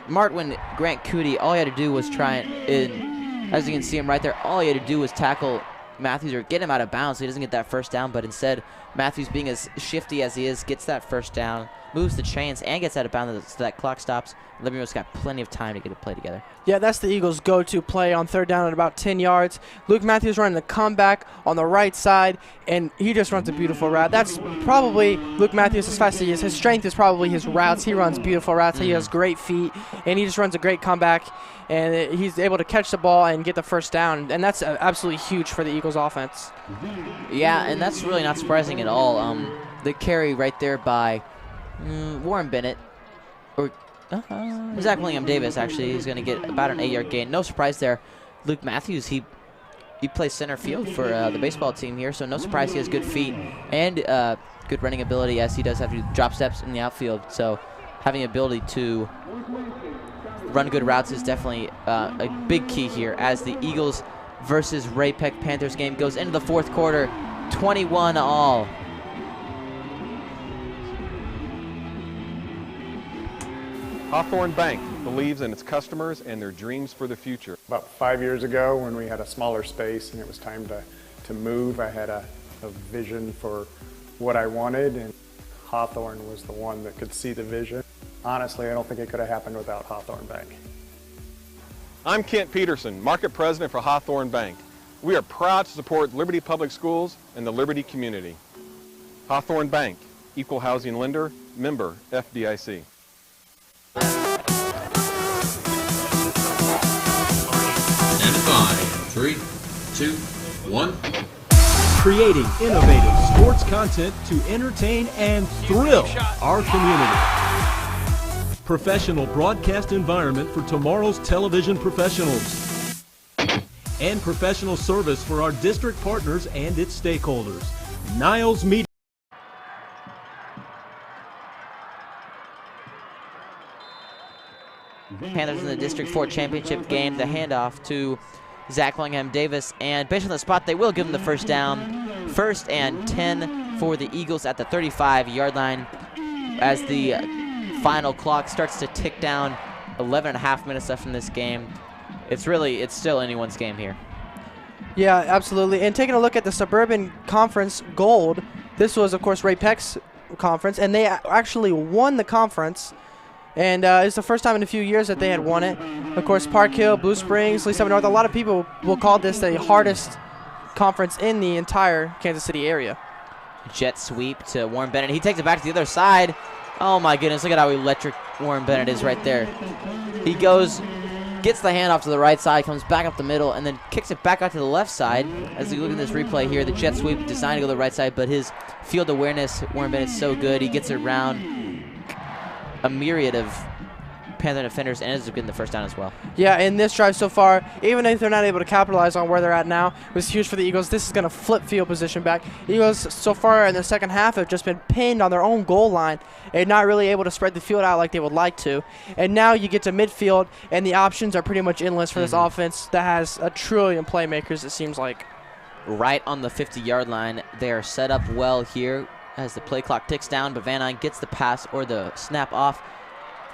Martwin Grant Cootie. All he had to do was try and, as you can see him right there, all he had to do was tackle Matthews or get him out of bounds so he doesn't get that first down, but instead Matthews, being as shifty as he is, gets that first down, moves the chains, and gets out of bounds so that clock stops. Liberty North's got plenty of time to get a play together. Yeah, that's the Eagles' go-to play on 3rd down at about 10 yards. Luke Matthews running the comeback on the right side, and he just runs a beautiful route. That's probably Luke Matthews, as fast as he is. His strength is probably his routes. He runs beautiful routes. He has great feet, and he just runs a great comeback, and he's able to catch the ball and get the first down, and that's absolutely huge for the Eagles' offense. Yeah, and that's really not surprising at all. The carry right there by Warren Bennett, or Zach William Davis, actually, is going to get about an 8-yard gain. No surprise there. Luke Matthews, he plays center field for the baseball team here, so no surprise he has good feet and good running ability, as he does have to do drop steps in the outfield. So having the ability to run good routes is definitely a big key here, as the Eagles versus Ray-Pec Panthers game goes into the fourth quarter, 21-all. Hawthorne Bank believes in its customers and their dreams for the future. About 5 years ago, when we had a smaller space and it was time to move, I had a vision for what I wanted, and Hawthorne was the one that could see the vision. Honestly, I don't think it could have happened without Hawthorne Bank. I'm Kent Peterson, Market President for Hawthorne Bank. We are proud to support Liberty Public Schools and the Liberty community. Hawthorne Bank, Equal Housing Lender, member FDIC. And 5, 3, 2, 1. Creating innovative sports content to entertain and thrill our community. Professional broadcast environment for tomorrow's television professionals. And professional service for our district partners and its stakeholders. Niles Media. Panthers in the District 4 championship game. The handoff to Zach Willingham Davis, and based on the spot, they will give him the first down. 1st and 10 for the Eagles at the 35-yard line as the final clock starts to tick down. 11.5 minutes left in this game. It's still anyone's game here. Yeah, absolutely. And taking a look at the Suburban Conference Gold, this was, of course, Ray-Pec's conference, and they actually won the conference. And it's the first time in a few years that they had won it. Of course, Park Hill, Blue Springs, Lee Summit North, a lot of people will call this the hardest conference in the entire Kansas City area. Jet sweep to Warren Bennett. He takes it back to the other side. Oh, my goodness. Look at how electric Warren Bennett is right there. He goes, gets the handoff to the right side, comes back up the middle, and then kicks it back out to the left side. As you look at this replay here, the jet sweep designed to go to the right side, but his field awareness, Warren Bennett's so good. He gets it around a myriad of Panther defenders and ends up getting the first down as well. Yeah, in this drive so far, even if they're not able to capitalize on where they're at now, it was huge for the Eagles. This is going to flip field position back. Eagles so far in the second half have just been pinned on their own goal line and not really able to spread the field out like they would like to. And now you get to midfield, and the options are pretty much endless for this offense that has a trillion playmakers, it seems like. Right on the 50-yard line, they are set up well here as the play clock ticks down, but Van Dyne gets the pass or the snap off.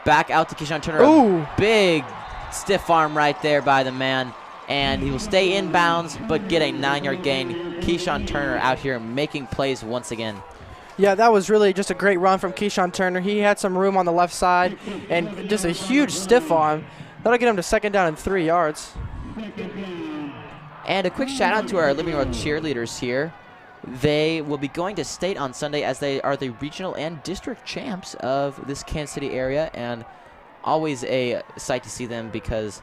Back out to Keyshawn Turner. Ooh. A big stiff arm right there by the man, and he will stay inbounds but get a 9-yard gain. Keyshawn Turner out here making plays once again. Yeah, that was really just a great run from Keyshawn Turner. He had some room on the left side and just a huge stiff arm. That'll get him to 2nd down and 3 yards. And a quick shout out to our Liberty North cheerleaders here. They will be going to state on Sunday as they are the regional and district champs of this Kansas City area, and always a sight to see them because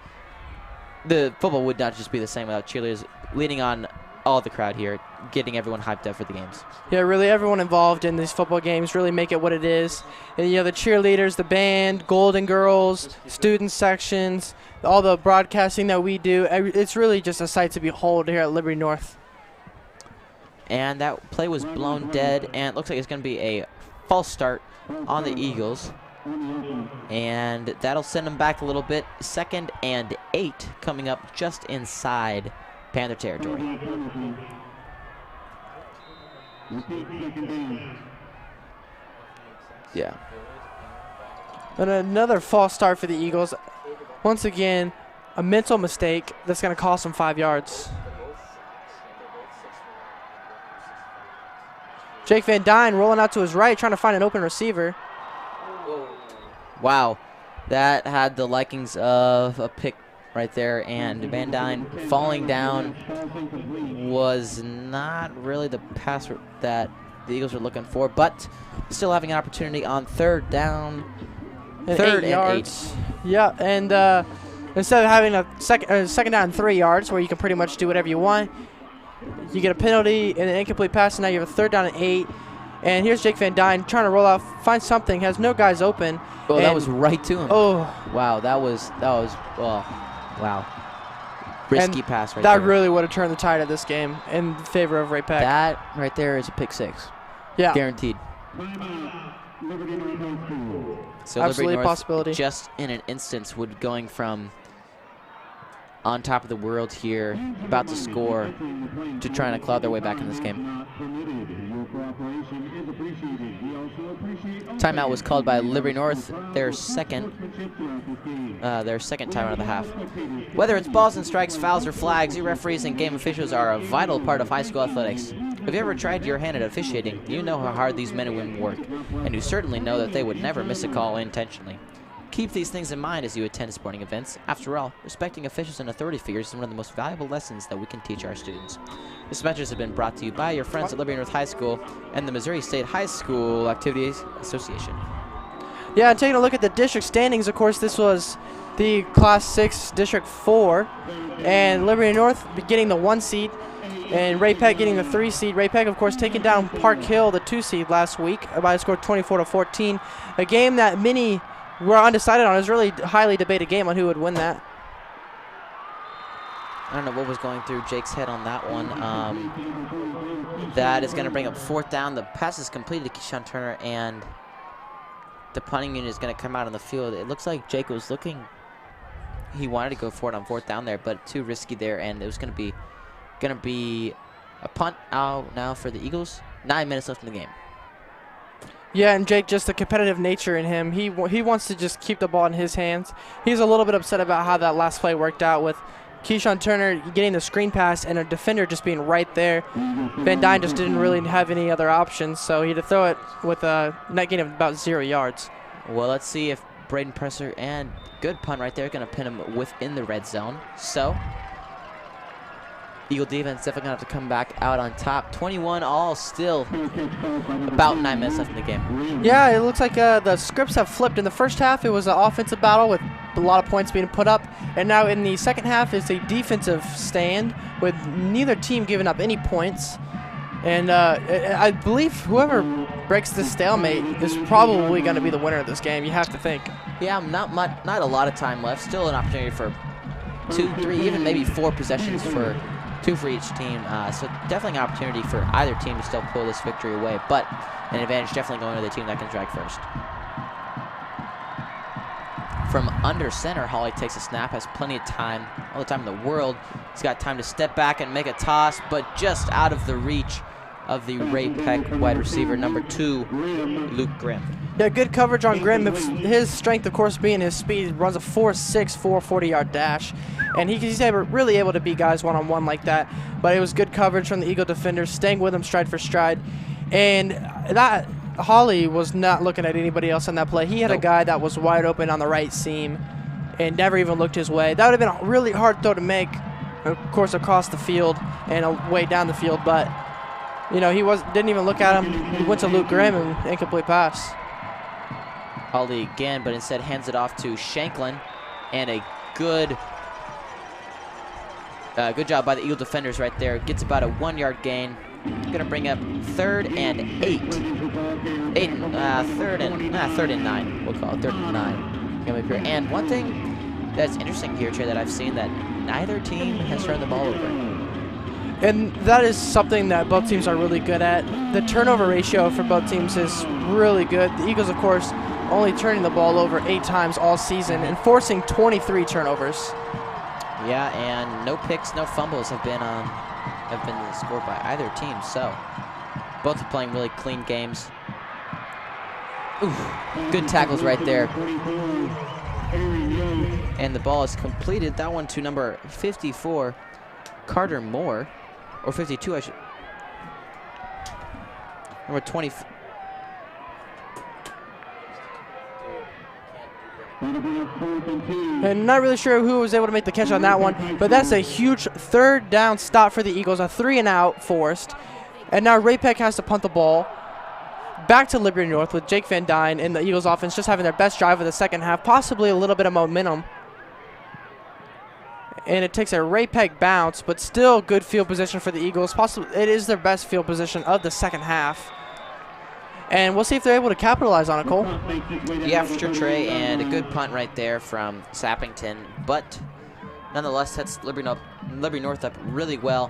the football would not just be the same without cheerleaders leading on all the crowd here, getting everyone hyped up for the games. Yeah, really everyone involved in these football games really make it what it is. And, you know, the cheerleaders, the band, Golden Girls, student sections, all the broadcasting that we do, it's really just a sight to behold here at Liberty North. And that play was blown dead, and it looks like it's going to be a false start on the Eagles. And that'll send them back a little bit. 2nd and 8 coming up just inside Panther territory. Yeah. And another false start for the Eagles. Once again, a mental mistake that's going to cost them 5 yards. Jake Van Dyne rolling out to his right, trying to find an open receiver. Wow, that had the likings of a pick right there, and Van Dyne falling down was not really the pass that the Eagles were looking for, but still having an opportunity on 3rd down, 3rd and 8. Yeah, and instead of having a 2nd down and 3 yards where you can pretty much do whatever you want, you get a penalty and an incomplete pass, and now you have a 3rd down and 8. And here's Jake Van Dyne trying to roll out, find something, has no guys open. Oh, that was right to him. Oh. Wow, that was wow. Risky pass right there. That really would have turned the tide of this game in favor of Ray-Pec. That right there is a pick 6. Yeah. Guaranteed. So absolutely Liberty North possibility. Just in an instance would going from on top of the world here, about to score to try and claw their way back in this game. Timeout was called by Liberty North, their second timeout of the half. Whether it's balls and strikes, fouls, or flags, your referees and game officials are a vital part of high school athletics. Have you ever tried your hand at officiating? You know how hard these men and women work, and you certainly know that they would never miss a call intentionally. Keep these things in mind as you attend sporting events. After all, respecting officials and authority figures is one of the most valuable lessons that we can teach our students. This message has been brought to you by your friends at Liberty North High School and the Missouri State High School Activities Association. Yeah, and taking a look at the district standings, of course, this was the Class 6 District 4, and Liberty North getting the 1 seed, and Ray-Pec getting the 3 seed. Ray-Pec, of course, taking down Park Hill, the 2 seed last week by a score of 24-14. A game that many were undecided on. It was really a highly debated game on who would win that. I don't know what was going through Jake's head on that one. That is going to bring up 4th down. The pass is completed to Keyshawn Turner, and the punting unit is going to come out on the field. It looks like Jake was looking. He wanted to go for it on 4th down there, but too risky there, and it was going to be a punt out now for the Eagles. 9 minutes left in the game. Yeah, and Jake, just the competitive nature in him. He wants to just keep the ball in his hands. He's a little bit upset about how that last play worked out with Keyshawn Turner getting the screen pass and a defender just being right there. Van Dyne just didn't really have any other options, so he had to throw it with a net gain of about 0 yards. Well, let's see if Braden Presser, and good punt right there, going to pin him within the red zone. So Eagle defense definitely going to have to come back out on top. 21 all, still about 9 minutes left in the game. Yeah, it looks like the scripts have flipped. In the first half, it was an offensive battle with a lot of points being put up. And now in the second half, it's a defensive stand with neither team giving up any points. And I believe whoever breaks this stalemate is probably going to be the winner of this game, you have to think. Yeah, not a lot of time left. Still an opportunity for 2, 3, even maybe 4 possessions for 2 for each team. So definitely an opportunity for either team to still pull this victory away, but an advantage definitely going to the team that can drag first. From under center, Hawley takes a snap, has plenty of time, all the time in the world. He's got time to step back and make a toss, but just out of the reach of the Ray-Pec wide receiver, number 2, Luke Grimm. Yeah, good coverage on Grimm. His strength, of course, being his speed, runs a 4.64 40-yard dash, and he's really able to beat guys one-on-one like that. But it was good coverage from the Eagle defenders, staying with him stride for stride. And that Hawley was not looking at anybody else on that play. He had a guy that was wide open on the right seam and never even looked his way. That would have been a really hard throw to make, of course, across the field and way down the field. But you know, didn't even look at him. He went to Luke Grimm and incomplete pass. Hawley again, but instead hands it off to Shanklin, and a good job by the Eagle defenders right there. Gets about a 1-yard gain. Gonna bring up 3rd and 8. 3rd and 9. We'll call it 3rd and 9. Coming up here. And one thing that's interesting here, Trey, that I've seen that neither team has turned the ball over. And that is something that both teams are really good at. The turnover ratio for both teams is really good. The Eagles, of course, only turning the ball over 8 times all season and forcing 23 turnovers. Yeah, and no picks, no fumbles have been scored by either team. So both are playing really clean games. Ooh, good tackles right there. And the ball is completed. That one to number 54, Carter Moore. Or 52, I should. Number 20. And not really sure who was able to make the catch on that one, but that's a huge 3rd down stop for the Eagles, a 3-and-out forced. And now Ray-Pec has to punt the ball back to Liberty North with Jake Van Dyne and the Eagles offense just having their best drive of the second half, possibly a little bit of momentum. And it takes a Ray-Pec bounce, but still good field position for the Eagles. It is their best field position of the second half. And we'll see if they're able to capitalize on it, Cole. Yeah, for sure, Trey. And a good punt right there from Sappington. But nonetheless, sets Liberty North up really well.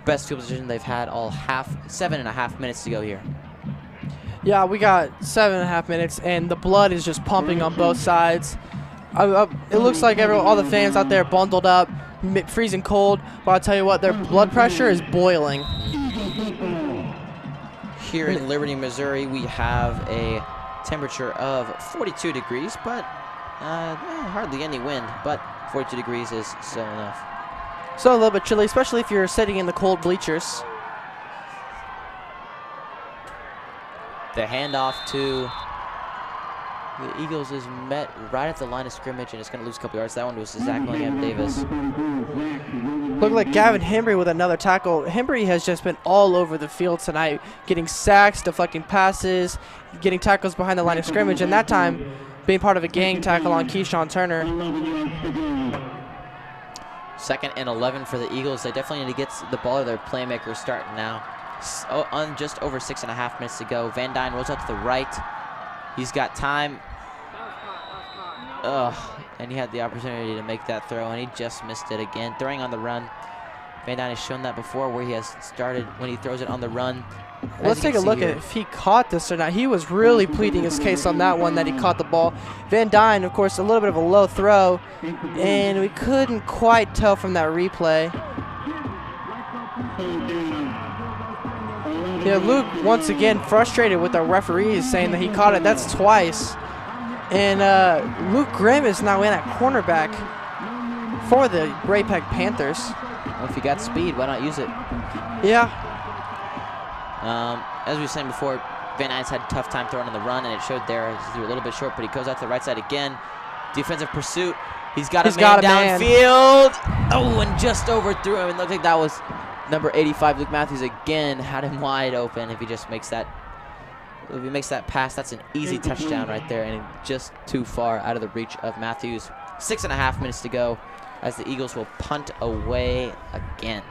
Best field position they've had all half. 7.5 minutes to go here. Yeah, we got 7.5 minutes, and the blood is just pumping on both sides. It looks like all the fans out there bundled up, freezing cold, but I'll tell you what, their blood pressure is boiling. Here in Liberty, Missouri, we have a temperature of 42 degrees, but hardly any wind, but 42 degrees is still enough. So a little bit chilly, especially if you're sitting in the cold bleachers. The handoff to the Eagles is met right at the line of scrimmage, and it's going to lose a couple yards. That one was to Zach Davis. Look like Gavin Hembry with another tackle. Hembry has just been all over the field tonight, getting sacks, deflecting passes, getting tackles behind the line of scrimmage, and that time being part of a gang tackle on Keyshawn Turner. 2nd and 11 for the Eagles. They definitely need to get the ball to their playmakers starting now. On just over 6.5 minutes to go. Van Dyne rolls out to the right. He's got time. And he had the opportunity to make that throw, and he just missed it again. Throwing on the run. Van Dyne has shown that before, where he has started when he throws it on the run. Let's take a look at if he caught this or not. He was really pleading his case on that one, that he caught the ball. Van Dyne, of course, a little bit of a low throw, and we couldn't quite tell from that replay. Yeah, Luke, once again, frustrated with the referees, saying that he caught it. That's twice. And Luke Grimm is now in at cornerback for the Ray-Pec Panthers. Well, if you got speed, why not use it? Yeah. As we were saying before, Van Dyne's had a tough time throwing on the run, and it showed there. He threw a little bit short, but he goes out to the right side again. Defensive pursuit. He's got a man downfield. Oh, and just overthrew him. It looked like that was number 85, Luke Matthews, again. Had him wide open. If he just makes that, pass, that's an easy touchdown right there, and just too far out of the reach of Matthews. 6.5 minutes to go as the Eagles will punt away again.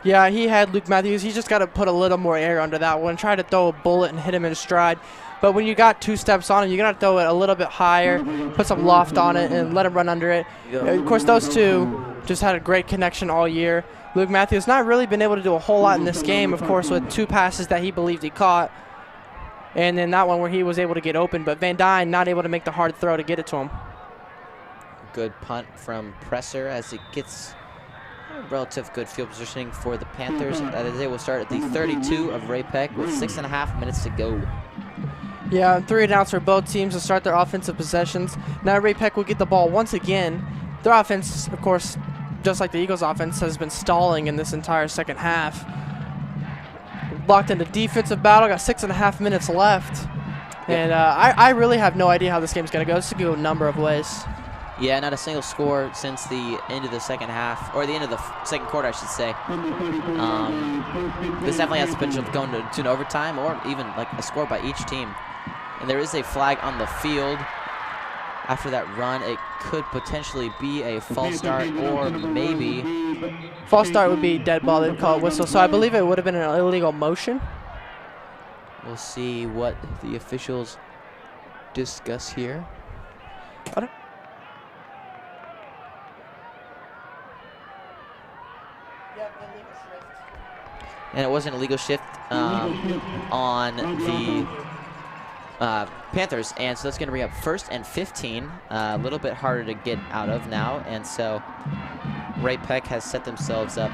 Yeah, he had Luke Matthews. He just got to put a little more air under that one. Try to throw a bullet and hit him in stride. But when you got 2 steps on him, you got to throw it a little bit higher, put some loft on it, and let him run under it. Of course, those two just had a great connection all year. Luke Matthews not really been able to do a whole lot in this game, of course, with 2 passes that he believed he caught. And then that one where he was able to get open, but Van Dyne not able to make the hard throw to get it to him. Good punt from Presser as it gets relative good field positioning for the Panthers. They will start at the 32 of Ray-Pec with 6.5 minutes to go. Yeah, 3 and outs for both teams to start their offensive possessions. Now Ray-Pec will get the ball once again. Their offense, of course, just like the Eagles' offense, has been stalling in this entire second half. Locked into defensive battle, got 6.5 minutes left. And I really have no idea how this game's going to go. This could go a number of ways. Yeah, not a single score since the end of the second half, or the end of the second quarter, I should say. This definitely has the potential of going to an overtime or even like a score by each team. And there is a flag on the field. After that run, it could potentially be a false start, or maybe... False start would be dead ball. They'd call it whistle. So I believe it would have been an illegal motion. We'll see what the officials discuss here. And it was an illegal shift on the Panthers, and so that's going to bring up 1st and 15. A little bit harder to get out of now, and so Ray-Pec has set themselves up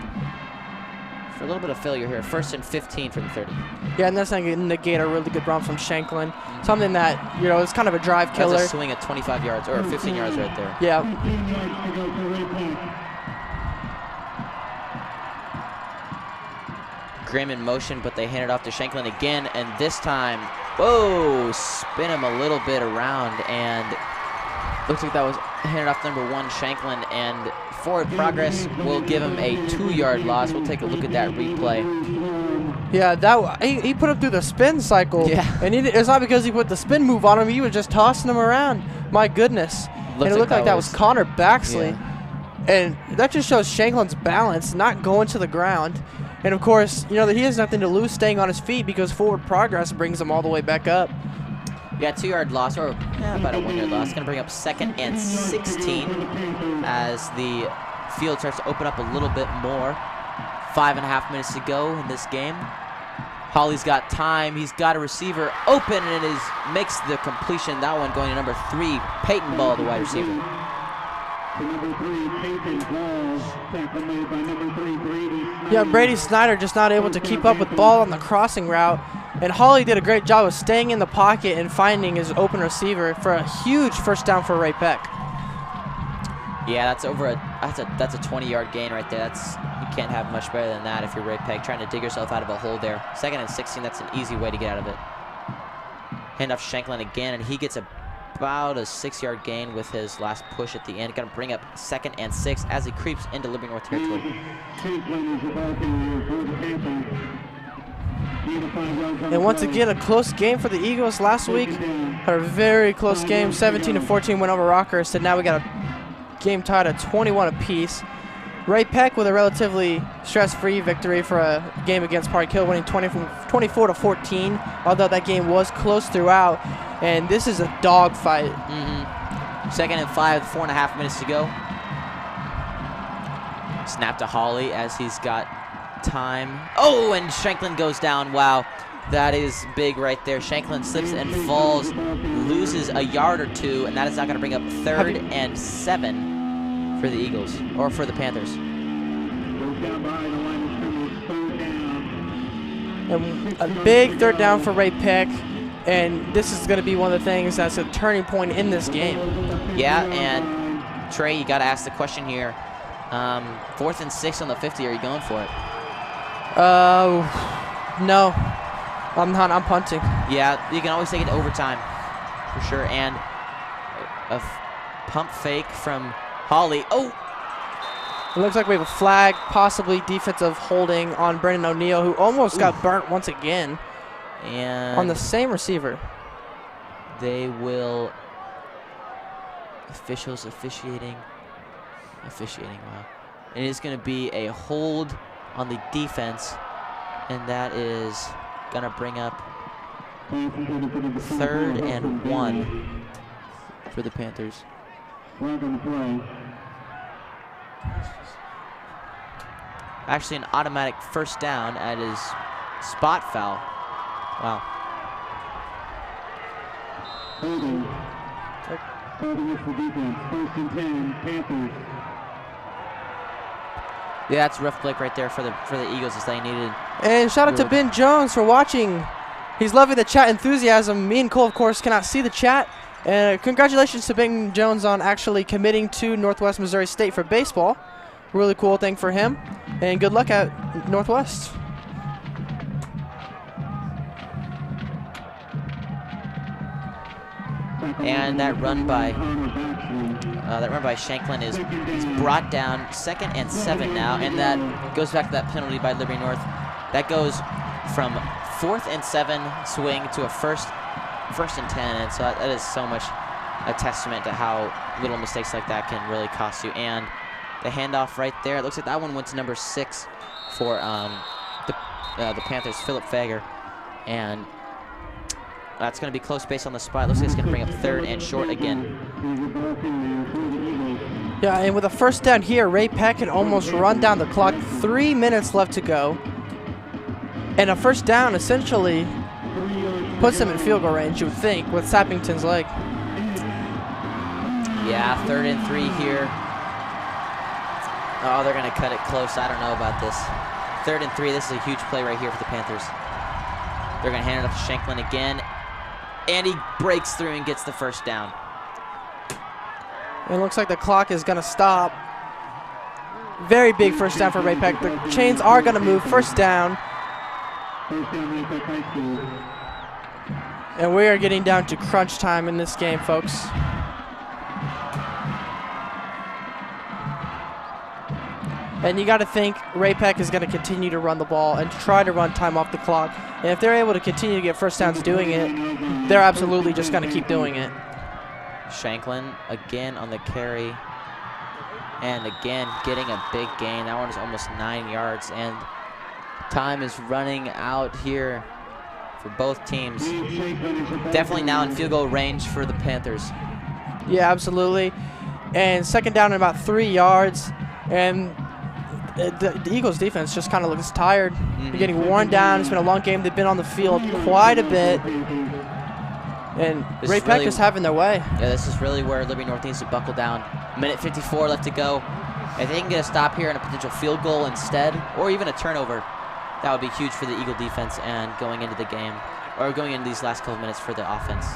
for a little bit of failure here. 1st and 15 from the 30. Yeah, and that's going to negate a really good run from Shanklin. Something that, you know, is kind of a drive killer. That's a swing at 25 yards, or 15 yards right there. Yeah. Grimm in motion, but they hand it off to Shanklin again, and this time, whoa, spin him a little bit around, and looks like that was handed off number 1, Shanklin, and forward progress will give him a 2-yard loss. We'll take a look at that replay. Yeah, that he put him through the spin cycle. Yeah. And it's not because he put the spin move on him. He was just tossing him around. My goodness. And it looked like that was Connor Baxley. Yeah. And that just shows Shanklin's balance, not going to the ground. And, of course, you know, that he has nothing to lose staying on his feet because forward progress brings him all the way back up. Yeah, 2-yard loss, or about a 1-yard loss. Going to bring up 2nd and 16 as the field starts to open up a little bit more. 5.5 minutes to go in this game. Hawley's got time. He's got a receiver open, and makes the completion. That one going to number 3, Peyton Ball, the wide receiver. Yeah, Brady Snyder just not able to keep up with ball on the crossing route. And Hawley did a great job of staying in the pocket and finding his open receiver for a huge first down for Ray-Pec. Yeah, that's over that's a 20-yard gain right there. You can't have much better than that if you're Ray-Pec trying to dig yourself out of a hole there. 2nd and 16, that's an easy way to get out of it. Handoff Shanklin again, and he gets about a 6-yard gain with his last push at the end. Going to bring up 2nd and 6 as he creeps into Liberty North territory. And once again, a close game for the Eagles last week. Had a very close game, 17-14 went over Rockhurst, and now we got a game tied at 21 apiece. Ray-Pec with a relatively stress-free victory for a game against Park Hill, winning 24-14, although that game was close throughout, and this is a dogfight. 2nd and 5, 4.5 minutes to go. Snap to Hawley as he's got time. Oh, and Shanklin goes down. Wow, that is big right there. Shanklin slips and falls, loses a yard or two, and that is not going to bring up 3rd and 7 for the Eagles, or for the Panthers. And a big 3rd down for Ray-Pec, and this is going to be one of the things that's a turning point in this game. Yeah, and Trey, you got to ask the question here. 4th and 6 on the 50, are you going for it? No, I'm not. I'm punting. Yeah, you can always take it to overtime, for sure. And a pump fake from Hawley. Oh! It looks like we have a flag, possibly defensive holding on Brendan O'Neill, who almost got burnt once again. And on the same receiver. They will. Officials officiating. Wow. It is going to be a hold on the defense, and that is going to bring up 3rd and 1 for the Panthers. Actually, an automatic first down at his spot foul. Wow. Yeah, that's a rough play right there for the Eagles as they needed. And shout out to Ben Jones for watching. He's loving the chat enthusiasm. Me and Cole, of course, cannot see the chat. And congratulations to Ben Jones on actually committing to Northwest Missouri State for baseball. Really cool thing for him. And good luck at Northwest. And that run by Shanklin is brought down. 2nd and 7 now, and that goes back to that penalty by Liberty North. That goes from 4th and 7 swing to a first and 10, and so that is so much a testament to how little mistakes like that can really cost you. And the handoff right there, it looks like that one went to number 6 for the Panthers, Philip Fager, and that's going to be close based on the spot. Looks like it's going to bring up 3rd and short again. Yeah, and with a first down here, Ray-Pec can almost run down the clock. 3 minutes left to go. And a first down essentially puts them in field goal range, you would think, with Sappington's leg. Yeah, 3rd and 3 here. Oh, they're going to cut it close. I don't know about this. 3rd and 3, this is a huge play right here for the Panthers. They're going to hand it off to Shanklin again. And he breaks through and gets the first down. It looks like the clock is going to stop. Very big first down for Ray-Pec. The chains are going to move. First down. And we are getting down to crunch time in this game, folks. And you got to think Ray-Pec is going to continue to run the ball and try to run time off the clock. And if they're able to continue to get first downs doing it, they're absolutely just going to keep doing it. Shanklin again on the carry. And again getting a big gain. That one is almost 9 yards. And time is running out here for both teams. Definitely now in field goal range for the Panthers. Yeah, absolutely. And second down at about 3 yards. And the Eagles defense just kind of looks tired. They're getting worn down. It's been a long game. They've been on the field quite a bit. And Ray-Pec is having their way. Yeah, this is really where Liberty North needs to buckle down. Minute 54 left to go. If they can get a stop here and a potential field goal instead, or even a turnover, that would be huge for the Eagle defense and going into the game, or going into these last couple minutes for the offense.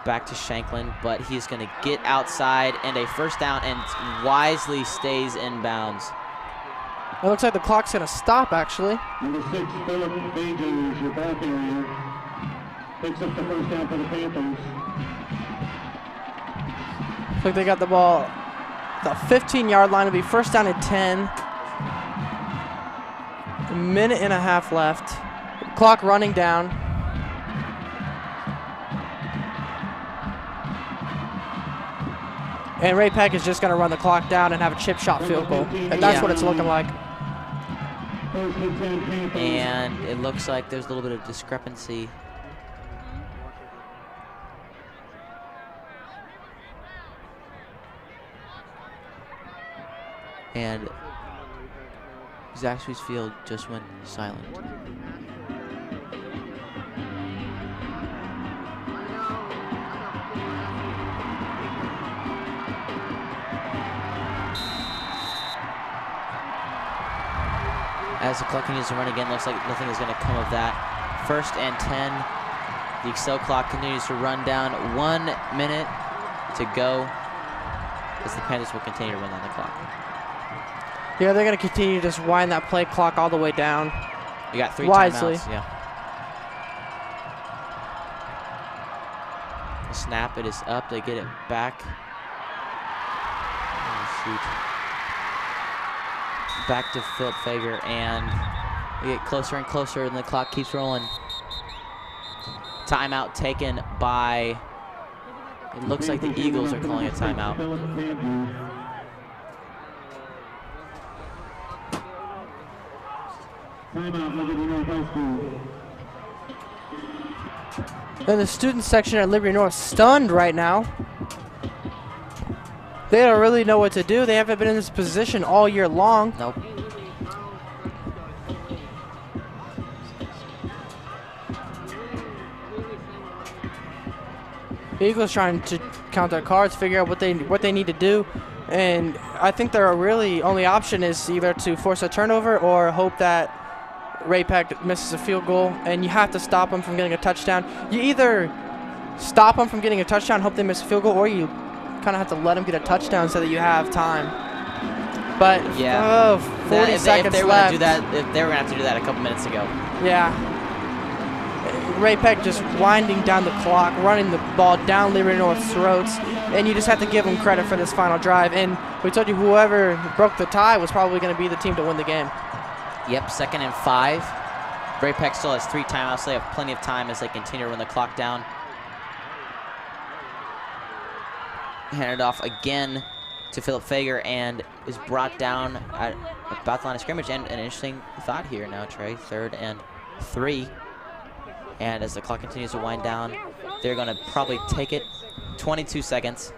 Back to Shanklin, but he's going to get outside and a first down and wisely stays in bounds. It looks like the clock's going to stop, actually. Number 6, Philip Danger is your ball carrier. Picks up the first down for the Panthers. Looks like they got the ball. The 15-yard line will be first down at 10. A minute and a half left. Clock running down. And Ray-Pec is just going to run the clock down and have a chip shot field goal. And that's what it's looking like. And it looks like there's a little bit of discrepancy. And Zaxby's field just went silent. As the clock continues to run again, looks like nothing is going to come of that. First and 10. The Excel clock continues to run down. 1 minute to go as the Panthers will continue to run down the clock. Yeah, they're going to continue to just wind that play clock all the way down. You got 3 wisely. timeouts. Yeah. The snap, it is up. They get it back. Oh, shoot. Back to Philip Fager, and we get closer and closer, and the clock keeps rolling. Timeout taken by, it looks like the Eagles are calling a timeout. Timeout, Liberty North High School. And the student section at Liberty North stunned right now. They don't really know what to do. They haven't been in this position all year long. Nope. The Eagles trying to count their cards, figure out what they need to do, and I think their really only option is either to force a turnover or hope that Ray-Pec misses a field goal, and you have to stop them from getting a touchdown. You either stop them from getting a touchdown, hope they miss a field goal, or you kind of have to let them get a touchdown so that you have time. But yeah, 40 seconds if they were left. Gonna do that, if they were going to have to do that a couple minutes ago. Yeah. Ray-Pec just winding down the clock, running the ball down Liberty North's throats, and you just have to give them credit for this final drive. And we told you whoever broke the tie was probably going to be the team to win the game. Yep, 2nd and 5. Ray-Pec still has 3 timeouts. They have plenty of time as they continue to run the clock down. Handed off again to Philip Fager and is brought down at about the line of scrimmage. And an interesting thought here now, Trey. 3rd and 3. And as the clock continues to wind down, they're going to probably take it. 22 seconds.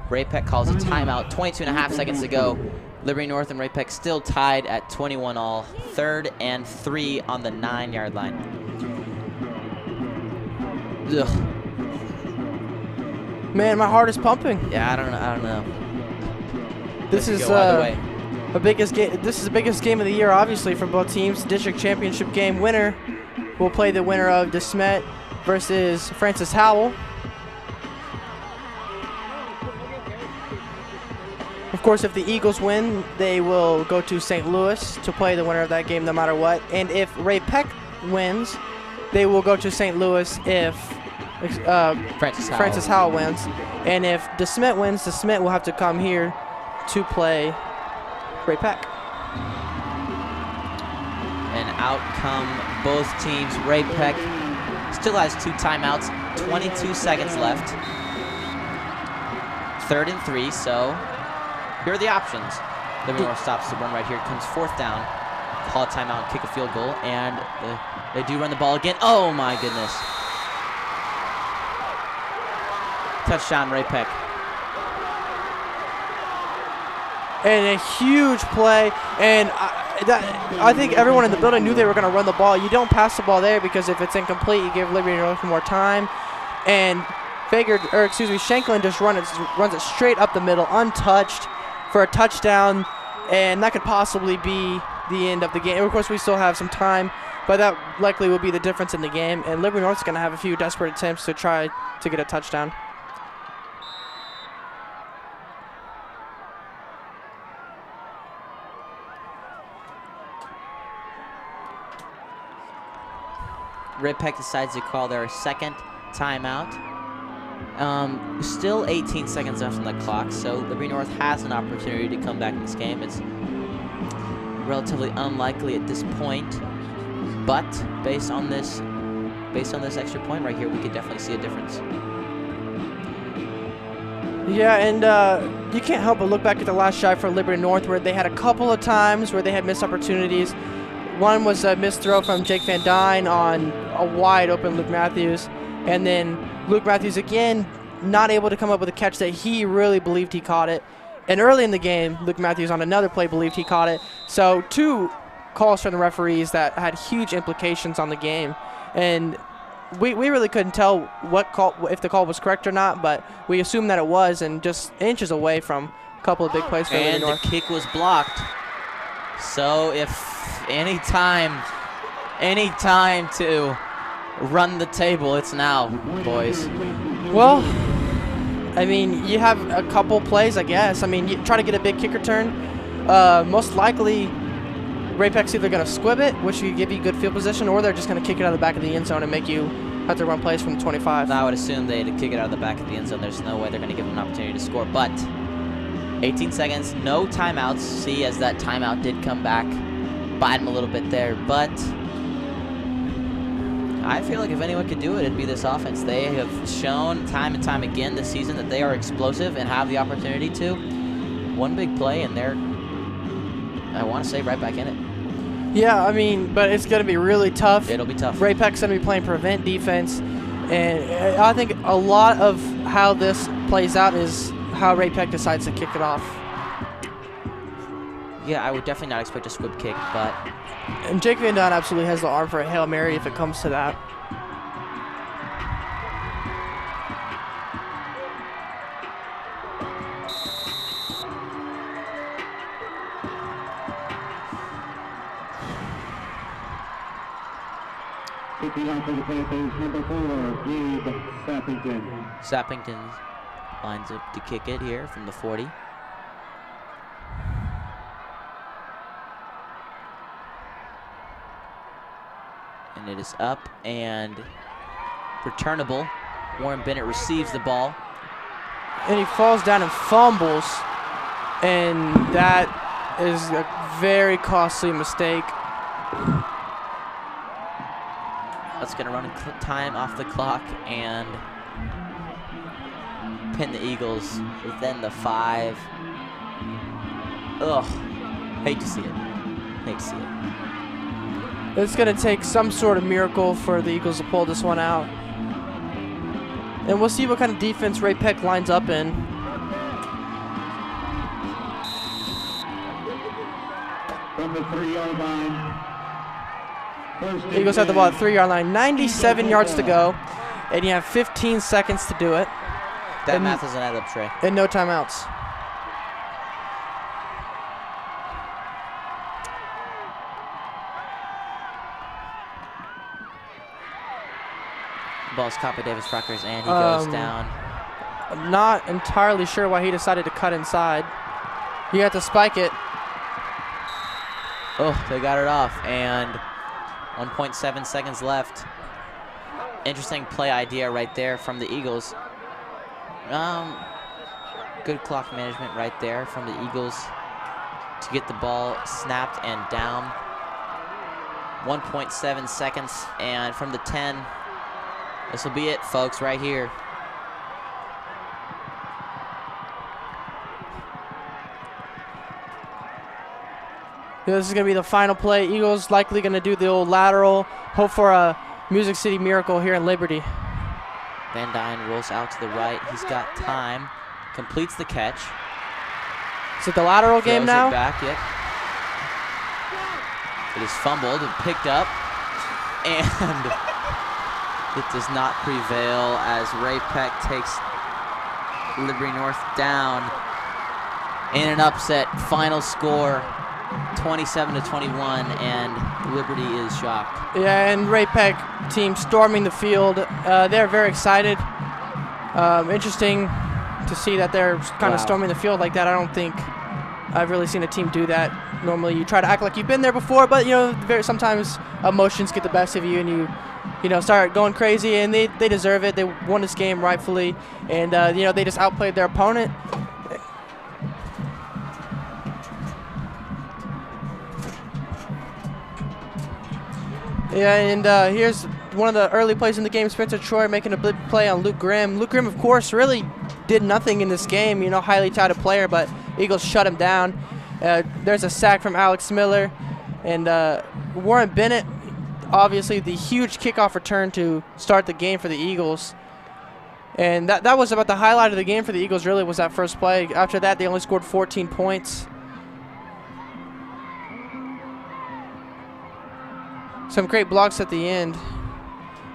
Ray-Pec calls a timeout. 22 and a half seconds to go. Liberty North and Ray-Pec still tied at 21 all. 3rd and 3 on the 9-yard line. Ugh. Man, my heart is pumping. Yeah, I don't know. This is the biggest game. This is the biggest game of the year, obviously, for both teams. District championship game winner will play the winner of DeSmet versus Francis Howell. Of course, if the Eagles win, they will go to St. Louis to play the winner of that game no matter what. And if Ray-Pec wins, they will go to St. Louis if Francis Howell wins. And if DeSmet wins, DeSmet will have to come here to play Ray-Pec. And out come both teams. Ray-Pec still has 2 timeouts, 22 seconds left. 3rd and 3, so here are the options. Liberty North stops the run right here. It comes 4th down. Call a timeout, kick a field goal, and they do run the ball again. Oh my goodness. Touchdown, Ray-Pec. And a huge play, and I think everyone in the building knew they were going to run the ball. You don't pass the ball there because if it's incomplete, you give Liberty North more time. And Shanklin just runs it straight up the middle, untouched, for a touchdown, and that could possibly be the end of the game. Of course, we still have some time, but that likely will be the difference in the game, and Liberty North's going to have a few desperate attempts to try to get a touchdown. Ray-Pec decides to call their second timeout. Still 18 seconds left on the clock, so Liberty North has an opportunity to come back in this game. It's relatively unlikely at this point, but based on this extra point right here, we could definitely see a difference. Yeah, and you can't help but look back at the last drive for Liberty North, where they had a couple of times where they had missed opportunities. One was a missed throw from Jake Van Dyne on a wide open Luke Matthews, and then Luke Matthews again not able to come up with a catch that he really believed he caught it. And early in the game, Luke Matthews on another play believed he caught it. So 2 calls from the referees that had huge implications on the game. And we really couldn't tell if the call was correct or not, but we assumed that it was, and just inches away from a couple of big plays for Liberty North. And the kick was blocked. So if any time to run the table, it's now, boys. Well, I mean, you have a couple plays, I guess. I mean, you try to get a big kick return. Most likely, Ray-Pec's either going to squib it, which would give you good field position, or they're just going to kick it out of the back of the end zone and make you have to run plays from the 25. I would assume they'd kick it out of the back of the end zone. There's no way they're going to give them an opportunity to score. But 18 seconds, no timeouts. See, as that timeout did come back, bite them a little bit there. But I feel like if anyone could do it, it'd be this offense. They have shown time and time again this season that they are explosive and have the opportunity to. One big play, and they're, I want to say, right back in it. Yeah, I mean, but it's going to be really tough. It'll be tough. Ray-Pec's going to be playing prevent defense, and I think a lot of how this plays out is how Ray-Pec decides to kick it off. Yeah, I would definitely not expect a squib kick, but... And Jake Van Dyne absolutely has the arm for a Hail Mary if it comes to that. Kicking off for the Panthers, number 4, Gabe Sappington. Sappington lines up to kick it here from the 40. And it is up and returnable. Warren Bennett receives the ball. And he falls down and fumbles. And that is a very costly mistake. That's going to run time off the clock and pin the Eagles within the 5. Ugh. Hate to see it. Hate to see it. It's going to take some sort of miracle for the Eagles to pull this one out. And we'll see what kind of defense Ray-Pec lines up in. From the 3-yard line. Eagles have the ball at 3-yard line. 97 yards to go. And you have 15 seconds to do it. That math doesn't add up, Trey. And no timeouts. Ball's caught by Davis Ruckers, and he goes down. I'm not entirely sure why he decided to cut inside. You have to spike it. Oh, they got it off, and 1.7 seconds left. Interesting play idea right there from the Eagles. Good clock management right there from the Eagles to get the ball snapped and down. 1.7 seconds, and from the 10, this will be it, folks, right here. This is going to be the final play. Eagles likely going to do the old lateral. Hope for a Music City miracle here in Liberty. Van Dyne rolls out to the right. He's got time. Completes the catch. Is it the lateral game now? Throws it back, yep. It is fumbled and picked up. And It does not prevail as Ray-Pec takes Liberty North down in an upset. Final score 27-21, and Liberty is shocked. Yeah, and Ray-Pec team storming the field. They're very excited. Interesting to see that they're kind of storming the field like that. I don't think I've really seen a team do that. Normally you try to act like you've been there before, but sometimes emotions get the best of you, and you start going crazy, and they deserve it. They won this game rightfully, and they just outplayed their opponent. Yeah, and here's one of the early plays in the game. Spencer Troy making a big play on Luke Grimm. Luke Grimm, of course, really did nothing in this game. Highly touted player, but Eagles shut him down. There's a sack from Alex Miller, and Warren Bennett, obviously the huge kickoff return to start the game for the Eagles. And that was about the highlight of the game for the Eagles, really, was that first play. After that, they only scored 14 points. Some great blocks at the end.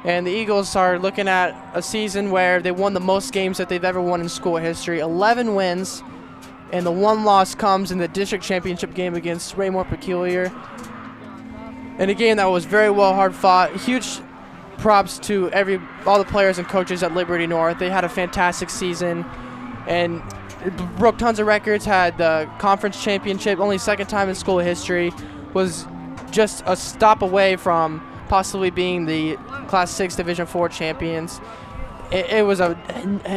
And the Eagles are looking at a season where they won the most games that they've ever won in school history. 11 wins, and the one loss comes in the district championship game against Raymore Peculiar. And a game that was very well hard fought. Huge props to all the players and coaches at Liberty North. They had a fantastic season and broke tons of records, had the conference championship, only second time in school history, was just a stop away from possibly being the Class 6 Division 4 champions. It was a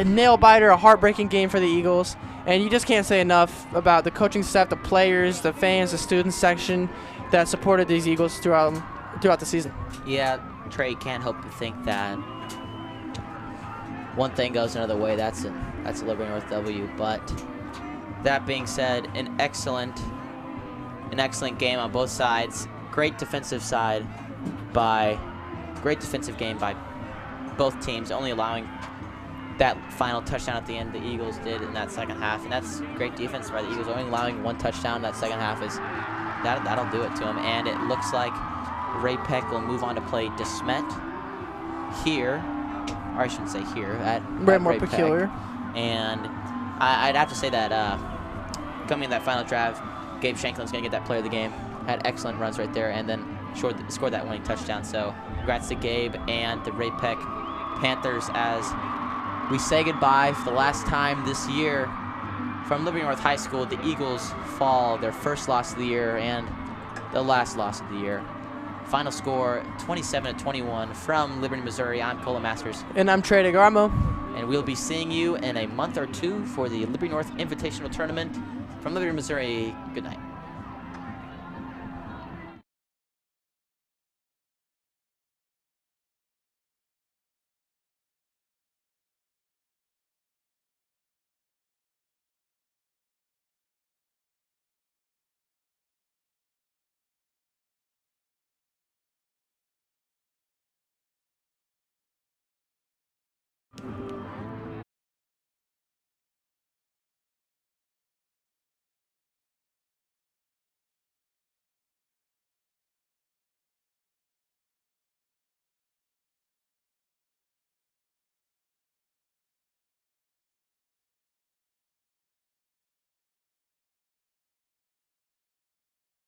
nail-biter, a heartbreaking game for the Eagles, and you just can't say enough about the coaching staff, the players, the fans, the student section that supported these Eagles throughout the season. Yeah, Trey, can't help but think that one thing goes another way. That's a Liberty North W. But that being said, an excellent game on both sides. Great defensive game by both teams, only allowing that final touchdown at the end the Eagles did in that second half, and that's great defense by the Eagles. Only allowing one touchdown in that second half that'll do it to them. And it looks like Ray-Pec will move on to play DeSmet here, or I shouldn't say here, at Raymore Peculiar. And I'd have to say that coming in that final drive, Gabe Shanklin's going to get that player of the game. Had excellent runs right there, and then scored that winning touchdown. So congrats to Gabe and the Ray-Pec Panthers as we say goodbye for the last time this year from Liberty North High School. The Eagles fall, their first loss of the year and the last loss of the year. Final score 27-21 from Liberty, Missouri. I'm Cola Masters. And I'm Trey DeGarmo. And we'll be seeing you in a month or two for the Liberty North Invitational Tournament. From Liberty, Missouri, good night.